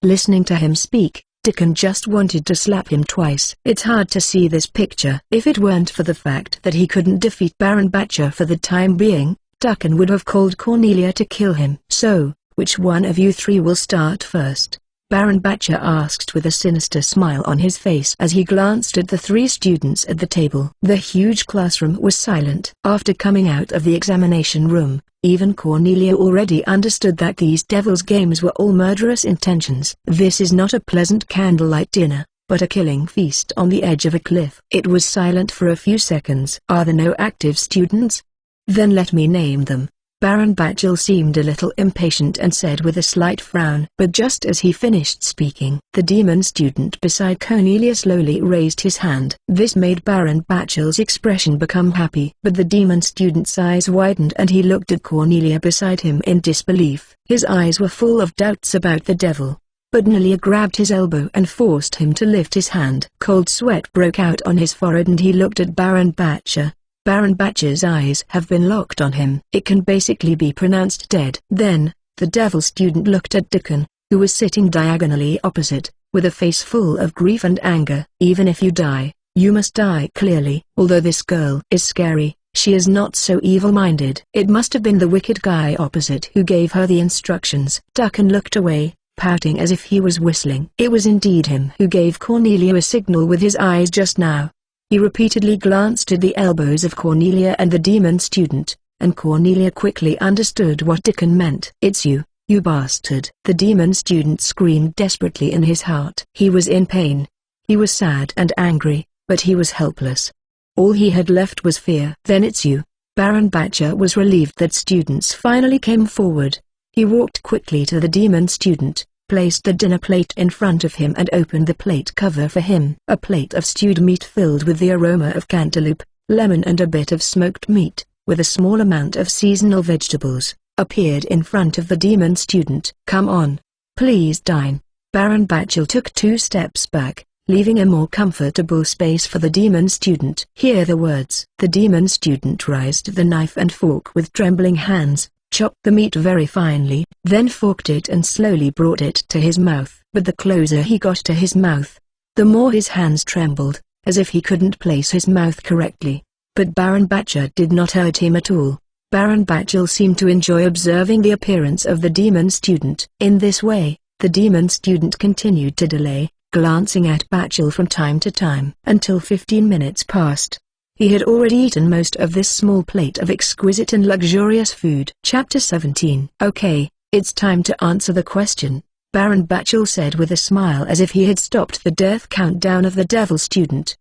Listening to him speak, Dukin just wanted to slap him twice. It's hard to see this picture. If it weren't for the fact that he couldn't defeat Baron Batcher for the time being, Dukin would have called Cornelia to kill him. So, which one of you three will start first? Baron Batcher asked with a sinister smile on his face as he glanced at the 3 students at the table. The huge classroom was silent. After coming out of the examination room, even Cornelia already understood that these devil's games were all murderous intentions. This is not a pleasant candlelight dinner. but a killing feast on the edge of a cliff. It was silent for a few seconds. Are there no active students? Then let me name them. Baron Bachel seemed a little impatient and said with a slight frown. But just as he finished speaking, the demon student beside Cornelia slowly raised his hand. This made Baron Bachel's expression become happy. But the demon student's eyes widened and he looked at Cornelia beside him in disbelief. His eyes were full of doubts about the devil. But Cornelia grabbed his elbow and forced him to lift his hand. Cold sweat broke out on his forehead and he looked at Baron Bachel. Baron Bach's eyes have been locked on him. It can basically be pronounced dead. Then, the devil student looked at Deacon, who was sitting diagonally opposite, with a face full of grief and anger. Even if you die, you must die clearly. Although this girl is scary, she is not so evil-minded. It must have been the wicked guy opposite who gave her the instructions. Deacon looked away, pouting as if he was whistling. It was indeed him who gave Cornelia a signal with his eyes just now. He repeatedly glanced at the elbows of Cornelia and the demon student, and Cornelia quickly understood what Deacon meant. "It's you, you bastard!" The demon student screamed desperately in his heart. He was in pain. He was sad and angry, but he was helpless. All he had left was fear. "Then it's you." Baron Bachel was relieved that students finally came forward. He walked quickly to the demon student, placed the dinner plate in front of him and opened the plate cover for him. A plate of stewed meat filled with the aroma of cantaloupe, lemon and a bit of smoked meat, with a small amount of seasonal vegetables, appeared in front of the demon student. "Come on. Please dine." Baron Bachel took 2 steps back, leaving a more comfortable space for the demon student. Hear the words. The demon student raised the knife and fork with trembling hands, chopped the meat very finely, then forked it and slowly brought it to his mouth. But the closer he got to his mouth, the more his hands trembled, as if he couldn't place his mouth correctly. But Baron Bachel did not hurt him at all. Baron Bachel seemed to enjoy observing the appearance of the demon student. In this way, the demon student continued to delay, glancing at Bachel from time to time, until 15 minutes passed. He had already eaten most of this small plate of exquisite and luxurious food. Chapter 17. "Okay, it's time to answer the question," Baron Bachel said with a smile as if he had stopped the death countdown of the devil student.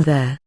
There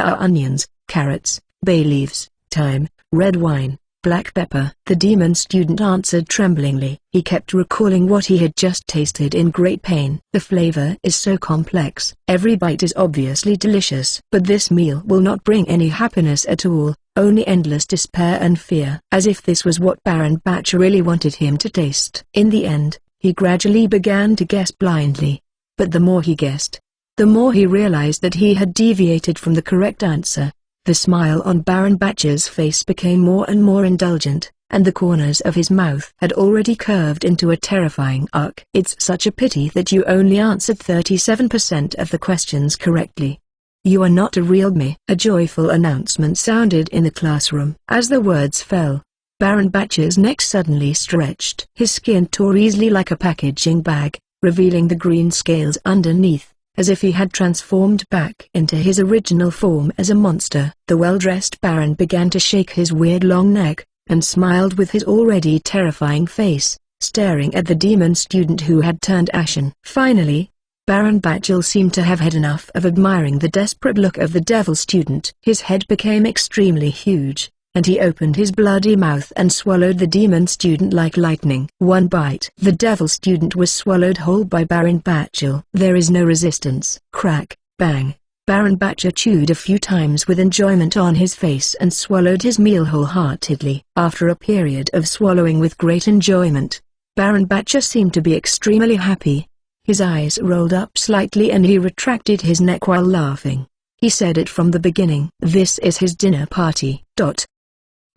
are onions, carrots, bay leaves, thyme, red wine, black pepper. The demon student answered tremblingly. He kept recalling what he had just tasted in great pain. "The flavor is so complex. Every bite is obviously delicious. But this meal will not bring any happiness at all, only endless despair and fear." As if this was what Baron Bachel really wanted him to taste. In the end, he gradually began to guess blindly. But the more he guessed, the more he realized that he had deviated from the correct answer. The smile on Baron Bachel's face became more and more indulgent, and the corners of his mouth had already curved into a terrifying arc. "It's such a pity that you only answered 37% of the questions correctly. You are not a real me." A joyful announcement sounded in the classroom. As the words fell, Baron Bachel's neck suddenly stretched. His skin tore easily like a packaging bag, revealing the green scales underneath, as if he had transformed back into his original form as a monster. The well-dressed Baron began to shake his weird long neck, and smiled with his already terrifying face, staring at the demon student who had turned ashen. Finally, Baron Bachel seemed to have had enough of admiring the desperate look of the devil student. His head became extremely huge, and he opened his bloody mouth and swallowed the demon student like lightning. One bite. The devil student was swallowed whole by Baron Bachel. There is no resistance. Crack, bang. Baron Bachel chewed a few times with enjoyment on his face and swallowed his meal wholeheartedly. After a period of swallowing with great enjoyment, Baron Bachel seemed to be extremely happy. His eyes rolled up slightly and he retracted his neck while laughing. He said it from the beginning. This is his dinner party.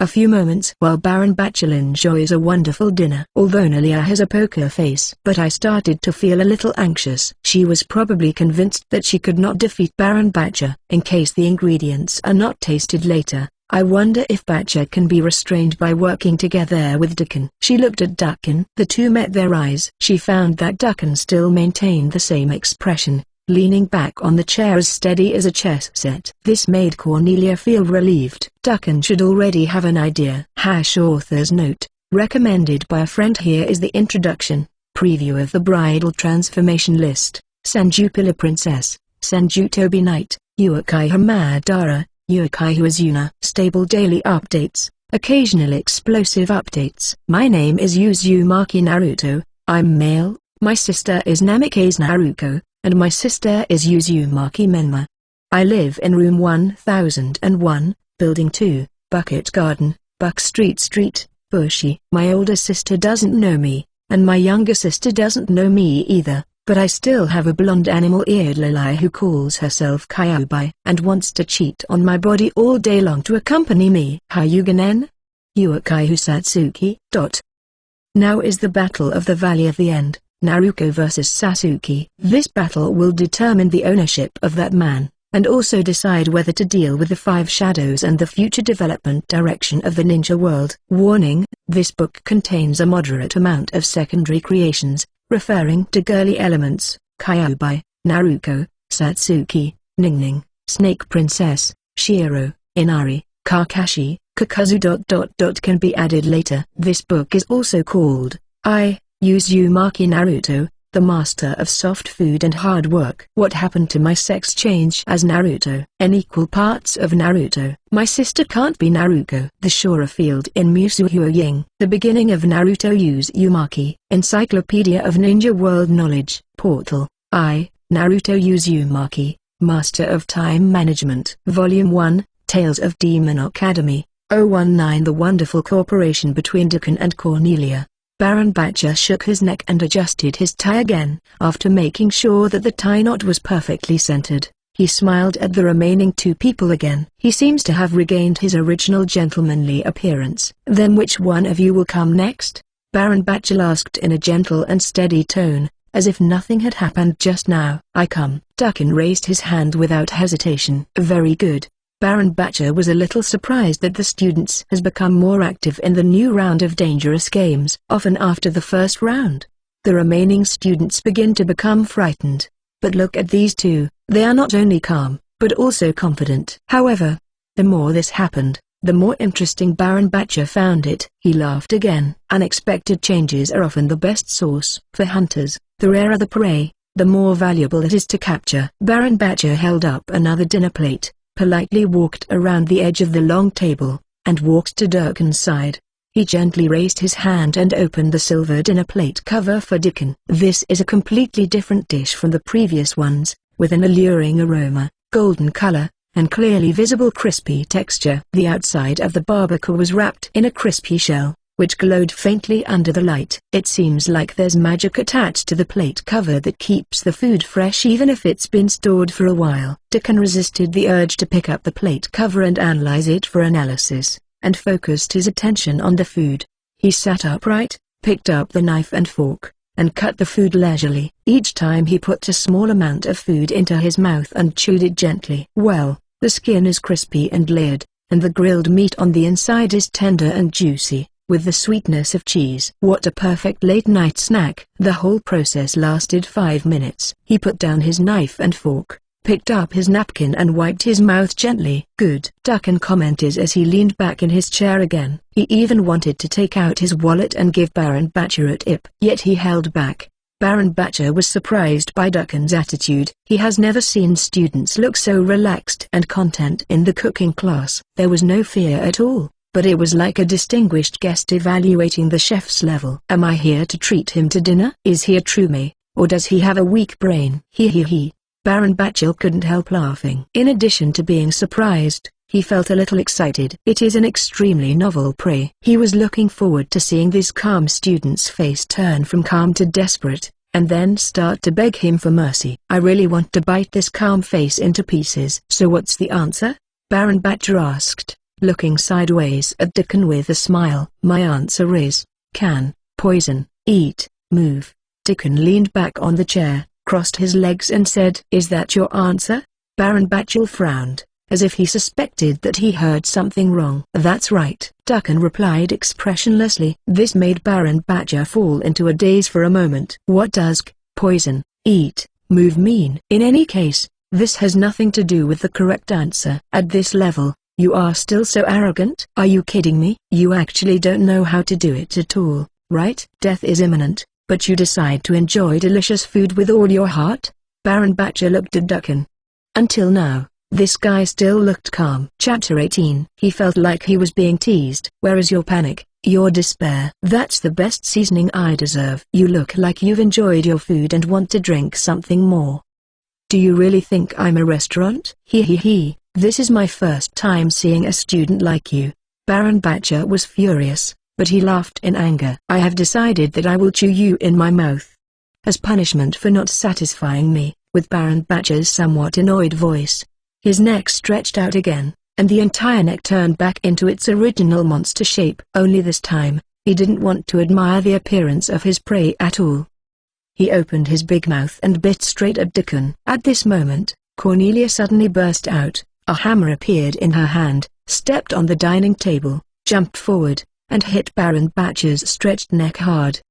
A few moments while Baron Bachel enjoys a wonderful dinner. Although Nalia has a poker face. But I started to feel a little anxious. She was probably convinced that she could not defeat Baron Bachel. In case the ingredients are not tasted later, I wonder if Bachel can be restrained by working together with Deacon. She looked at Deacon. The two met their eyes. She found that Deacon still maintained the same expression, leaning back on the chair as steady as a chess set. This made Cornelia feel relieved. Deacon should already have an idea. Author's note, recommended by a friend. Here is the introduction, preview of the bridal transformation list, Senjupila Princess, Senjutobi Knight, Uekai Hamadara, Uekai Azuna. Stable daily updates, occasional explosive updates. My name is Uzumaki Naruto, I'm male, my sister is Namikaze Naruko, and my sister is Uzumaki Menma. I live in room 1001, building 2, Bucket Garden, Buck Street, Bushi. My older sister doesn't know me, and my younger sister doesn't know me either, but I still have a blonde animal-eared Lilai who calls herself Kyuubi and wants to cheat on my body all day long to accompany me. Hyuganen? Uekai Satsuki. Now is the battle of the Valley of the End, Naruko vs Sasuke. This battle will determine the ownership of that man, and also decide whether to deal with the 5 shadows and the future development direction of the ninja world. Warning, this book contains a moderate amount of secondary creations, referring to girly elements, Kyuubi, Naruko, Satsuki, Ningning, Snake Princess, Shiro, Inari, Kakashi, Kakazu. Can be added later. This book is also called, Uzumaki Naruto, the master of soft food and hard work. What happened to my sex change as Naruto? N equal parts of Naruto. My sister can't be Naruko. The Shura Field in Musuhuoying. The beginning of Naruto Uzumaki. Encyclopedia of Ninja World Knowledge. Portal. Naruto Uzumaki, Master of Time Management. Volume 1, Tales of Demon Academy. 019. The wonderful cooperation between Deacon and Cornelia. Baron Batcher shook his neck and adjusted his tie again. After making sure that the tie knot was perfectly centered, he smiled at the remaining 2 people again. He seems to have regained his original gentlemanly appearance. Then which one of you will come next? Baron Batcher asked in a gentle and steady tone, as if nothing had happened just now. I come. Dukin raised his hand without hesitation. Very good. Baron Batcher was a little surprised that the students has become more active in the new round of dangerous games. Often after the first round, the remaining students begin to become frightened. But look at these 2, they are not only calm, but also confident. However, the more this happened, the more interesting Baron Batcher found it. He laughed again. Unexpected changes are often the best source for hunters. The rarer the prey, the more valuable it is to capture. Baron Batcher held up another dinner plate, politely walked around the edge of the long table, and walked to Durkin's side. He gently raised his hand and opened the silver dinner plate cover for Durkin. This is a completely different dish from the previous ones, with an alluring aroma, golden color, and clearly visible crispy texture. The outside of the barbacoa was wrapped in a crispy shell, which glowed faintly under the light. It seems like there's magic attached to the plate cover that keeps the food fresh even if it's been stored for a while. Durkin resisted the urge to pick up the plate cover and analyze it for analysis, and focused his attention on the food. He sat upright, picked up the knife and fork, and cut the food leisurely. Each time he put a small amount of food into his mouth and chewed it gently. Well, the skin is crispy and layered, and the grilled meat on the inside is tender and juicy, with the sweetness of cheese. What a perfect late-night snack. The whole process lasted 5 minutes. He put down his knife and fork, picked up his napkin and wiped his mouth gently. Good, Dukin commented as he leaned back in his chair again. He even wanted to take out his wallet and give Baron Batcher a tip. Yet he held back. Baron Batcher was surprised by Dukin's attitude. He has never seen students look so relaxed and content in the cooking class. There was no fear at all, but it was like a distinguished guest evaluating the chef's level. Am I here to treat him to dinner? Is he a true me, or does he have a weak brain? He. Baron Batcher couldn't help laughing. In addition to being surprised, he felt a little excited. It is an extremely novel prey. He was looking forward to seeing this calm student's face turn from calm to desperate, and then start to beg him for mercy. I really want to bite this calm face into pieces. So what's the answer? Baron Batcher asked, looking sideways at Dukin with a smile. My answer is, can, poison, eat, move. Dukin leaned back on the chair, crossed his legs and said, Is that your answer? Baron Batcher frowned, as if he suspected that he heard something wrong. That's right, Dukin replied expressionlessly. This made Baron Batcher fall into a daze for a moment. What does poison, eat, move mean? In any case, this has nothing to do with the correct answer. At this level, you are still so arrogant? Are you kidding me? You actually don't know how to do it at all, right? Death is imminent, but you decide to enjoy delicious food with all your heart? Baron Batcher looked at Dukan. Until now, this guy still looked calm. Chapter 18. He felt like he was being teased. Where is your panic, your despair? That's the best seasoning I deserve. You look like you've enjoyed your food and want to drink something more. Do you really think I'm a restaurant? He. This is my first time seeing a student like you. Baron Batcher was furious, but he laughed in anger. I have decided that I will chew you in my mouth. As punishment for not satisfying me, with Baron Batcher's somewhat annoyed voice. His neck stretched out again, and the entire neck turned back into its original monster shape. Only this time, he didn't want to admire the appearance of his prey at all. He opened his big mouth and bit straight at Dukan. At this moment, Cornelia suddenly burst out. A hammer appeared in her hand, stepped on the dining table, jumped forward, and hit Baron Batcher's stretched neck hard.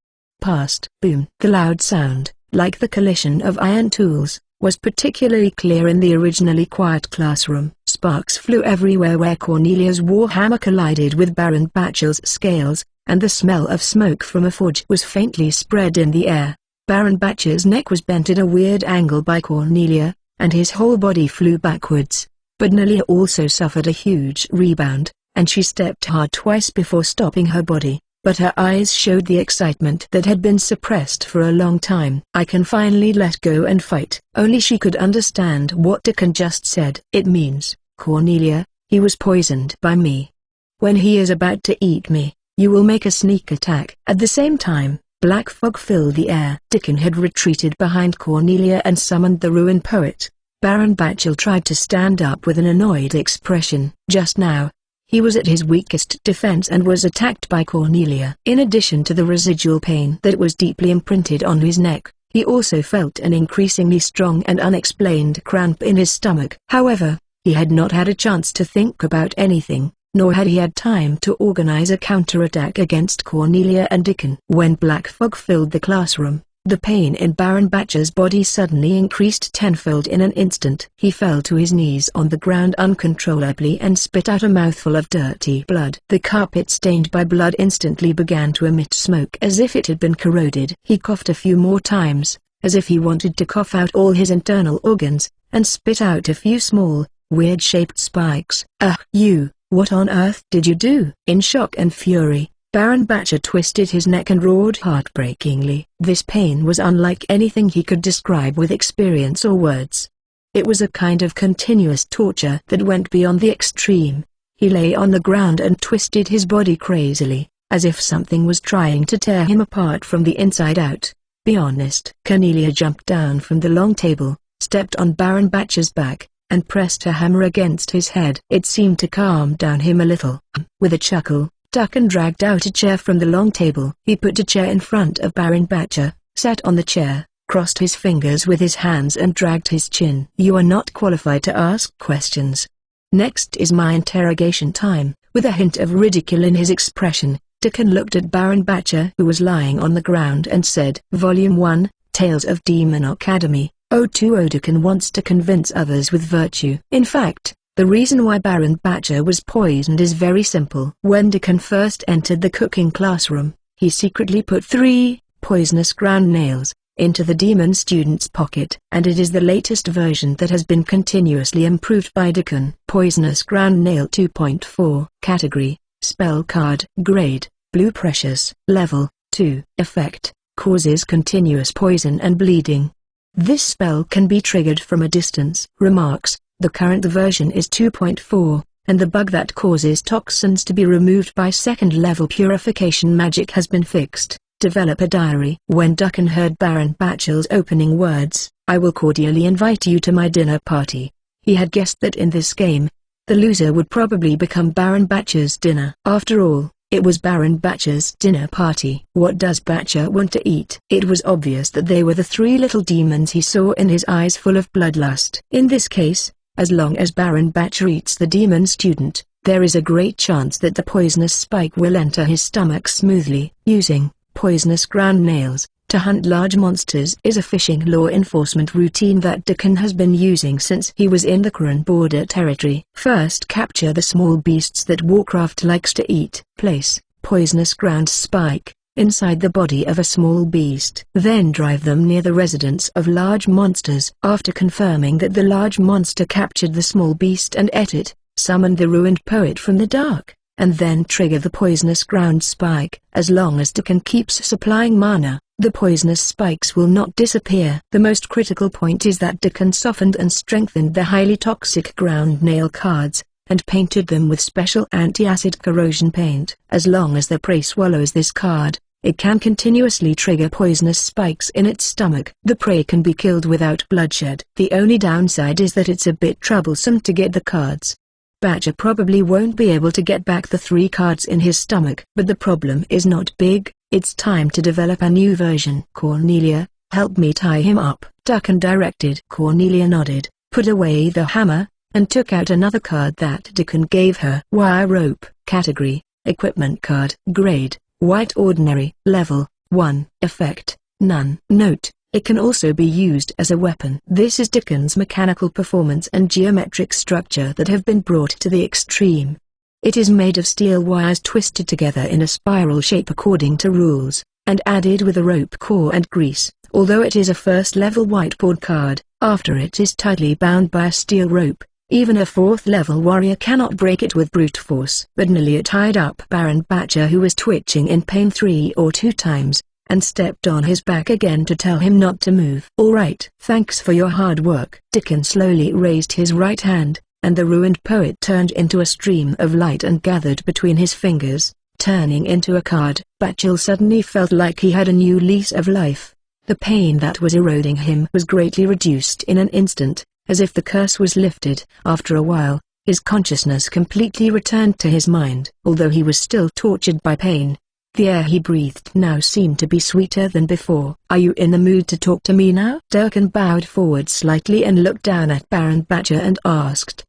Past. Boom. The loud sound, like the collision of iron tools, was particularly clear in the originally quiet classroom. Sparks flew everywhere where Cornelia's warhammer collided with Baron Batcher's scales, and the smell of smoke from a forge was faintly spread in the air. Baron Batcher's neck was bent at a weird angle by Cornelia, and his whole body flew backwards. But Nelia also suffered a huge rebound, and she stepped hard twice before stopping her body, but her eyes showed the excitement that had been suppressed for a long time. I can finally let go and fight. Only she could understand what Dukan just said. It means, Cornelia, he was poisoned by me. When he is about to eat me, you will make a sneak attack. At the same time, black fog filled the air. Dukan had retreated behind Cornelia and summoned the ruined poet. Baron Batcher tried to stand up with an annoyed expression. Just now, he was at his weakest defense and was attacked by Cornelia. In addition to the residual pain that was deeply imprinted on his neck, he also felt an increasingly strong and unexplained cramp in his stomach. However, he had not had a chance to think about anything, nor had he had time to organize a counterattack against Cornelia and Dukan. When black fog filled the classroom, the pain in Baron Batcher's body suddenly increased tenfold in an instant. He fell to his knees on the ground uncontrollably and spit out a mouthful of dirty blood. The carpet stained by blood instantly began to emit smoke as if it had been corroded. He coughed a few more times, as if he wanted to cough out all his internal organs, and spit out a few small, weird-shaped spikes. You, what on earth did you do? In shock and fury, Baron Batcher twisted his neck and roared heartbreakingly. This pain was unlike anything he could describe with experience or words. It was a kind of continuous torture that went beyond the extreme. He lay on the ground and twisted his body crazily, as if something was trying to tear him apart from the inside out. Be honest. Cornelia jumped down from the long table, stepped on Baron Batcher's back, and pressed her hammer against his head. It seemed to calm down him a little. With a chuckle, Dukan dragged out a chair from the long table. He put a chair in front of Baron Batcher, sat on the chair, crossed his fingers with his hands and dragged his chin. You are not qualified to ask questions. Next is my interrogation time. With a hint of ridicule in his expression, Dukan looked at Baron Batcher who was lying on the ground and said, Volume 1, Tales of Demon Academy. Dukan wants to convince others with virtue. In fact, the reason why Baron Batcher was poisoned is very simple. When Dukan first entered the cooking classroom, he secretly put 3 poisonous ground nails into the demon student's pocket, and it is the latest version that has been continuously improved by Dukan. Poisonous ground nail 2.4. Category: Spell card. Grade: Blue Precious. Level: 2. Effect: Causes continuous poison and bleeding. This spell can be triggered from a distance. Remarks: The current version is 2.4, and the bug that causes toxins to be removed by second-level purification magic has been fixed. Develop a diary. When Dukan heard Baron Batcher's opening words, I will cordially invite you to my dinner party, he had guessed that in this game, the loser would probably become Baron Batcher's dinner. After all, it was Baron Batcher's dinner party. What does Batcher want to eat? It was obvious that they were the 3 little demons he saw in his eyes full of bloodlust. In this case, as long as Baron Batcher eats the demon student, there is a great chance that the poisonous spike will enter his stomach smoothly. Using poisonous ground nails to hunt large monsters is a fishing law enforcement routine that Dukan has been using since he was in the Karen border territory. First capture the small beasts that Warcraft likes to eat. Place poisonous ground spike inside the body of a small beast. Then drive them near the residence of large monsters. After confirming that the large monster captured the small beast and ate it, summon the ruined poet from the dark, and then trigger the poisonous ground spike. As long as Dakan keeps supplying mana, the poisonous spikes will not disappear. The most critical point is that Dakan softened and strengthened the highly toxic ground nail cards, and painted them with special anti-acid corrosion paint. As long as the prey swallows this card, it can continuously trigger poisonous spikes in its stomach. The prey can be killed without bloodshed. The only downside is that it's a bit troublesome to get the cards. Badger probably won't be able to get back the 3 cards in his stomach. But the problem is not big, it's time to develop a new version. Cornelia, help me tie him up. Dakan directed. Cornelia nodded, put away the hammer, and took out another card that Dakan gave her. Wire rope. Category, equipment card. Grade, white ordinary. Level, 1. Effect, none. Note, it can also be used as a weapon. This is Dakan's mechanical performance and geometric structure that have been brought to the extreme. It is made of steel wires twisted together in a spiral shape according to rules, and added with a rope core and grease. Although it is a first-level whiteboard card, after it is tightly bound by a steel rope, even a 4th-level warrior cannot break it with brute force. Cornelia tied up Baron Badger, who was twitching in pain 3 or 2 times, and stepped on his back again to tell him not to move. All right. Thanks for your hard work. Dakan slowly raised his right hand, and the ruined poet turned into a stream of light and gathered between his fingers, turning into a card. Badger suddenly felt like he had a new lease of life. The pain that was eroding him was greatly reduced in an instant, as if the curse was lifted. After a while, his consciousness completely returned to his mind. Although he was still tortured by pain, the air he breathed now seemed to be sweeter than before. Are you in the mood to talk to me now? Dakan bowed forward slightly and looked down at Baron Badger and asked.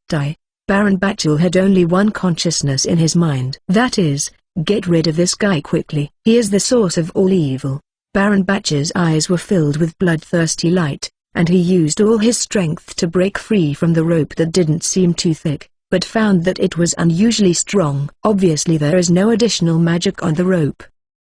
Baron Badger had only one consciousness in his mind. That is, get rid of this guy quickly. He is the source of all evil. Baron Badger's eyes were filled with bloodthirsty light, and he used all his strength to break free from the rope that didn't seem too thick, but found that it was unusually strong. Obviously there is no additional magic on the rope.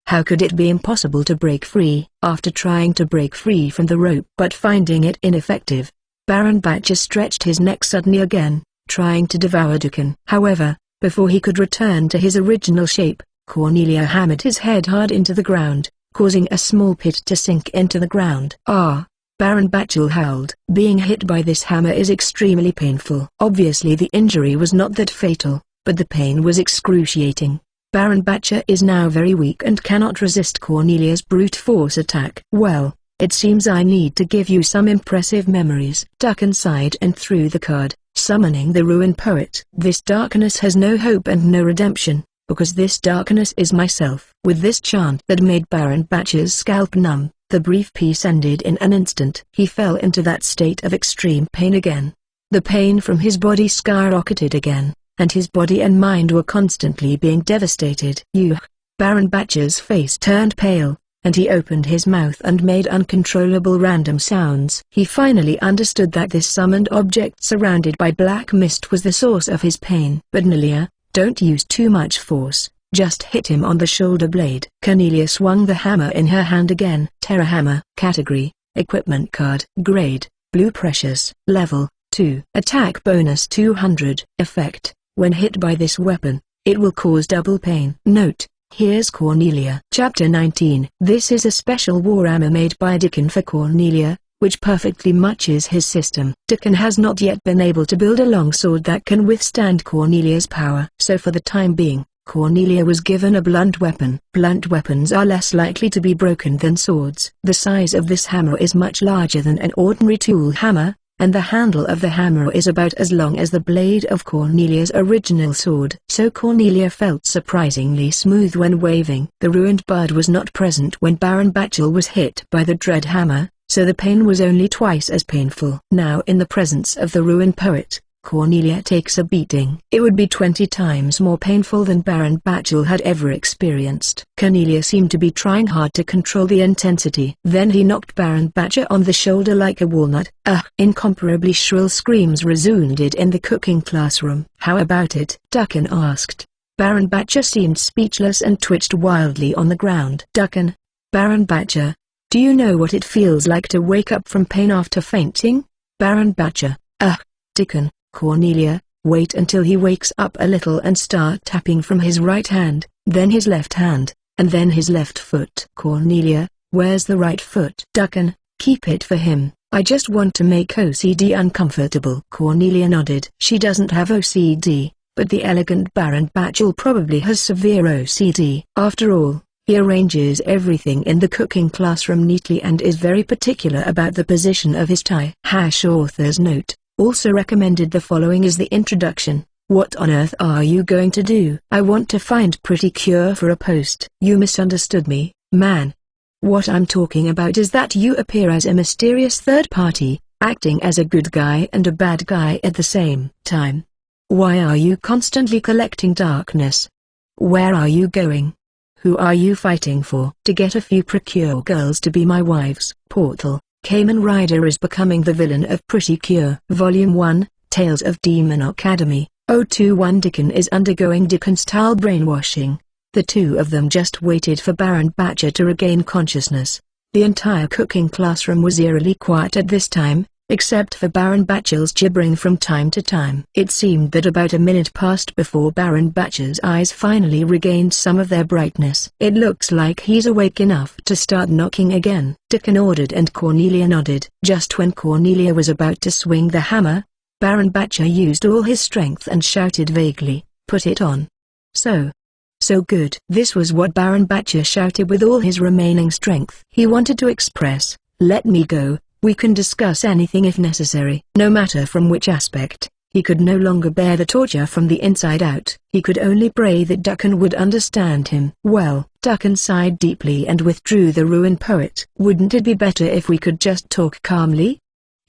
How could it be impossible to break free? After trying to break free from the rope but finding it ineffective, Baron Badger stretched his neck suddenly again, trying to devour Dakan. However, before he could return to his original shape, Cornelia hammered his head hard into the ground, causing a small pit to sink into the ground. Ah! Baron Badger howled. Being hit by this hammer is extremely painful. Obviously the injury was not that fatal, but the pain was excruciating. Baron Badger is now very weak and cannot resist Cornelia's brute force attack. Well, it seems I need to give you some impressive memories. Dakan sighed and threw the card, summoning the ruined poet. This darkness has no hope and no redemption, because this darkness is myself. With this chant that made Baron Badger's scalp numb, the brief peace ended in an instant. He fell into that state of extreme pain again. The pain from his body skyrocketed again, and his body and mind were constantly being devastated. Baron Badger's face turned pale, and he opened his mouth and made uncontrollable random sounds. He finally understood that this summoned object surrounded by black mist was the source of his pain. But Cornelia, don't use too much force. Just hit him on the shoulder blade. Cornelia swung the hammer in her hand again. Terra Hammer. Category, equipment card. Grade, blue precious. Level, 2. Attack bonus 200. Effect, when hit by this weapon, it will cause double pain. Note, here's Cornelia. Chapter 19. This is a special war hammer made by Dakan for Cornelia, which perfectly matches his system. Dakan has not yet been able to build a longsword that can withstand Cornelia's power. So for the time being, Cornelia was given a blunt weapon. Blunt weapons are less likely to be broken than swords. The size of this hammer is much larger than an ordinary tool hammer, and the handle of the hammer is about as long as the blade of Cornelia's original sword. So Cornelia felt surprisingly smooth when waving. The ruined bird was not present when Baron Badger was hit by the dread hammer, so the pain was only twice as painful. Now in the presence of the ruined poet, Cornelia takes a beating. It would be 20 times more painful than Baron Badger had ever experienced. Cornelia seemed to be trying hard to control the intensity. Then he knocked Baron Badger on the shoulder like a walnut. Incomparably shrill screams resounded in the cooking classroom. How about it? Dakan asked. Baron Batcher seemed speechless and twitched wildly on the ground. Ducken. Baron Batcher. Do you know what it feels like to wake up from pain after fainting? Baron Batcher. Dickon. Cornelia, wait until he wakes up a little and start tapping from his right hand, then his left hand, and then his left foot. Cornelia, where's the right foot? Ducken, keep it for him. I just want to make OCD uncomfortable. Cornelia nodded. She doesn't have OCD, but the elegant Baron Batchel probably has severe OCD. After all, he arranges everything in the cooking classroom neatly and is very particular about the position of his tie. Author's note, also recommended the following is the introduction. What on earth are you going to do? I want to find pretty cure for a post. You misunderstood me, man. What I'm talking about is that you appear as a mysterious third party, acting as a good guy and a bad guy at the same time. Why are you constantly collecting darkness? Where are you going? Who are you fighting for? To get a few precure girls to be my wives. Portal, Kamen Rider is becoming the villain of Pretty Cure. Volume 1, Tales of Demon Academy. 021 Dickon is undergoing Dickon-style brainwashing. The two of them just waited for Baron Batcher to regain consciousness. The entire cooking classroom was eerily quiet at this time, except for Baron Batchel's gibbering from time to time. It seemed that about a minute passed before Baron Batcher's eyes finally regained some of their brightness. It looks like he's awake enough to start knocking again. Dickon ordered and Cornelia nodded. Just when Cornelia was about to swing the hammer, Baron Batcher used all his strength and shouted vaguely, "Put it on." So good. This was what Baron Batcher shouted with all his remaining strength. He wanted to express, "Let me go, we can discuss anything if necessary." No matter from which aspect, he could no longer bear the torture from the inside out. He could only pray that Ducken would understand him. Well, Ducken sighed deeply and withdrew the ruined poet. Wouldn't it be better if we could just talk calmly?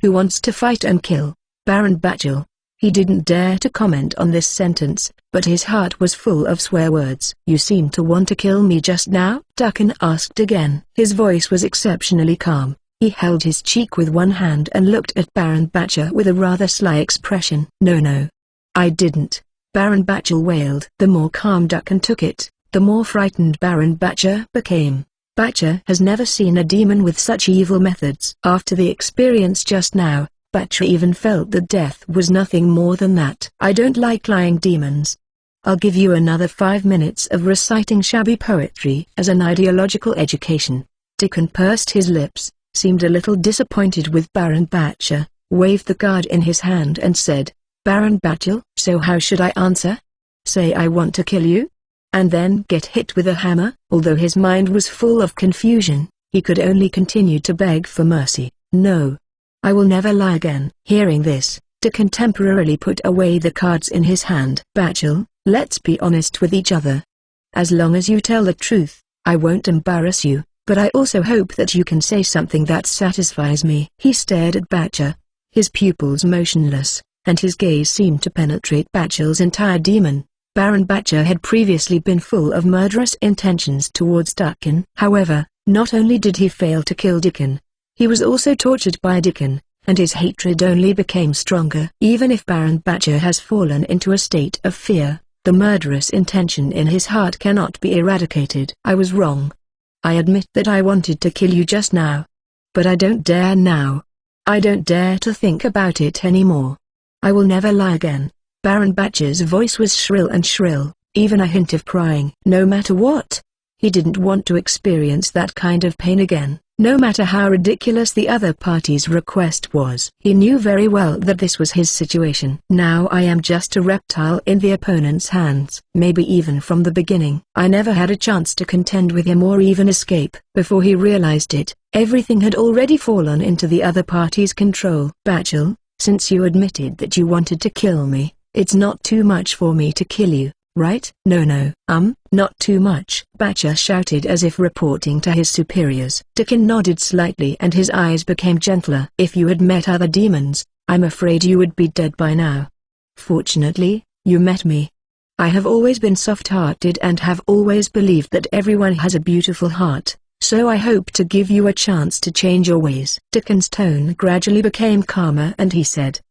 Who wants to fight and kill? Baron Batchel. He didn't dare to comment on this sentence, but his heart was full of swear words. "You seem to want to kill me just now?" Ducken asked again. His voice was exceptionally calm. He held his cheek with one hand and looked at Baron Batcher with a rather sly expression. No, I didn't," Baron Batchel wailed. The more calm Ducken took it, the more frightened Baron Batcher became. Batcher has never seen a demon with such evil methods. After the experience just now, Batcher even felt that death was nothing more than that. "I don't like lying demons. I'll give you another 5 minutes of reciting shabby poetry as an ideological education." Dickon pursed his lips, seemed a little disappointed with Baron Batcher, waved the card in his hand and said, "Baron Batchel, so how should I answer? Say I want to kill you? And then get hit with a hammer?" Although his mind was full of confusion, he could only continue to beg for mercy. "No. I will never lie again." Hearing this, Dickon temporarily put away the cards in his hand. "Batchel, let's be honest with each other. As long as you tell the truth, I won't embarrass you, but I also hope that you can say something that satisfies me." He stared at Batcher, his pupils motionless, and his gaze seemed to penetrate Batchel's entire demon. Baron Batcher had previously been full of murderous intentions towards Ducken. However, not only did he fail to kill Dickon, he was also tortured by Dickon, and his hatred only became stronger. Even if Baron Batcher has fallen into a state of fear, the murderous intention in his heart cannot be eradicated. "I was wrong. I admit that I wanted to kill you just now. But I don't dare now. I don't dare to think about it anymore. I will never lie again." Baron Batcher's voice was shrill, even a hint of crying. No matter what, he didn't want to experience that kind of pain again. No matter how ridiculous the other party's request was. He knew very well that this was his situation. "Now I am just a reptile in the opponent's hands." Maybe even from the beginning. I never had a chance to contend with him or even escape. Before he realized it, everything had already fallen into the other party's control. "Batchel, since you admitted that you wanted to kill me, it's not too much for me to kill you, right?" No, not too much," Batcher shouted as if reporting to his superiors. Dickon nodded slightly and his eyes became gentler. "If you had met other demons, I'm afraid you would be dead by now. Fortunately, you met me. I have always been soft-hearted and have always believed that everyone has a beautiful heart, so I hope to give you a chance to change your ways." Dickon's tone gradually became calmer and he said,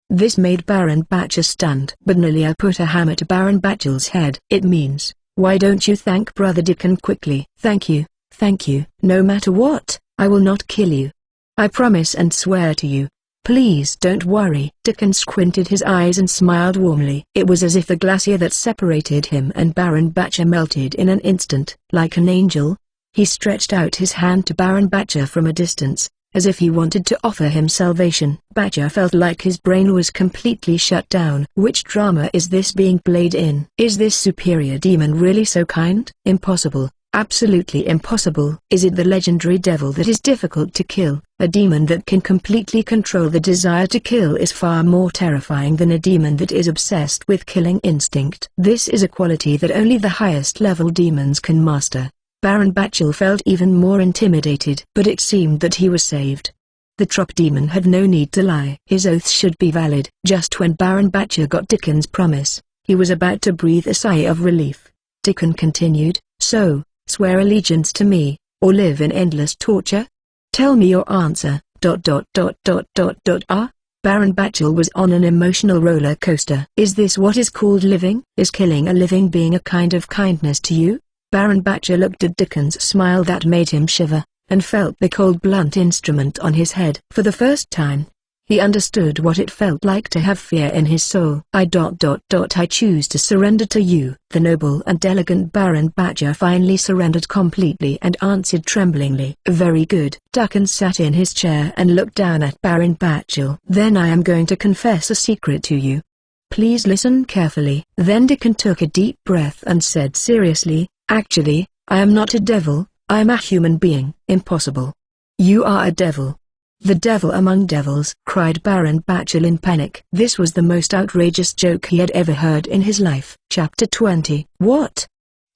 This made Baron Batcher stunned. But Nalia put a hammer to Baron Batchel's head. It means, why don't you thank Brother Dickon quickly? Thank you, thank you. No matter what, I will not kill you. I promise and swear to you. Please don't worry. Dickon squinted his eyes and smiled warmly. It was as if the glacier that separated him and Baron Batcher melted in an instant. Like an angel, he stretched out his hand to Baron Batcher from a distance, as if he wanted to offer him salvation. Batcher felt like his brain was completely shut down. Which drama is this being played in? Is this superior demon really so kind? Impossible. Absolutely impossible. Is it the legendary devil that is difficult to kill? A demon that can completely control the desire to kill is far more terrifying than a demon that is obsessed with killing instinct. This is a quality that only the highest level demons can master. Baron Batchel felt even more intimidated. But it seemed that he was saved. The trop demon had no need to lie. His oath should be valid. Just when Baron Batcher got Dickon's promise, he was about to breathe a sigh of relief. Dickon continued, so, swear allegiance to me, or live in endless torture? Tell me your answer. Baron Batchel was on an emotional roller coaster. Is this what is called living? Is killing a living being a kind of kindness to you? Baron Batcher looked at Dickon's smile that made him shiver, and felt the cold blunt instrument on his head. For the first time, he understood what it felt like to have fear in his soul. I choose to surrender to you. The noble and elegant Baron Batcher finally surrendered completely and answered tremblingly. Very good. Dickon sat in his chair and looked down at Baron Batchel. Then I am going to confess a secret to you. Please listen carefully. Then Dickon took a deep breath and said seriously, actually, I am not a devil, I am a human being. Impossible. You are a devil. The devil among devils, cried Baron Batchel in panic. This was the most outrageous joke he had ever heard in his life. Chapter 20. What?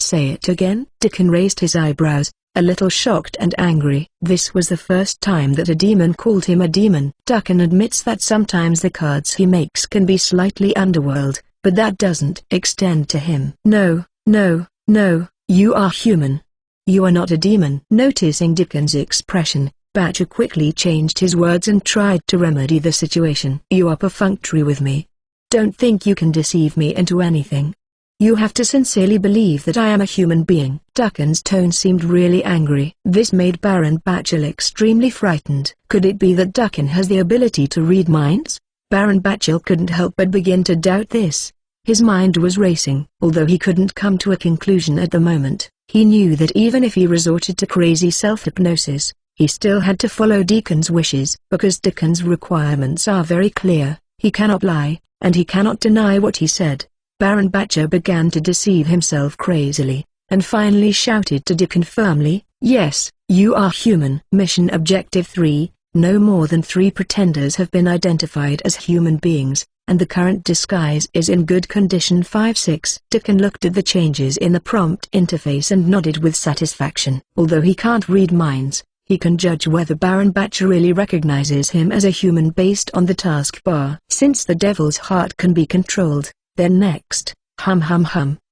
Say it again? Dickon raised his eyebrows, a little shocked and angry. This was the first time that a demon called him a demon. Dickon admits that sometimes the cards he makes can be slightly underworld, but that doesn't extend to him. No, no, no, you are human. You are not a demon. Noticing Dickon's expression, Batcher quickly changed his words and tried to remedy the situation. You are perfunctory with me. Don't think you can deceive me into anything. You have to sincerely believe that I am a human being. Dickon's tone seemed really angry. This made Baron Batchel extremely frightened. Could it be that Dickon has the ability to read minds? Baron Batchel couldn't help but begin to doubt this. His mind was racing. Although he couldn't come to a conclusion at the moment, he knew that even if he resorted to crazy self-hypnosis, he still had to follow Dickon's wishes. Because Dickon's requirements are very clear, he cannot lie, and he cannot deny what he said. Baron Batcher began to deceive himself crazily, and finally shouted to Dickon firmly, yes, you are human. Mission Objective 3, no more than 3 pretenders have been identified as human beings, and the current disguise is in good condition. 5-6. Dickon looked at the changes in the prompt interface and nodded with satisfaction. Although he can't read minds, he can judge whether Baron Batcher really recognizes him as a human based on the taskbar. Since the devil's heart can be controlled, then next,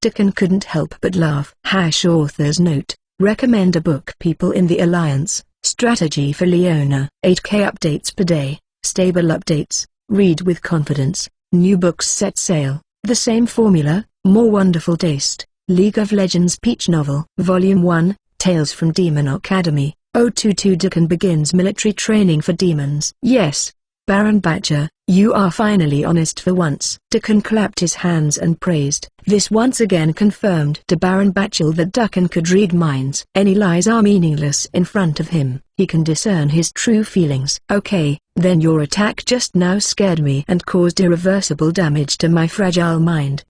Dickon couldn't help but laugh. Author's note, recommend a book. People in the Alliance, Strategy for Leona. 8K updates per day, stable updates, read with confidence, new books set sail, the same formula, more wonderful taste. League of Legends Peach Novel. Volume 1, Tales from Demon Academy. 022. Dickon begins military training for demons. Yes, Baron Batcher, you are finally honest for once. Dickon clapped his hands and praised. This once again confirmed to Baron Batchel that Dickon could read minds. Any lies are meaningless in front of him. He can discern his true feelings. Okay, then your attack just now scared me and caused irreversible damage to my fragile mind.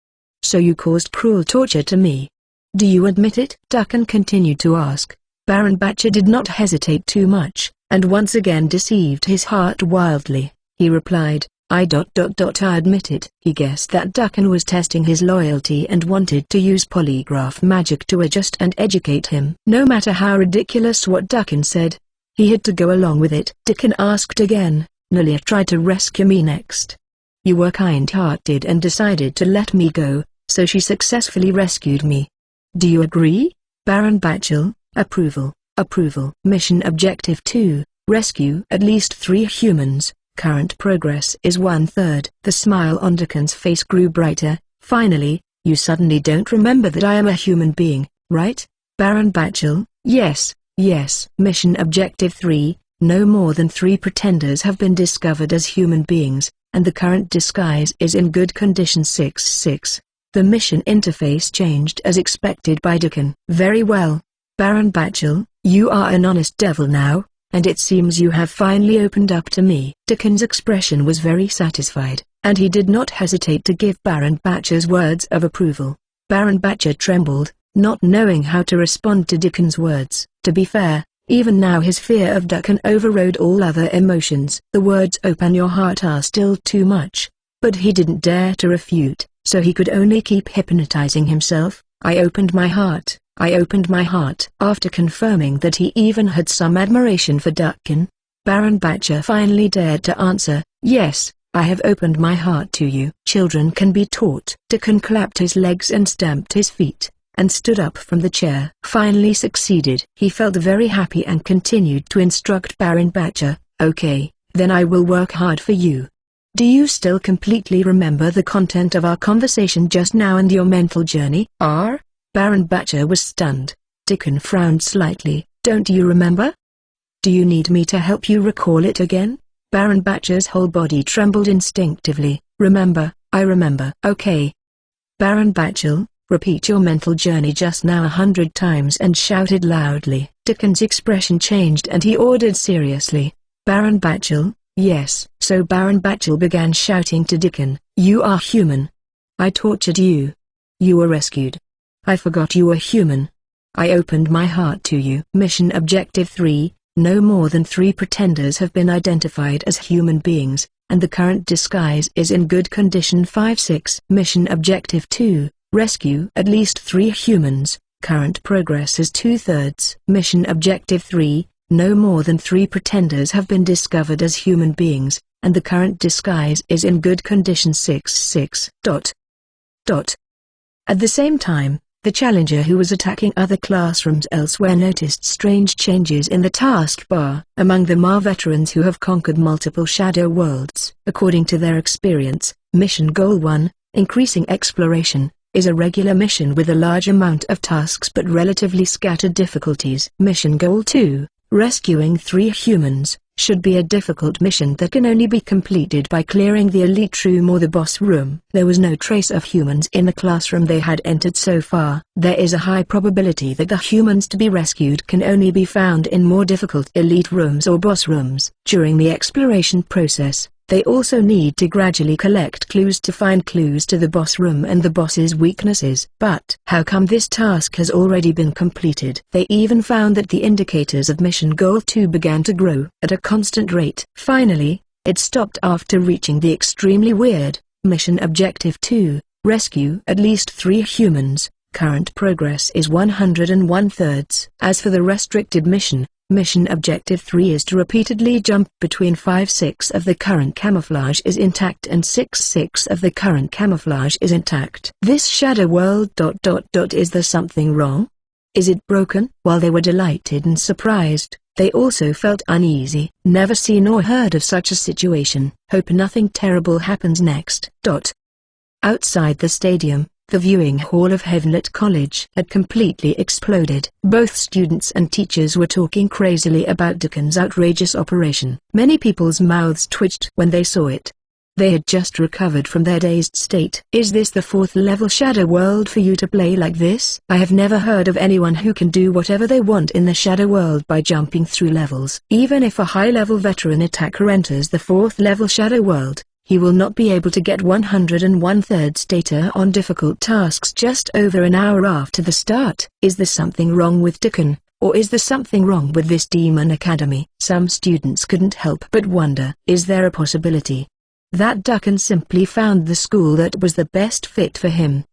So you caused cruel torture to me. Do you admit it? Dickon continued to ask. Baron Batcher did not hesitate too much, and once again deceived his heart wildly. He replied, I admit it. He guessed that Dickon was testing his loyalty and wanted to use polygraph magic to adjust and educate him. No matter how ridiculous what Dickon said, he had to go along with it. Dickon asked again, Nalia tried to rescue me next. You were kind-hearted and decided to let me go, so she successfully rescued me. Do you agree? Baron Batchel, approval, approval. Mission Objective 2, rescue at least 3 humans, Current progress is 1/3. The smile on Deacon's face grew brighter. Finally, you suddenly don't remember that I am a human being, right? Baron Bachel, yes, yes. Mission Objective 3, no more than 3 pretenders have been discovered as human beings, and the current disguise is in good condition 6-6. The mission interface changed as expected by Deacon. Very well. Baron Bachel, you are an honest devil now, and it seems you have finally opened up to me. Deacon's expression was very satisfied, and he did not hesitate to give Baron Bachel's words of approval. Baron Bachelor trembled, not knowing how to respond to Deacon's words. To be fair, even now his fear of Deacon overrode all other emotions. The words "open your heart" are still too much, but he didn't dare to refute, so he could only keep hypnotizing himself. I opened my heart, I opened my heart. After confirming that he even had some admiration for Deacon, Baron Bachelor finally dared to answer, yes, I have opened my heart to you. Children can be taught. Deacon clapped his legs and stamped his feet, and stood up from the chair. Finally succeeded. He felt very happy and continued to instruct Baron Bachelor, okay, then I will work hard for you. Do you still completely remember the content of our conversation just now and your mental journey? Baron Bachelor was stunned. Deacon frowned slightly. Don't you remember? Do you need me to help you recall it again? Baron Bachelor's whole body trembled instinctively. Remember, I remember. Okay. Baron Bachelor, repeat your mental journey just now 100 times and shouted loudly. Deacon's expression changed and he ordered seriously. Baron Bachelor, yes. So Baron Bachelor began shouting to Deacon, you are human. I tortured you. You were rescued. I forgot you were human. I opened my heart to you. Mission Objective 3, no more than 3 pretenders have been identified as human beings, and the current disguise is in good condition 5-6. Mission Objective 2, rescue at least 3 humans, current progress is 2/3. Mission Objective 3, no more than 3 pretenders have been discovered as human beings, and the current disguise is in good condition 6-6. At the same time, the challenger who was attacking other classrooms elsewhere noticed strange changes in the taskbar. Among them are veterans who have conquered multiple shadow worlds. According to their experience, Mission Goal 1, Increasing Exploration, is a regular mission with a large amount of tasks but relatively scattered difficulties. Mission Goal 2, Rescuing 3 Humans, should be a difficult mission that can only be completed by clearing the elite room or the boss room. There was no trace of humans in the classroom they had entered so far. There is a high probability that the humans to be rescued can only be found in more difficult elite rooms or boss rooms. During the exploration process, they also need to gradually collect clues to find clues to the boss room and the boss's weaknesses. But how come this task has already been completed? They even found that the indicators of Mission Goal 2 began to grow at a constant rate. Finally, it stopped after reaching the extremely weird, Mission Objective 2, rescue at least 3 humans, current progress is 101/3. As for the restricted mission, Mission Objective 3 is to repeatedly jump between 5-6 of the current camouflage is intact and 6-6 of the current camouflage is intact. This shadow world ... Is there something wrong? Is it broken? While they were delighted and surprised, they also felt uneasy. Never seen or heard of such a situation. Hope nothing terrible happens next. Outside the stadium, the viewing hall of Heavenlit College had completely exploded. Both students and teachers were talking crazily about Deacon's outrageous operation. Many people's mouths twitched when they saw it. They had just recovered from their dazed state. Is this the 4th level shadow world for you to play like this? I have never heard of anyone who can do whatever they want in the shadow world by jumping through levels. Even if a high-level veteran attacker enters the 4th level shadow world, he will not be able to get 101/3 data on difficult tasks just over an hour after the start. Is there something wrong with Deacon, or is there something wrong with this demon academy? Some students couldn't help but wonder. Is there a possibility that Deacon simply found the school that was the best fit for him?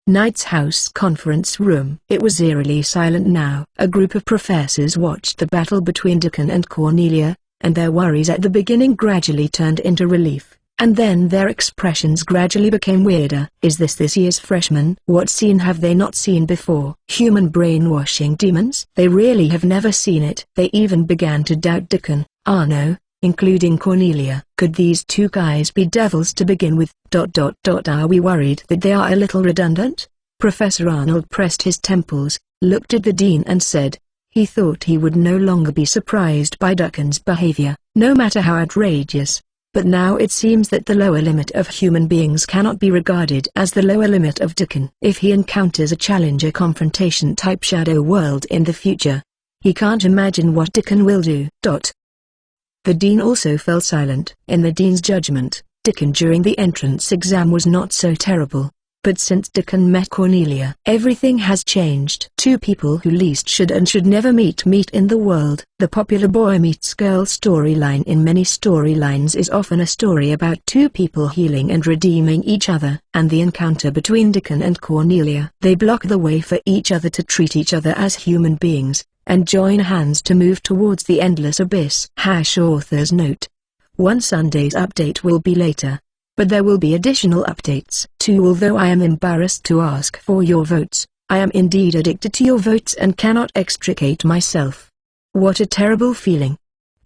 Knight's House conference room. It was eerily silent now. A group of professors watched the battle between Deacon and Cornelia, and their worries at the beginning gradually turned into relief, and then their expressions gradually became weirder. Is this year's freshman? What scene have they not seen before? Human brainwashing demons? They really have never seen it. They even began to doubt Deacon. No, including Cornelia. Could these two guys be devils to begin with? Are we worried that they are a little redundant? Professor Arnold pressed his temples, looked at the dean and said, he thought he would no longer be surprised by Duncan's behavior, no matter how outrageous. But now it seems that the lower limit of human beings cannot be regarded as the lower limit of Duncan. If he encounters a challenger confrontation type shadow world in the future, he can't imagine what Duncan will do. The dean also fell silent. In the dean's judgment, Duncan during the entrance exam was not so terrible. But since Duncan met Cornelia, everything has changed. Two people who least should and should never meet in the world. The popular boy meets girl storyline in many storylines is often a story about two people healing and redeeming each other. And the encounter between Duncan and Cornelia. They block the way for each other to treat each other as human beings, and join hands to move towards the endless abyss. Author's note. One Sunday's update will be later, but there will be additional updates too. Although I am embarrassed to ask for your votes, I am indeed addicted to your votes and cannot extricate myself. What a terrible feeling.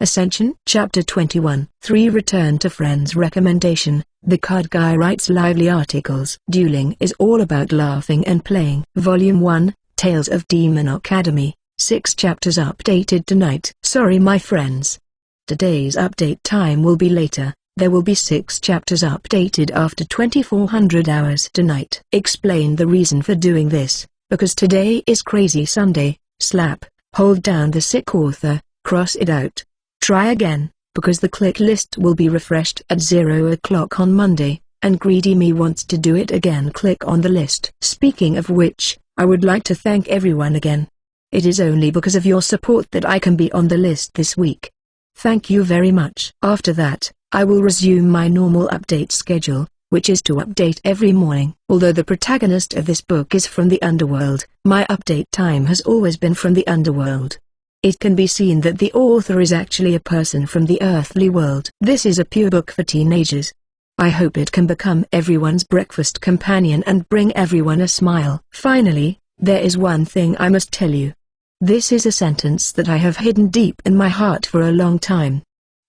Ascension. Chapter 21. 3 Return to Friends. Recommendation. The Card Guy writes lively articles. Dueling is all about laughing and playing. Volume 1, Tales of Demon Academy. 6 chapters updated tonight. Sorry my friends. Today's update time will be later. There will be 6 chapters updated after 2400 hours tonight. Explain the reason for doing this, because today is Crazy Sunday. Slap, hold down the sick author, cross it out. Try again, because the click list will be refreshed at 0 o'clock on Monday, and Greedy Me wants to do it again. Click on the list. Speaking of which, I would like to thank everyone again. It is only because of your support that I can be on the list this week. Thank you very much. After that, I will resume my normal update schedule, which is to update every morning. Although the protagonist of this book is from the underworld, my update time has always been from the underworld. It can be seen that the author is actually a person from the earthly world. This is a pure book for teenagers. I hope it can become everyone's breakfast companion and bring everyone a smile. Finally, there is one thing I must tell you. This is a sentence that I have hidden deep in my heart for a long time.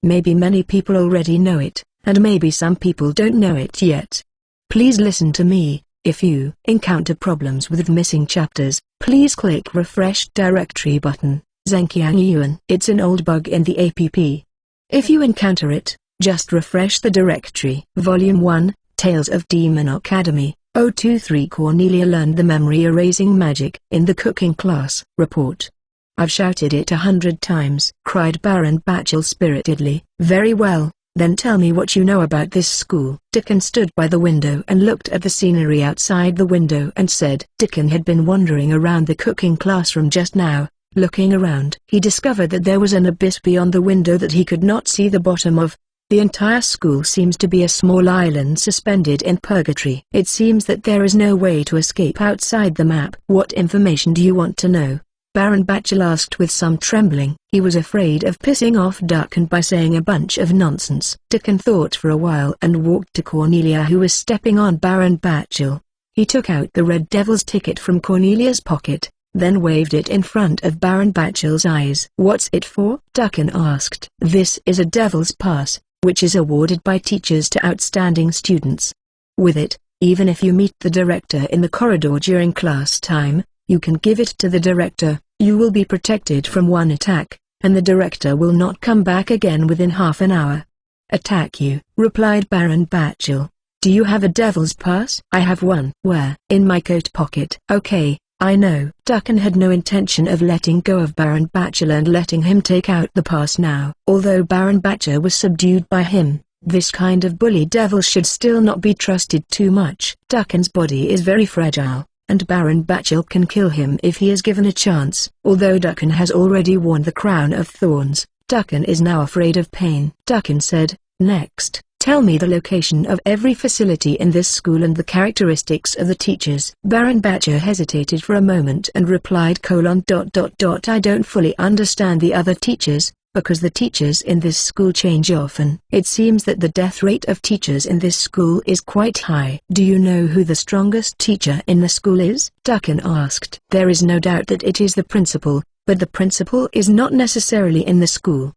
Maybe many people already know it, and maybe some people don't know it yet. Please listen to me. If you encounter problems with missing chapters, please click refresh directory button. Zhenqiang Yuan. It's an old bug in the app. If you encounter it, just refresh the directory. Volume 1, Tales of Demon Academy. 023 Cornelia learned the memory erasing magic in the cooking class. Report. I've shouted it 100 times, cried Baron Bachel spiritedly. Very well, then tell me what you know about this school. Duncan stood by the window and looked at the scenery outside the window and said. Duncan had been wandering around the cooking classroom just now. Looking around, he discovered that there was an abyss beyond the window that he could not see the bottom of. The entire school seems to be a small island suspended in purgatory. It seems that there is no way to escape outside the map. What information do you want to know? Baron Bachel asked with some trembling. He was afraid of pissing off Duncan by saying a bunch of nonsense. Duncan thought for a while and walked to Cornelia, who was stepping on Baron Bachel. He took out the Red Devil's ticket from Cornelia's pocket, then waved it in front of Baron Bachel's eyes. What's it for? Duncan asked. This is a Devil's Pass, which is awarded by teachers to outstanding students. With it, even if you meet the director in the corridor during class time, you can give it to the director. You will be protected from one attack, and the director will not come back again within half an hour. Attack you, replied Baron Bachel. Do you have a Devil's Pass? I have one. Where? In my coat pocket. Okay, I know. Duncan had no intention of letting go of Baron Bachel and letting him take out the pass now. Although Baron Bachel was subdued by him, this kind of bully devil should still not be trusted too much. Duncan's body is very fragile, and Baron Bachel can kill him if he is given a chance. Although Duncan has already worn the crown of thorns, Duncan is now afraid of pain. Duncan said, next, tell me the location of every facility in this school and the characteristics of the teachers. Baron Bachel hesitated for a moment and replied: I don't fully understand the other teachers, because the teachers in this school change often. It seems that the death rate of teachers in this school is quite high. Do you know who the strongest teacher in the school is? Duncan asked. There is no doubt that it is the principal, but the principal is not necessarily in the school.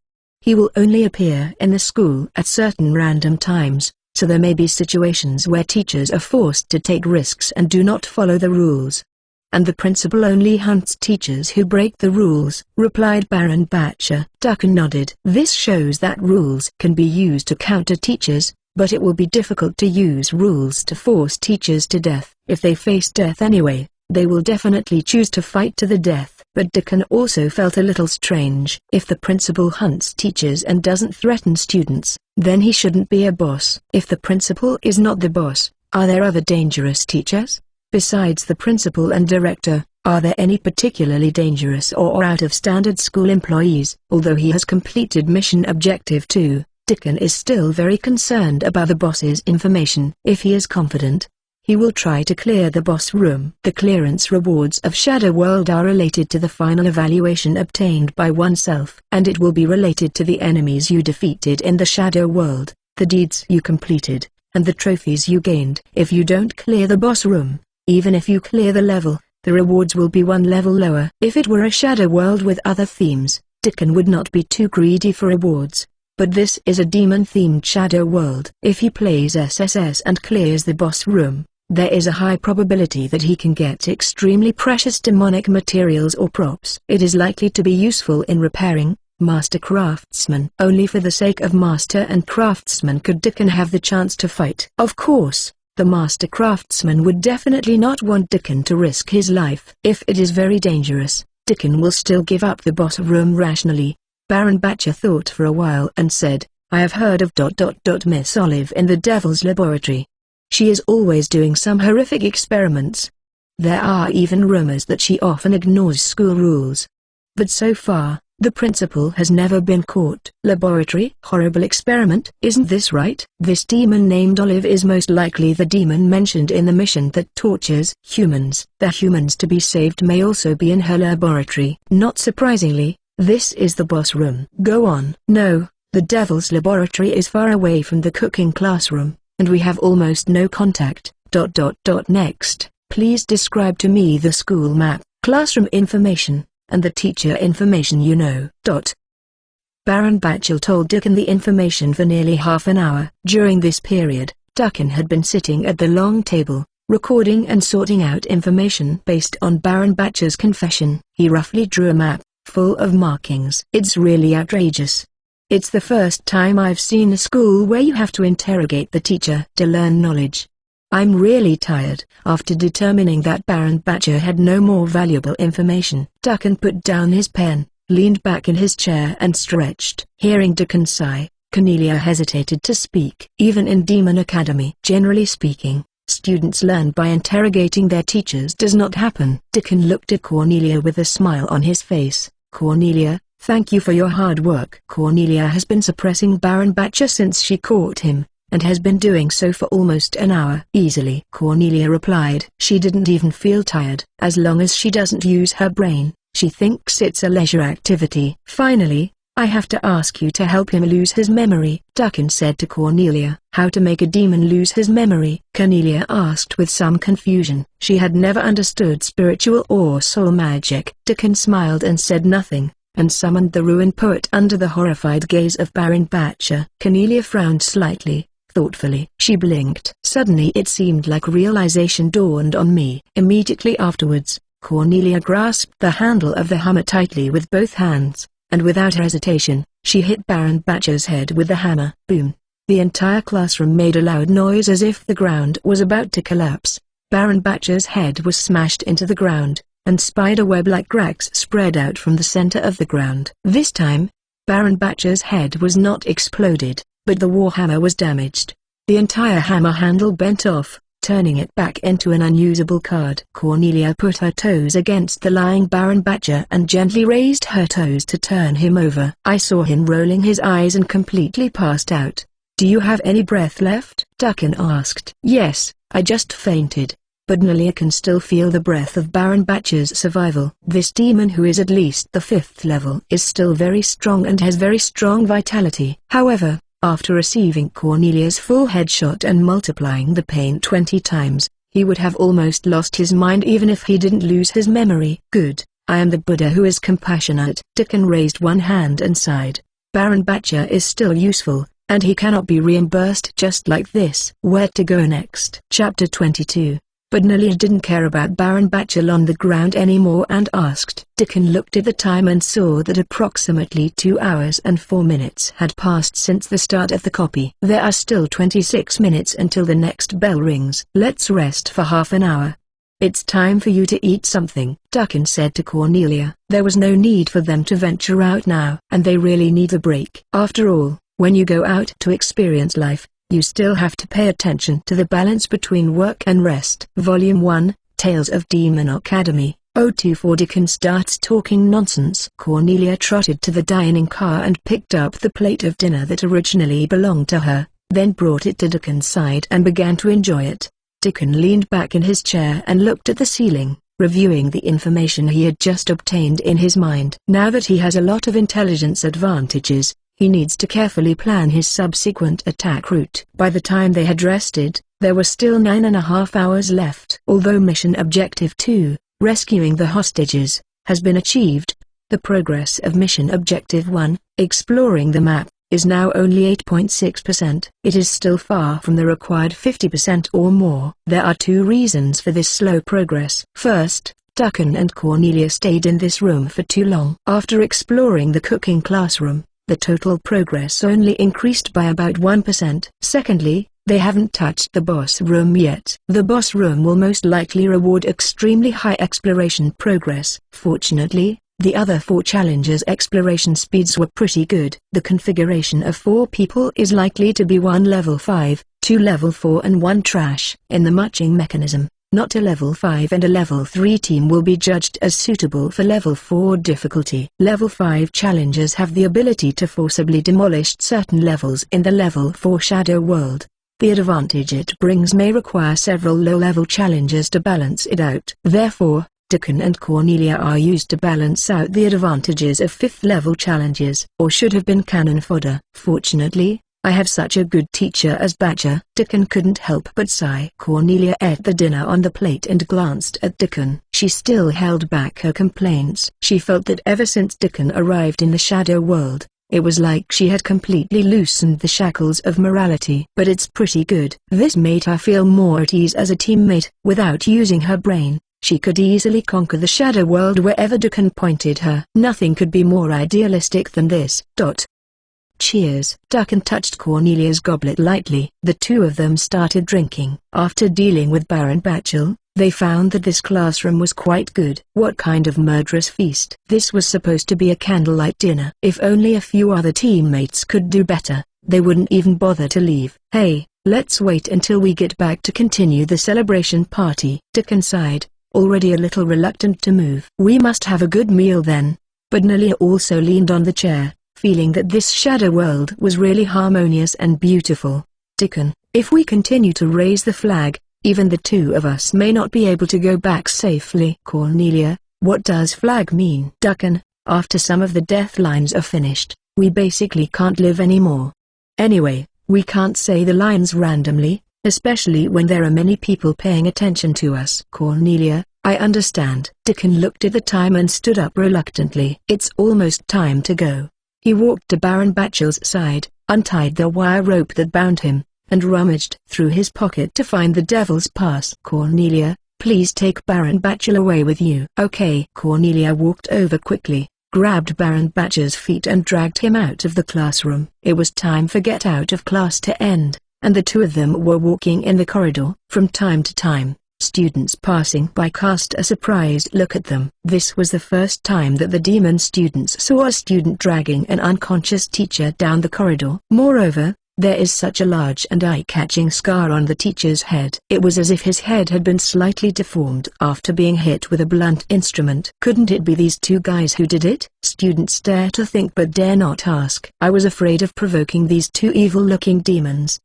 He will only appear in the school at certain random times, so there may be situations where teachers are forced to take risks and do not follow the rules. And the principal only hunts teachers who break the rules, replied Baron Batcher. Ducken nodded. This shows that rules can be used to counter teachers, but it will be difficult to use rules to force teachers to death. If they face death anyway, they will definitely choose to fight to the death. But Ducken also felt a little strange. If the principal hunts teachers and doesn't threaten students, then he shouldn't be a boss. If the principal is not the boss, are there other dangerous teachers? Besides the principal and director, are there any particularly dangerous or out of standard school employees? Although he has completed mission objective 2, Ducken is still very concerned about the boss's information. If he is confident, he will try to clear the boss room. The clearance rewards of Shadow World are related to the final evaluation obtained by oneself, and it will be related to the enemies you defeated in the Shadow World, the deeds you completed, and the trophies you gained. If you don't clear the boss room, even if you clear the level, the rewards will be one level lower. If it were a Shadow World with other themes, Ducken would not be too greedy for rewards. But this is a demon-themed Shadow World. If he plays SSS and clears the boss room, there is a high probability that he can get extremely precious demonic materials or props. It is likely to be useful in repairing, Master Craftsman. Only for the sake of Master and Craftsman could Ducken have the chance to fight. Of course, the Master Craftsman would definitely not want Ducken to risk his life. If it is very dangerous, Ducken will still give up the boss room rationally. Baron Batcher thought for a while and said, I have heard of Miss Olive in the Devil's Laboratory. She is always doing some horrific experiments. There are even rumors that she often ignores school rules. But so far, the principal has never been caught. Laboratory? Horrible experiment? Isn't this right? This demon named Olive is most likely the demon mentioned in the mission that tortures humans. The humans to be saved may also be in her laboratory. Not surprisingly, this is the boss room. Go on. No, the Devil's Laboratory is far away from the cooking classroom, and we have almost no contact. Next, please describe to me the school map, classroom information, and the teacher information you know. Baron Batchel told Ducken the information for nearly half an hour. During this period, Ducken had been sitting at the long table, recording and sorting out information based on Baron Batcher's confession. He roughly drew a map, full of markings. It's really outrageous. It's the first time I've seen a school where you have to interrogate the teacher to learn knowledge. I'm really tired. After determining that Baron Batcher had no more valuable information, Ducken put down his pen, leaned back in his chair and stretched. Hearing Ducken sigh, Cornelia hesitated to speak. Even in Demon Academy, generally speaking, students learn by interrogating their teachers does not happen. Ducken looked at Cornelia with a smile on his face. Cornelia, thank you for your hard work. Cornelia has been suppressing Baron Batcher since she caught him, and has been doing so for almost an hour. Easily, Cornelia replied. She didn't even feel tired. As long as she doesn't use her brain, she thinks it's a leisure activity. Finally, I have to ask you to help him lose his memory, Ducken said to Cornelia. How to make a demon lose his memory? Cornelia asked with some confusion. She had never understood spiritual or soul magic. Ducken smiled and said nothing, and summoned the ruined poet under the horrified gaze of Baron Batcher. Cornelia frowned slightly, thoughtfully. She blinked. Suddenly it seemed like realization dawned on me. Immediately afterwards, Cornelia grasped the handle of the hammer tightly with both hands, and without hesitation, she hit Baron Batcher's head with the hammer. Boom! The entire classroom made a loud noise as if the ground was about to collapse. Baron Batcher's head was smashed into the ground, and spiderweb-like cracks spread out from the center of the ground. This time, Baron Batcher's head was not exploded, but the warhammer was damaged. The entire hammer handle bent off, turning it back into an unusable card. Cornelia put her toes against the lying Baron Batcher and gently raised her toes to turn him over. I saw him rolling his eyes and completely passed out. Do you have any breath left? Ducken asked. Yes, I just fainted. But Cornelia can still feel the breath of Baron Batcher's survival. This demon, who is at least the 5th level, is still very strong and has very strong vitality. However, after receiving Cornelia's full headshot and multiplying the pain 20 times, he would have almost lost his mind even if he didn't lose his memory. Good, I am the Buddha who is compassionate. Ducken raised one hand and sighed. Baron Batcher is still useful, and he cannot be reimbursed just like this. Where to go next? Chapter 22. But Nalia didn't care about Baron Batcher on the ground anymore and asked. Dickon looked at the time and saw that approximately 2 hours and 4 minutes had passed since the start of the copy. There are still 26 minutes until the next bell rings. Let's rest for half an hour. It's time for you to eat something, Dickon said to Cornelia. There was no need for them to venture out now, and they really need a break. After all, when you go out to experience life, you still have to pay attention to the balance between work and rest. Volume 1, Tales of Demon Academy, 024. Dickon starts talking nonsense. Cornelia trotted to the dining car and picked up the plate of dinner that originally belonged to her, then brought it to Dickon's side and began to enjoy it. Dickon leaned back in his chair and looked at the ceiling, reviewing the information he had just obtained in his mind. Now that he has a lot of intelligence advantages, he needs to carefully plan his subsequent attack route. By the time they had rested, there were still 9.5 hours left. Although Mission Objective 2, rescuing the hostages, has been achieved, the progress of Mission Objective 1, exploring the map, is now only 8.6%. It is still far from the required 50% or more. There are 2 reasons for this slow progress. First, Dickon and Cornelia stayed in this room for too long. After exploring the cooking classroom, the total progress only increased by about 1%. Secondly, they haven't touched the boss room yet. The boss room will most likely reward extremely high exploration progress. Fortunately, the other 4 challengers' exploration speeds were pretty good. The configuration of 4 people is likely to be 1 level 5, 2 level 4 and 1 trash. In the matching mechanism, not a level 5 and a level 3 team will be judged as suitable for level 4 difficulty. Level 5 challengers have the ability to forcibly demolish certain levels in the level 4 shadow world. The advantage it brings may require several low-level challengers to balance it out. Therefore, Dickon and Cornelia are used to balance out the advantages of 5th-level challengers, or should have been cannon fodder. Fortunately, I have such a good teacher as Batcher. Dickon couldn't help but sigh. Cornelia ate the dinner on the plate and glanced at Dickon. She still held back her complaints. She felt that ever since Dickon arrived in the shadow world, it was like she had completely loosened the shackles of morality. But it's pretty good. This made her feel more at ease as a teammate. Without using her brain, she could easily conquer the shadow world wherever Dickon pointed her. Nothing could be more idealistic than this. Cheers. Dickon touched Cornelia's goblet lightly. The 2 of them started drinking. After dealing with Baron Batchel, they found that this classroom was quite good. What kind of murderous feast? This was supposed to be a candlelight dinner. If only a few other teammates could do better, they wouldn't even bother to leave. Hey, let's wait until we get back to continue the celebration party. Dickon sighed, already a little reluctant to move. We must have a good meal then. But Nalia also leaned on the chair, feeling that this shadow world was really harmonious and beautiful. Dickon, if we continue to raise the flag, even the 2 of us may not be able to go back safely. Cornelia, what does flag mean? Dickon, after some of the death lines are finished, we basically can't live anymore. Anyway, we can't say the lines randomly, especially when there are many people paying attention to us. Cornelia, I understand. Dickon looked at the time and stood up reluctantly. It's almost time to go. He walked to Baron Batchel's side, untied the wire rope that bound him, and rummaged through his pocket to find the Devil's Pass. Cornelia, please take Baron Batchel away with you. Okay. Cornelia walked over quickly, grabbed Baron Batcher's feet and dragged him out of the classroom. It was time for get out of class to end, and the 2 of them were walking in the corridor. From time to time, students passing by cast a surprised look at them. This was the first time that the demon students saw a student dragging an unconscious teacher down the corridor. Moreover, there is such a large and eye-catching scar on the teacher's head. It was as if his head had been slightly deformed after being hit with a blunt instrument. Couldn't it be these 2 guys who did it? Students dare to think but dare not ask. I was afraid of provoking these 2 evil-looking demons.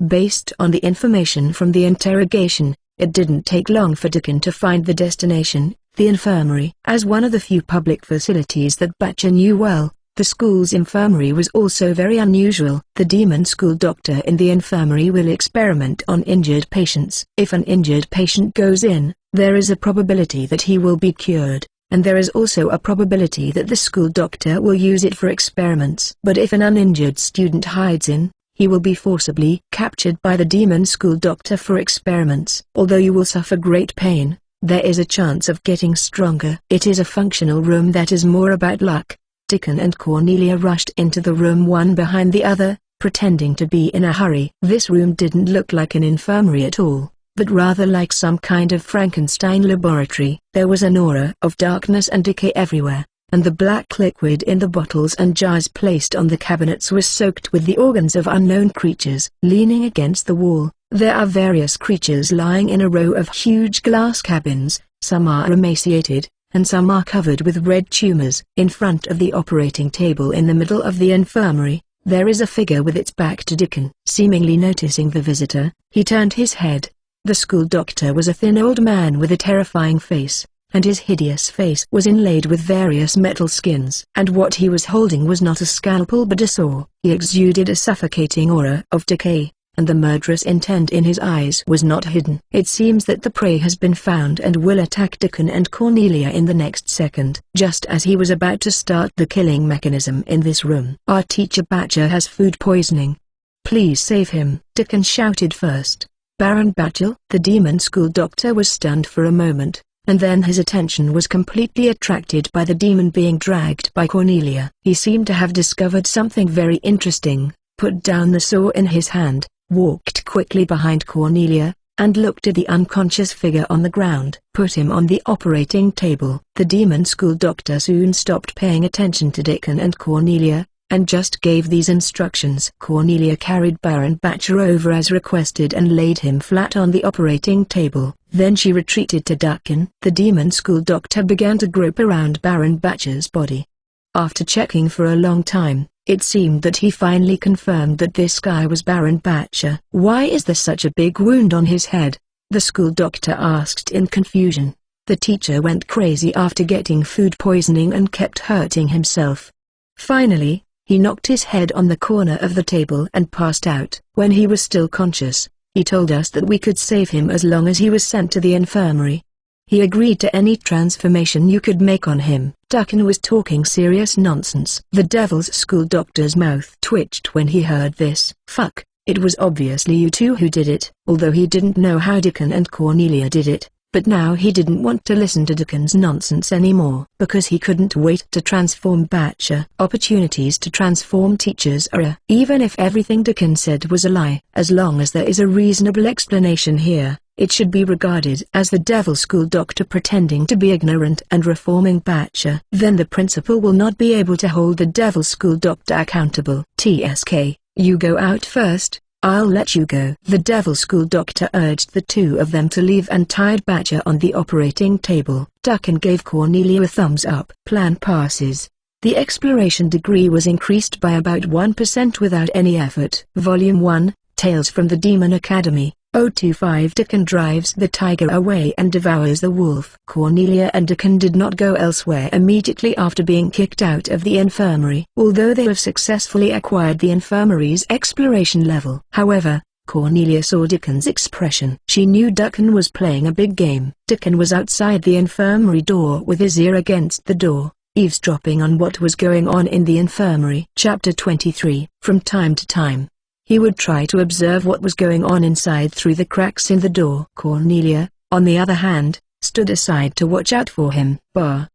Based on the information from the interrogation, it didn't take long for Dickon to find the destination, the infirmary. As one of the few public facilities that Batcher knew well, the school's infirmary was also very unusual. The demon school doctor in the infirmary will experiment on injured patients. If an injured patient goes in, there is a probability that he will be cured, and there is also a probability that the school doctor will use it for experiments. But if an uninjured student hides in, he will be forcibly captured by the demon school doctor for experiments. Although you will suffer great pain, there is a chance of getting stronger. It is a functional room that is more about luck. Dickon and Cornelia rushed into the room one behind the other, pretending to be in a hurry. This room didn't look like an infirmary at all, but rather like some kind of Frankenstein laboratory. There was an aura of darkness and decay everywhere, and the black liquid in the bottles and jars placed on the cabinets was soaked with the organs of unknown creatures. Leaning against the wall, there are various creatures lying in a row of huge glass cabins. Some are emaciated, and some are covered with red tumors. In front of the operating table in the middle of the infirmary, there is a figure with its back to Dickon. Seemingly noticing the visitor, he turned his head. The school doctor was a thin old man with a terrifying face, and his hideous face was inlaid with various metal skins. And what he was holding was not a scalpel but a saw. He exuded a suffocating aura of decay, and the murderous intent in his eyes was not hidden. It seems that the prey has been found and will attack Dickon and Cornelia in the next second. Just as he was about to start the killing mechanism in this room. Our teacher Batcher has food poisoning. Please save him, Dickon shouted first. Baron Batchel? The demon school doctor was stunned for a moment, and then his attention was completely attracted by the demon being dragged by Cornelia. He seemed to have discovered something very interesting, put down the saw in his hand, walked quickly behind Cornelia, and looked at the unconscious figure on the ground. Put him on the operating table. The demon school doctor soon stopped paying attention to Dickon and Cornelia, and just gave these instructions. Cornelia carried Baron Batcher over as requested and laid him flat on the operating table. Then she retreated to Dickon. The demon school doctor began to grope around Baron Batcher's body. After checking for a long time, it seemed that he finally confirmed that this guy was Baron Batcher. Why is there such a big wound on his head? The school doctor asked in confusion. The teacher went crazy after getting food poisoning and kept hurting himself. Finally, he knocked his head on the corner of the table and passed out. When he was still conscious, he told us that we could save him as long as he was sent to the infirmary. He agreed to any transformation you could make on him. Dickon was talking serious nonsense. The devil's school doctor's mouth twitched when he heard this. Fuck, it was obviously you two who did it. Although he didn't know how Dickon and Cornelia did it, but now he didn't want to listen to Dickon's nonsense anymore. Because he couldn't wait to transform Batcher. Opportunities to transform teachers are rare. Even if everything Dickon said was a lie, as long as there is a reasonable explanation here, it should be regarded as the devil school doctor pretending to be ignorant and reforming Batcher. Then the principal will not be able to hold the devil school doctor accountable. TSK, you go out first, I'll let you go. The devil school doctor urged the two of them to leave and tied Batcher on the operating table. Dickon gave Cornelia a thumbs up. Plan passes. The exploration degree was increased by about 1% without any effort. Volume 1, Tales from the Demon Academy. 025 Dickon drives the tiger away and devours the wolf. Cornelia and Dickon did not go elsewhere immediately after being kicked out of the infirmary. Although they have successfully acquired the infirmary's exploration level. However, Cornelia saw Dickon's expression. She knew Dickon was playing a big game. Dickon was outside the infirmary door with his ear against the door, eavesdropping on what was going on in the infirmary. Chapter 23. From time to time, he would try to observe what was going on inside through the cracks in the door. Cornelia, on the other hand, stood aside to watch out for him. Bah!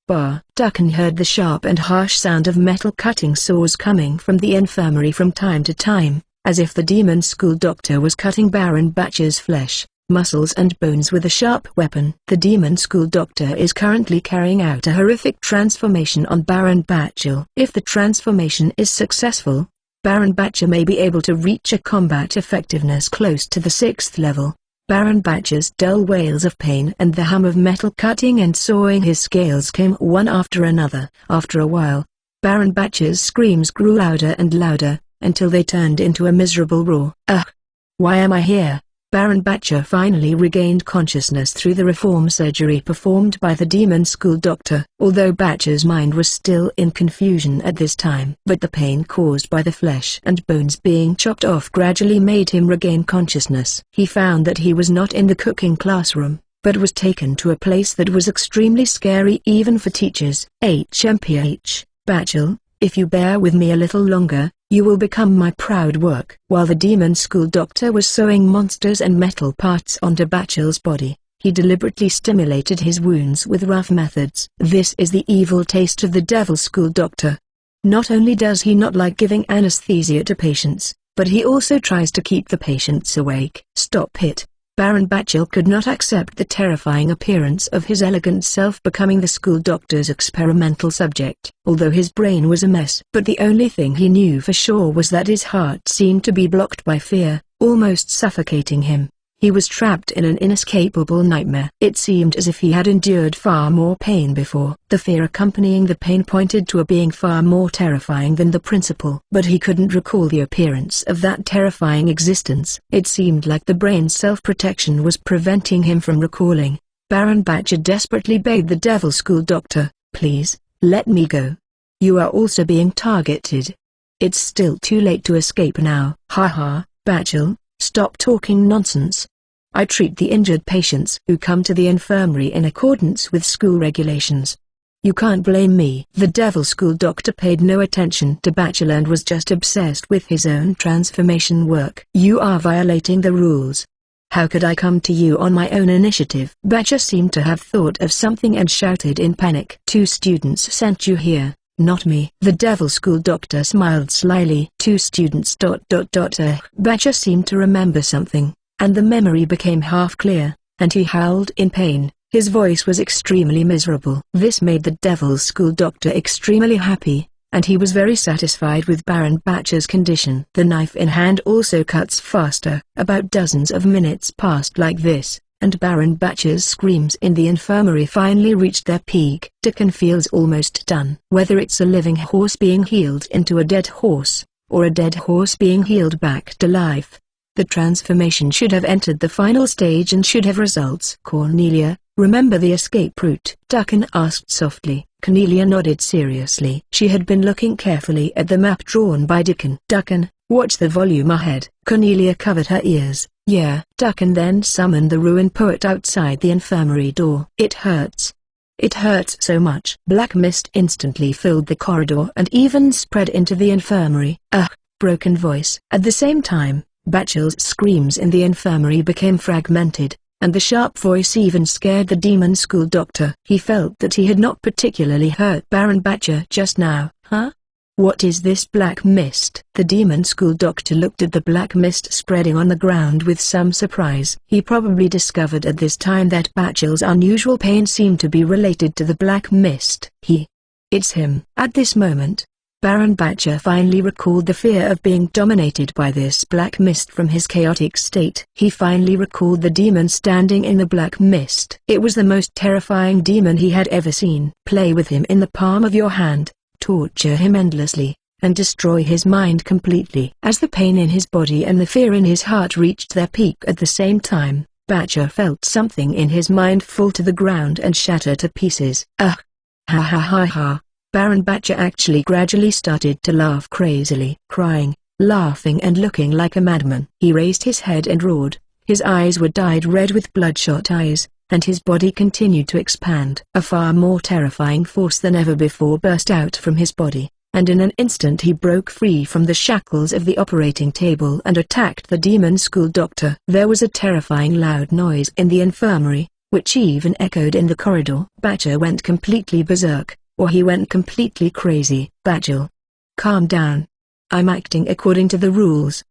Bah! Dickon heard the sharp and harsh sound of metal cutting saws coming from the infirmary from time to time, as if the demon school doctor was cutting Baron Batcher's flesh, muscles and bones with a sharp weapon. The demon school doctor is currently carrying out a horrific transformation on Baron Batcher. If the transformation is successful, Baron Batcher may be able to reach a combat effectiveness close to the 6th level. Baron Batcher's dull wails of pain and the hum of metal cutting and sawing his scales came one after another. After a while, Baron Batcher's screams grew louder and louder, until they turned into a miserable roar. Ugh! Why am I here? Baron Batcher finally regained consciousness through the reform surgery performed by the demon school doctor. Although Batcher's mind was still in confusion at this time. But the pain caused by the flesh and bones being chopped off gradually made him regain consciousness. He found that he was not in the cooking classroom, but was taken to a place that was extremely scary even for teachers. HMPH, Bachel, if you bear with me a little longer, you will become my proud work. While the demon school doctor was sewing monsters and metal parts onto Bachel's body, he deliberately stimulated his wounds with rough methods. This is the evil taste of the devil school doctor. Not only does he not like giving anesthesia to patients, but he also tries to keep the patients awake. Stop it. Baron Bachel could not accept the terrifying appearance of his elegant self becoming the school doctor's experimental subject, although his brain was a mess. But the only thing he knew for sure was that his heart seemed to be blocked by fear, almost suffocating him. He was trapped in an inescapable nightmare. It seemed as if he had endured far more pain before. The fear accompanying the pain pointed to a being far more terrifying than the principal. But he couldn't recall the appearance of that terrifying existence. It seemed like the brain's self-protection was preventing him from recalling. Baron Bachel desperately begged the devil school doctor, "Please, let me go. You are also being targeted. It's still too late to escape now." "Ha, Bachel, stop talking nonsense. I treat the injured patients who come to the infirmary in accordance with school regulations. You can't blame me." The devil school doctor paid no attention to Bachel and was just obsessed with his own transformation work. "You are violating the rules. How could I come to you on my own initiative?" Bachel seemed to have thought of something and shouted in panic. "Two students sent you here, not me." The devil school doctor smiled slyly. "Two students ... Bachel seemed to remember something, and the memory became half clear, and he howled in pain. His voice was extremely miserable. This made the devil school doctor extremely happy, and he was very satisfied with Baron Bachel's condition. The knife in hand also cuts faster. About dozens of minutes passed like this, and Baron Bachel's screams in the infirmary finally reached their peak. Dickon feels almost done. Whether it's a living horse being healed into a dead horse, or a dead horse being healed back to life, the transformation should have entered the final stage and should have results. "Cornelia, remember the escape route?" Dickon asked softly. Cornelia nodded seriously. She had been looking carefully at the map drawn by Dickon. "Dickon, watch the volume ahead." Cornelia covered her ears. "Yeah." Dickon then summoned the ruined poet outside the infirmary door. "It hurts. It hurts so much." Black mist instantly filled the corridor and even spread into the infirmary. Broken voice. At the same time, Bachel's screams in the infirmary became fragmented, and the sharp voice even scared the demon school doctor. He felt that he had not particularly hurt Baron Bachel just now. "Huh? What is this black mist?" The demon school doctor looked at the black mist spreading on the ground with some surprise. He probably discovered at this time that Bachel's unusual pain seemed to be related to the black mist. It's him. At this moment, Baron Bachel finally recalled the fear of being dominated by this black mist from his chaotic state. He finally recalled the demon standing in the black mist. It was the most terrifying demon he had ever seen. Play with him in the palm of your hand, torture him endlessly, and destroy his mind completely. As the pain in his body and the fear in his heart reached their peak at the same time, Bachel felt something in his mind fall to the ground and shatter to pieces. Ha ha ha ha. Baron Bachel actually gradually started to laugh crazily, crying, laughing and looking like a madman. He raised his head and roared. His eyes were dyed red with bloodshot eyes, and his body continued to expand. A far more terrifying force than ever before burst out from his body, and in an instant he broke free from the shackles of the operating table and attacked the demon school doctor. There was a terrifying loud noise in the infirmary, which even echoed in the corridor. Bachel went completely berserk, or he went completely crazy. "Bachel, calm down. I'm acting according to the rules.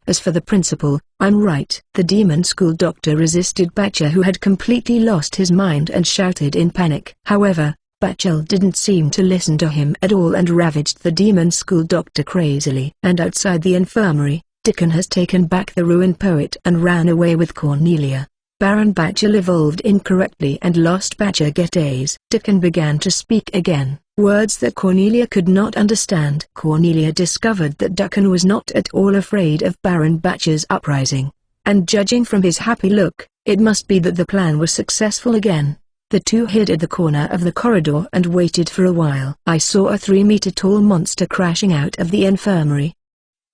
As for the principal, I'm right." The demon school doctor resisted Bachel, who had completely lost his mind and shouted in panic. However, Bachel didn't seem to listen to him at all and ravaged the demon school doctor crazily. And outside the infirmary, Dickon has taken back the ruined poet and ran away with Cornelia. Baron Bachel evolved incorrectly and lost Bachel get days. Dickon began to speak again, words that Cornelia could not understand. Cornelia discovered that Dickon was not at all afraid of Baron Bachel's uprising, and judging from his happy look, it must be that the plan was successful again. The two hid at the corner of the corridor and waited for a while. I saw a 3-meter-tall monster crashing out of the infirmary.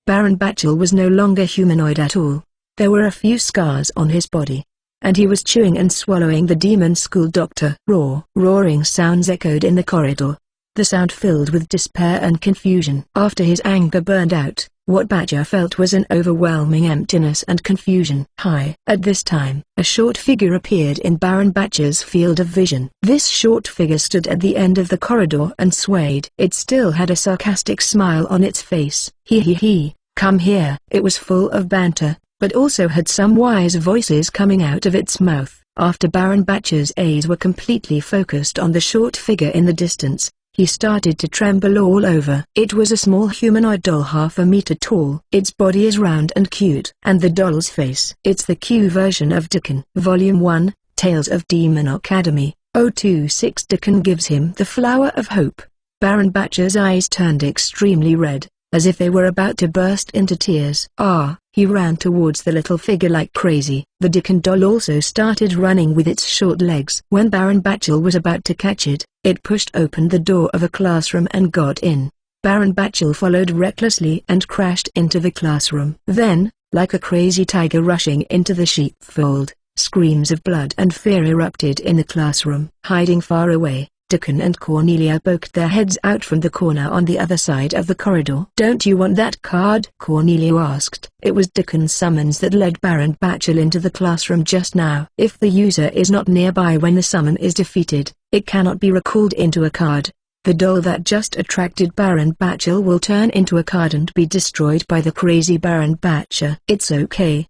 Baron Bachel was no longer humanoid at all. There were a few scars on his body. and he was chewing and swallowing the demon school doctor. Roaring sounds echoed in the corridor. The sound filled with despair and confusion. After his anger burned out, what Badger felt was an overwhelming emptiness and confusion. At this time, a short figure appeared in Baron Badger's field of vision. This short figure stood at the end of the corridor and swayed. It still had a sarcastic smile on its face. He, come here. It was full of banter, but also had some wise voices coming out of its mouth. After Baron Badger's eyes were completely focused on the short figure in the distance, he started to tremble all over. It was a small humanoid doll half a meter tall. Its body is round and cute. And the doll's face. It's the Q version of Dickon. Volume 1, Tales of Demon Academy, 026. Dickon gives him the flower of hope. Baron Badger's eyes turned extremely red, as if they were about to burst into tears. He ran towards the little figure like crazy. The Dickon doll also started running with its short legs. When Baron Badger was about to catch it, it pushed open the door of a classroom and got in. Baron Badger followed recklessly and crashed into the classroom. Then, like a crazy tiger rushing into the sheepfold, screams of blood and fear erupted in the classroom. Hiding far away, Dickon and Cornelia poked their heads out from the corner on the other side of the corridor. "Don't you want that card?" Cornelia asked. It was Dickon's summons that led Baron Badger into the classroom just now. If the user is not nearby when the summon is defeated, it cannot be recalled into a card. The doll that just attracted Baron Badger will turn into a card and be destroyed by the crazy Baron Badger. It's okay.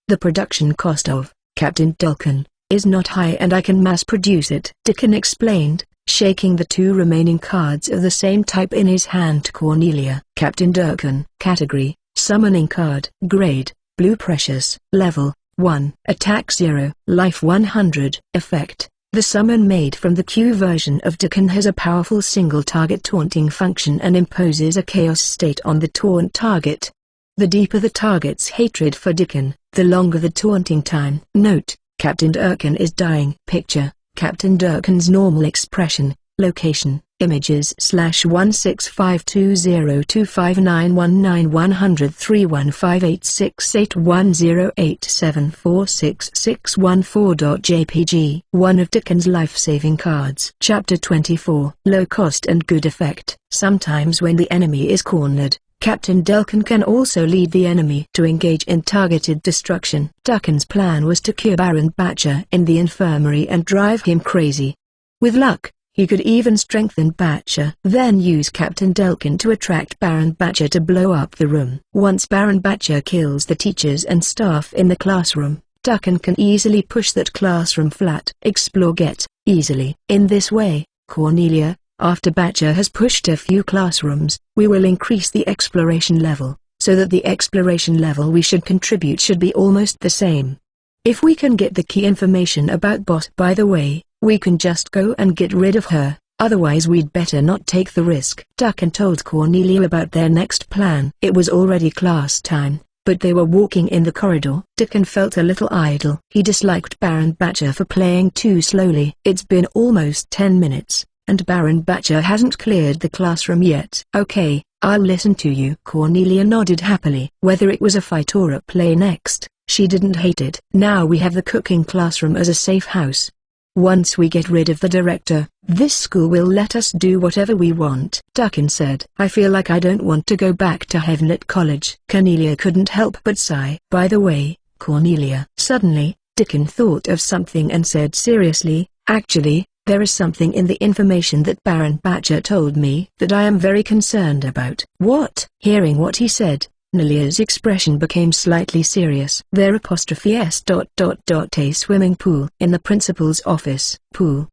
The production cost of Captain Dulcan is not high and I can mass produce it, Dickon explained, shaking the two remaining cards of the same type in his hand to Cornelia. Captain Dulcan. Category, Summoning Card. Grade, Blue Precious. Level, 1. Attack 0. Life 100. Effect. The summon made from the Q version of Dickon has a powerful single-target taunting function and imposes a chaos state on the taunt target. The deeper the target's hatred for Dickon, the longer the taunting time. Note: Captain Dulcan is dying. Picture: Captain Dulcan's normal expression. Location: Images /165202591903158681087466114.jpg. One of Dickon's life-saving cards. Chapter 24. Low cost and good effect. Sometimes when the enemy is cornered, Captain Dulcan can also lead the enemy to engage in targeted destruction. Dulcan's plan was to cure Baron Badger in the infirmary and drive him crazy. With luck, he could even strengthen Badger. Then use Captain Dulcan to attract Baron Badger to blow up the room. Once Baron Badger kills the teachers and staff in the classroom, Dulcan can easily push that classroom flat. Explore Get easily. In this way, Cornelia, after Badger has pushed a few classrooms, we will increase the exploration level, so that the exploration level we should contribute should be almost the same. If we can get the key information about Bot, by the way, we can just go and get rid of her, otherwise we'd better not take the risk. Dulcan told Cornelia about their next plan. It was already class time, but they were walking in the corridor. Dulcan felt a little idle. He disliked Baron Badger for playing too slowly. It's been almost 10 minutes. And Baron Badger hasn't cleared the classroom yet. Okay, I'll listen to you. Cornelia nodded happily. Whether it was a fight or a play next, she didn't hate it. Now we have the cooking classroom as a safe house. Once we get rid of the director, this school will let us do whatever we want. Dulcan said. I feel like I don't want to go back to Heavenlit College. Cornelia couldn't help but sigh. By the way, Cornelia. Suddenly, Dulcan thought of something and said seriously, actually, there is something in the information that Baron Badger told me that I am very concerned about. What? Hearing what he said, Cornelia's expression became slightly serious. There A swimming pool in the principal's office. Pool.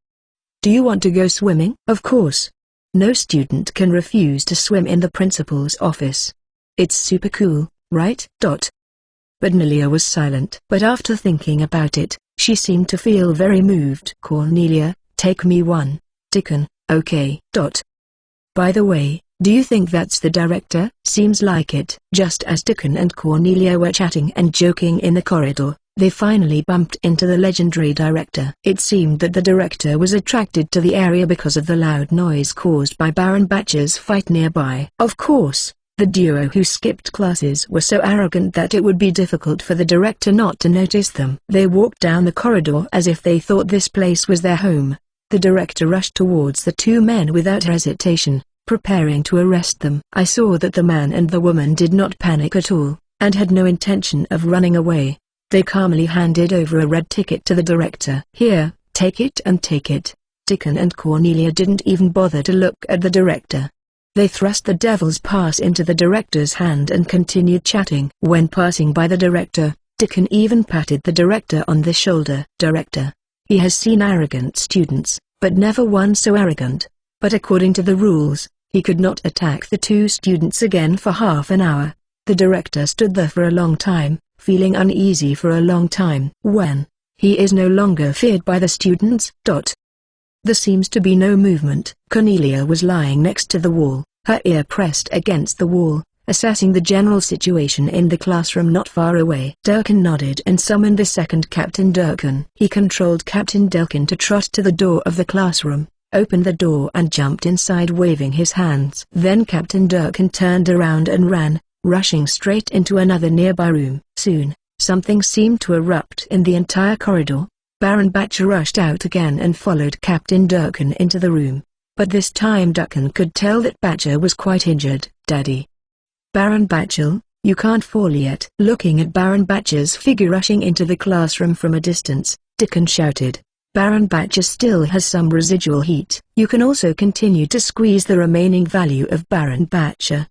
Do you want to go swimming? Of course. No student can refuse to swim in the principal's office. It's super cool, right? But Cornelia was silent. But after thinking about it, she seemed to feel very moved. Cornelia, take me one. Dickon, okay. By the way, do you think that's the director? Seems like it. Just as Dickon and Cornelia were chatting and joking in the corridor, they finally bumped into the legendary director. It seemed that the director was attracted to the area because of the loud noise caused by Baron Badger's fight nearby. Of course, The duo who skipped classes were so arrogant that it would be difficult for the director not to notice them. They walked down the corridor as if they thought this place was their home. The director rushed towards the two men without hesitation, preparing to arrest them. I saw that the man and the woman did not panic at all, and had no intention of running away. They calmly handed over a red ticket to the director. "Here, take it and take it." Dickon and Cornelia didn't even bother to look at the director. They thrust the devil's pass into the director's hand and continued chatting. When passing by the director, Dickon even patted the director on the shoulder. "Director. He has seen arrogant students, but never one so arrogant." But according to the rules, he could not attack the two students again for half an hour. The director stood there for a long time, feeling uneasy for a long time. When he is no longer feared by the students. There seems to be no movement. Cornelia was lying next to the wall, her ear pressed against the wall, assessing the general situation in the classroom not far away. Durkin nodded and summoned the second Captain Durkin. He controlled Captain Durkin to trot to the door of the classroom, opened the door and jumped inside waving his hands. Then Captain Durkin turned around and ran, rushing straight into another nearby room. Soon, something seemed to erupt in the entire corridor. Baron Batcher rushed out again and followed Captain Durkin into the room. But this time Durkin could tell that Batcher was quite injured. "Daddy. Baron Batcher, you can't fall yet." Looking at Baron Batcher's figure rushing into the classroom from a distance, Dickon shouted, "Baron Batcher still has some residual heat. You can also continue to squeeze the remaining value of Baron Batcher."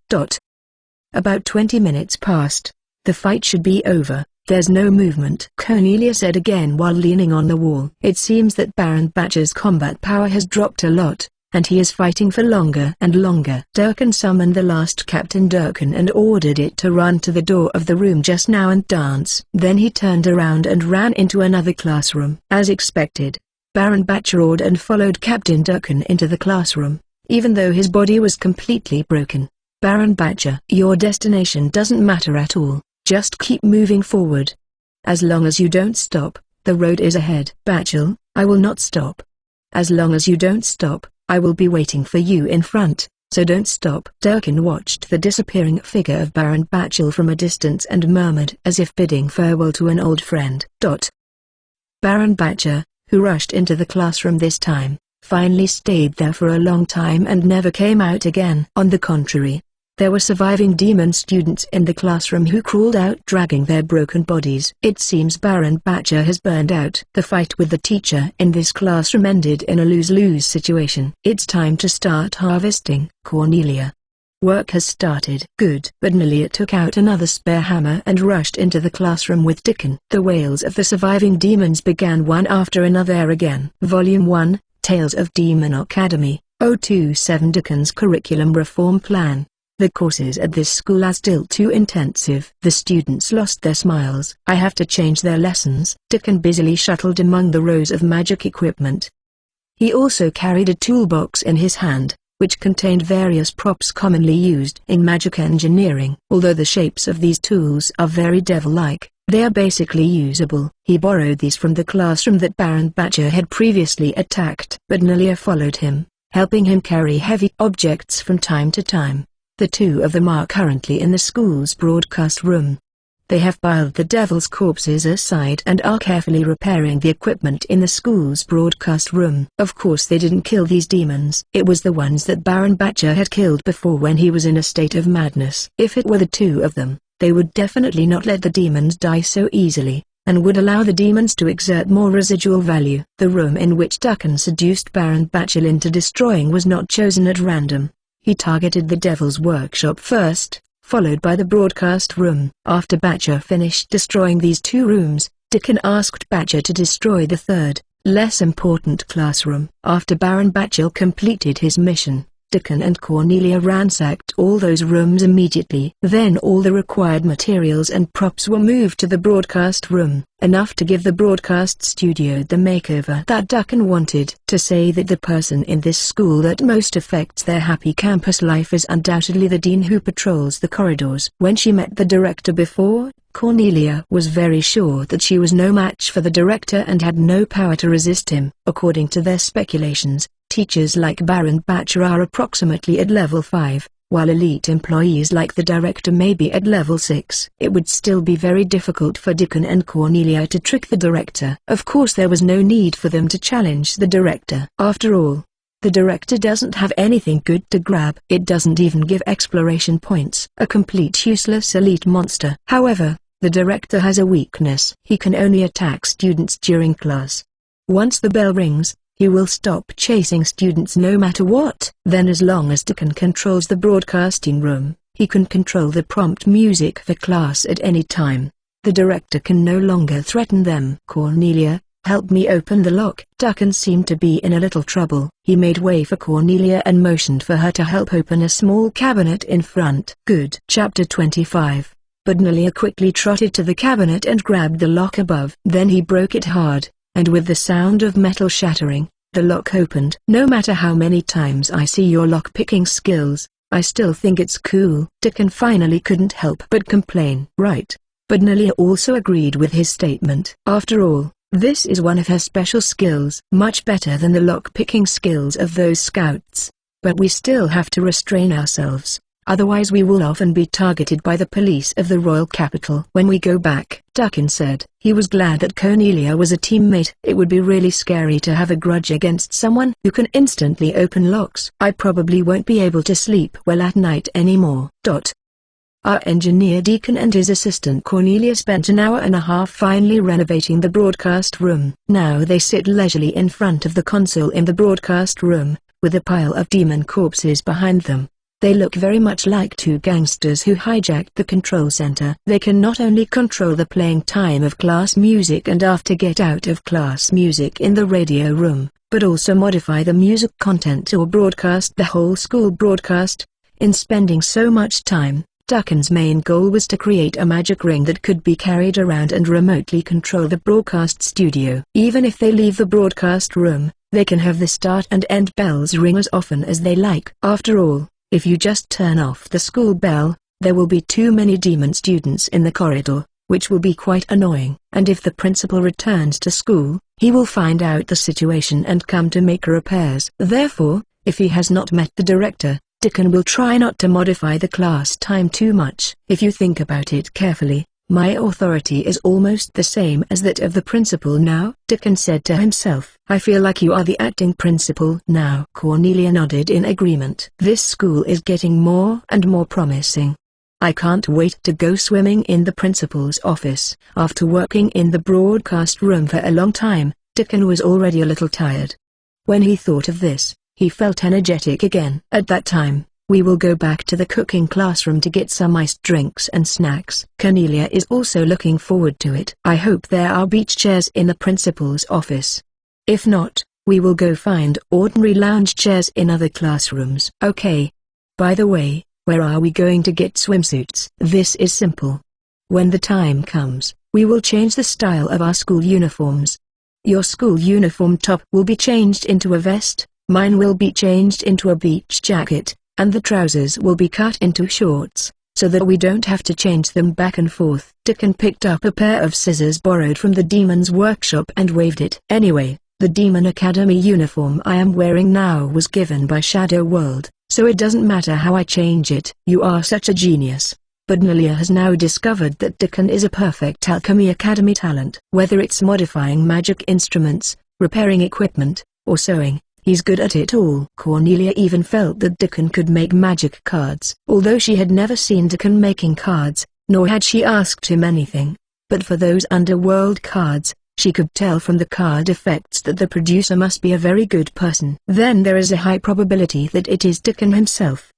About 20 minutes passed. "The fight should be over. There's no movement," Cornelia said again while leaning on the wall. "It seems that Baron Batcher's combat power has dropped a lot, and he is fighting for longer and longer." Durkin summoned the last Captain Durkin and ordered it to run to the door of the room just now and dance. Then he turned around and ran into another classroom. As expected, Baron Batcher roared and followed Captain Durkin into the classroom, even though his body was completely broken. "Baron Batcher, your destination doesn't matter at all. Just keep moving forward. As long as you don't stop, the road is ahead." "Batcher, I will not stop. As long as you don't stop, I will be waiting for you in front, so don't stop." Durkin watched the disappearing figure of Baron Batcher from a distance and murmured as if bidding farewell to an old friend. Baron Batcher, who rushed into the classroom this time, finally stayed there for a long time and never came out again. On the contrary, there were surviving demon students in the classroom who crawled out dragging their broken bodies. It seems Baron Batcher has burned out. The fight with the teacher in this classroom ended in a lose-lose situation. "It's time to start harvesting, Cornelia. Work has started." "Good." Cornelia took out another spare hammer and rushed into the classroom with Dickon. The wails of the surviving demons began one after another again. Volume 1, Tales of Demon Academy, 027 Dickon's Curriculum Reform Plan. The courses at this school are still too intensive. The students lost their smiles. "I have to change their lessons." Dickon busily shuttled among the rows of magic equipment. He also carried a toolbox in his hand, which contained various props commonly used in magic engineering. Although the shapes of these tools are very devil-like, they are basically usable. He borrowed these from the classroom that Baron Batcher had previously attacked. But Nelia followed him, helping him carry heavy objects from time to time. The two of them are currently in the school's broadcast room. They have piled the devil's corpses aside and are carefully repairing the equipment in the school's broadcast room. Of course they didn't kill these demons. It was the ones that Baron Batcher had killed before when he was in a state of madness. If it were the two of them, they would definitely not let the demons die so easily, and would allow the demons to exert more residual value. The room in which Durkin seduced Baron Batcher into destroying was not chosen at random. He targeted the Devil's Workshop first, followed by the broadcast room. After Batcher finished destroying these two rooms, Dickon asked Batcher to destroy the third, less important classroom. After Baron Batcher completed his mission, Dickon and Cornelia ransacked all those rooms immediately. Then all the required materials and props were moved to the broadcast room, enough to give the broadcast studio the makeover that Dickon wanted. To say that the person in this school that most affects their happy campus life is undoubtedly the dean who patrols the corridors. When she met the director before, Cornelia was very sure that she was no match for the director and had no power to resist him. According to their speculations, teachers like Baron Batcher are approximately at level 5, While elite employees like the director may be at level 6, it would still be very difficult for Deacon and Cornelia to trick the director. Of course there was no need for them to challenge the director. After all, the director doesn't have anything good to grab. It doesn't even give exploration points. A complete useless elite monster. However, the director has a weakness. He can only attack students during class. Once the bell rings, he will stop chasing students no matter what. Then as long as Deacon controls the broadcasting room, he can control the prompt music for class at any time. The director can no longer threaten them. Cornelia, help me open the lock. Deacon seemed to be in a little trouble. He made way for Cornelia and motioned for her to help open a small cabinet in front. Good. Chapter 25. Cornelia quickly trotted to the cabinet and grabbed the lock above. Then he broke it hard, and with the sound of metal shattering, the lock opened. No matter how many times I see your lock-picking skills, I still think it's cool. Deacon finally couldn't help but complain. Right. Cornelia also agreed with his statement. After all, this is one of her special skills. Much better than the lock-picking skills of those scouts. But we still have to restrain ourselves. Otherwise we will often be targeted by the police of the royal capital. When we go back, Deacon said. He was glad that Cornelia was a teammate. It would be really scary to have a grudge against someone who can instantly open locks. I probably won't be able to sleep well at night anymore. Our engineer Deacon and his assistant Cornelia spent an hour and a half finally renovating the broadcast room. Now they sit leisurely in front of the console in the broadcast room, with a pile of demon corpses behind them. They look very much like two gangsters who hijacked the control center. They can not only control the playing time of class music and after get out of class music in the radio room, but also modify the music content or broadcast the whole school broadcast. In spending so much time, Deacon's main goal was to create a magic ring that could be carried around and remotely control the broadcast studio. Even if they leave the broadcast room, they can have the start and end bells ring as often as they like. After all, if you just turn off the school bell, there will be too many demon students in the corridor, which will be quite annoying. And if the principal returns to school, he will find out the situation and come to make repairs. Therefore, if he has not met the director, Deacon will try not to modify the class time too much. If you think about it carefully, my authority is almost the same as that of the principal now, Deacon said to himself. I feel like you are the acting principal now. Cornelia nodded in agreement. This school is getting more and more promising. I can't wait to go swimming in the principal's office. After working in the broadcast room for a long time, Deacon was already a little tired. When he thought of this, he felt energetic again. At that time, we will go back to the cooking classroom to get some iced drinks and snacks. Cornelia is also looking forward to it. I hope there are beach chairs in the principal's office. If not, we will go find ordinary lounge chairs in other classrooms. Okay. By the way, where are we going to get swimsuits? This is simple. When the time comes, we will change the style of our school uniforms. Your school uniform top will be changed into a vest. Mine will be changed into a beach jacket, and the trousers will be cut into shorts, so that we don't have to change them back and forth. Deacon picked up a pair of scissors borrowed from the demon's workshop and waved it. Anyway, the Demon Academy uniform I am wearing now was given by Shadow World, so it doesn't matter how I change it. You are such a genius. Cornelia has now discovered that Deacon is a perfect Alchemy Academy talent. Whether it's modifying magic instruments, repairing equipment, or sewing, he's good at it all. Cornelia even felt that Deacon could make magic cards. Although she had never seen Deacon making cards, nor had she asked him anything, but for those underworld cards, she could tell from the card effects that the producer must be a very good person. Then there is a high probability that it is Deacon himself.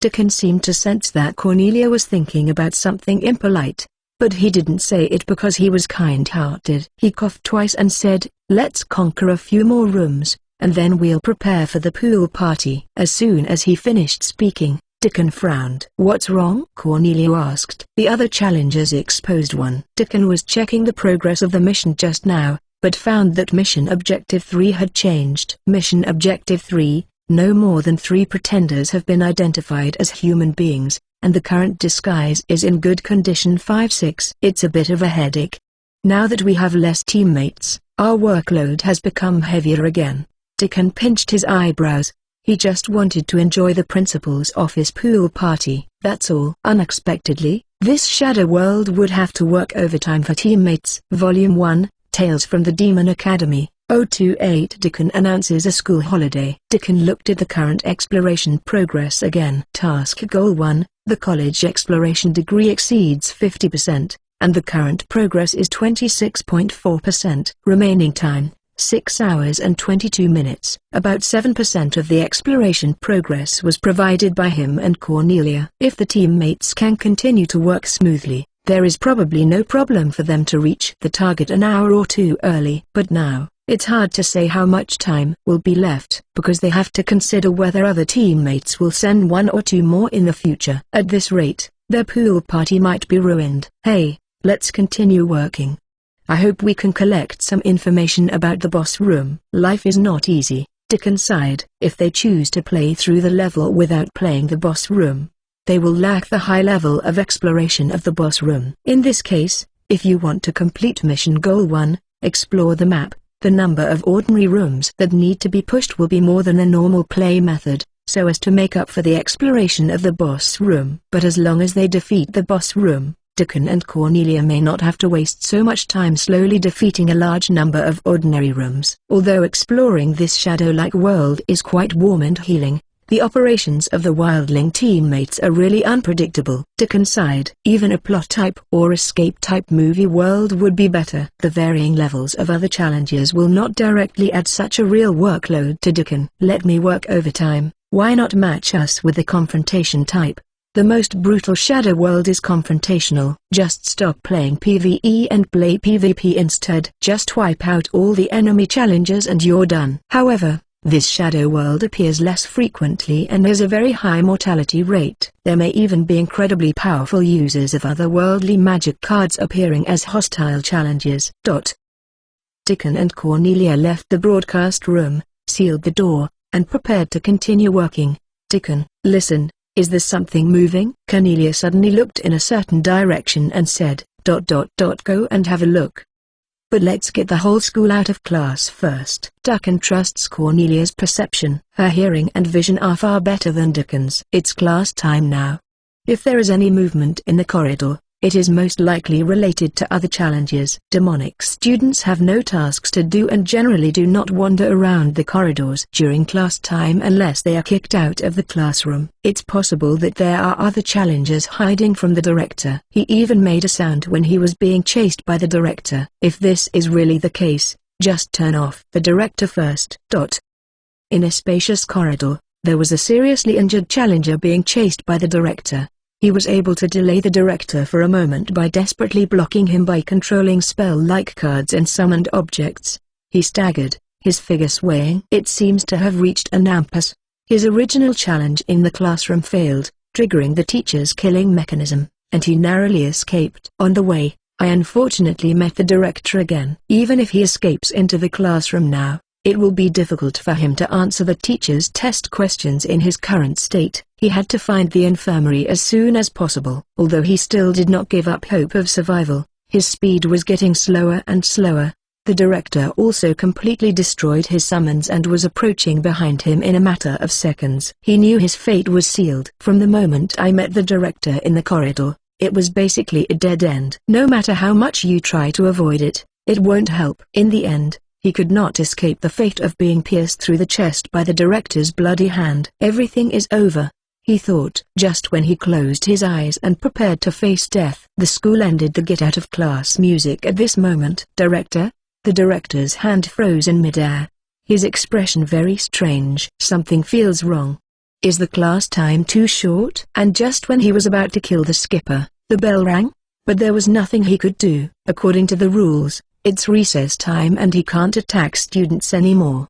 Deacon seemed to sense that Cornelia was thinking about something impolite, but he didn't say it because he was kind-hearted. He coughed twice and said, "Let's conquer a few more rooms, and then we'll prepare for the pool party." As soon as he finished speaking, Deacon frowned. "What's wrong?" Cornelia asked. The other challengers exposed one. Deacon was checking the progress of the mission just now, but found that Mission Objective 3 had changed. Mission Objective 3, no more than 3 pretenders have been identified as human beings, and the current disguise is in good condition. 5-6. It's a bit of a headache. Now that we have less teammates, our workload has become heavier again. Deacon pinched his eyebrows. He just wanted to enjoy the principal's office pool party, that's all. Unexpectedly, this shadow world would have to work overtime for teammates. Volume 1, Tales from the Demon Academy, 028. Deacon announces a school holiday. Deacon looked at the current exploration progress again. Task Goal 1, the college exploration degree exceeds 50%, and the current progress is 26.4%. Remaining time, 6 hours and 22 minutes. About 7% of the exploration progress was provided by him and Cornelia. If the teammates can continue to work smoothly, there is probably no problem for them to reach the target an hour or two early. But now, it's hard to say how much time will be left, because they have to consider whether other teammates will send one or two more in the future. At this rate, their pool party might be ruined. Hey, let's continue working. I hope we can collect some information about the boss room. Life is not easy, Deacon sighed. If they choose to play through the level without playing the boss room, they will lack the high level of exploration of the boss room. In this case, if you want to complete mission goal 1, explore the map, the number of ordinary rooms that need to be pushed will be more than a normal play method, so as to make up for the exploration of the boss room. But as long as they defeat the boss room, Deacon and Cornelia may not have to waste so much time slowly defeating a large number of ordinary rooms. Although exploring this shadow-like world is quite warm and healing, the operations of the wildling teammates are really unpredictable. Deacon sighed. Even a plot-type or escape-type movie world would be better. The varying levels of other challenges will not directly add such a real workload to Deacon. Let me work overtime. Why not match us with the confrontation type? The most brutal shadow world is confrontational. Just stop playing PvE and play PvP instead. Just wipe out all the enemy challenges and you're done. However, this shadow world appears less frequently and has a very high mortality rate. There may even be incredibly powerful users of otherworldly magic cards appearing as hostile challenges. Deacon and Cornelia left the broadcast room, sealed the door, and prepared to continue working. Deacon, listen, is there something moving? Cornelia suddenly looked in a certain direction and said, Go and have a look. But let's get the whole school out of class first. Deacon trusts Cornelia's perception. Her hearing and vision are far better than Deacon's. It's class time now. If there is any movement in the corridor, it is most likely related to other challenges. Demonic students have no tasks to do and generally do not wander around the corridors during class time unless they are kicked out of the classroom. It's possible that there are other challenges hiding from the director. He even made a sound when he was being chased by the director. If this is really the case, just turn off the director first. In a spacious corridor, there was a seriously injured challenger being chased by the director. He was able to delay the director for a moment by desperately blocking him by controlling spell-like cards and summoned objects. He staggered, his figure swaying. It seems to have reached an impasse. His original challenge in the classroom failed, triggering the teacher's killing mechanism, and he narrowly escaped. On the way, I unfortunately met the director again. Even if he escapes into the classroom now, it will be difficult for him to answer the teacher's test questions in his current state. He had to find the infirmary as soon as possible. Although he still did not give up hope of survival, his speed was getting slower and slower. The director also completely destroyed his summons and was approaching behind him in a matter of seconds. He knew his fate was sealed. From the moment I met the director in the corridor, it was basically a dead end. No matter how much you try to avoid it, it won't help. In the end, he could not escape the fate of being pierced through the chest by the director's bloody hand. Everything is over, he thought. Just when he closed his eyes and prepared to face death. The school ended the get out of class music at this moment. Director? The director's hand froze in midair. His expression very strange. Something feels wrong. Is the class time too short? And just when he was about to kill the skipper, the bell rang? But there was nothing he could do. According to the rules, it's recess time and he can't attack students anymore.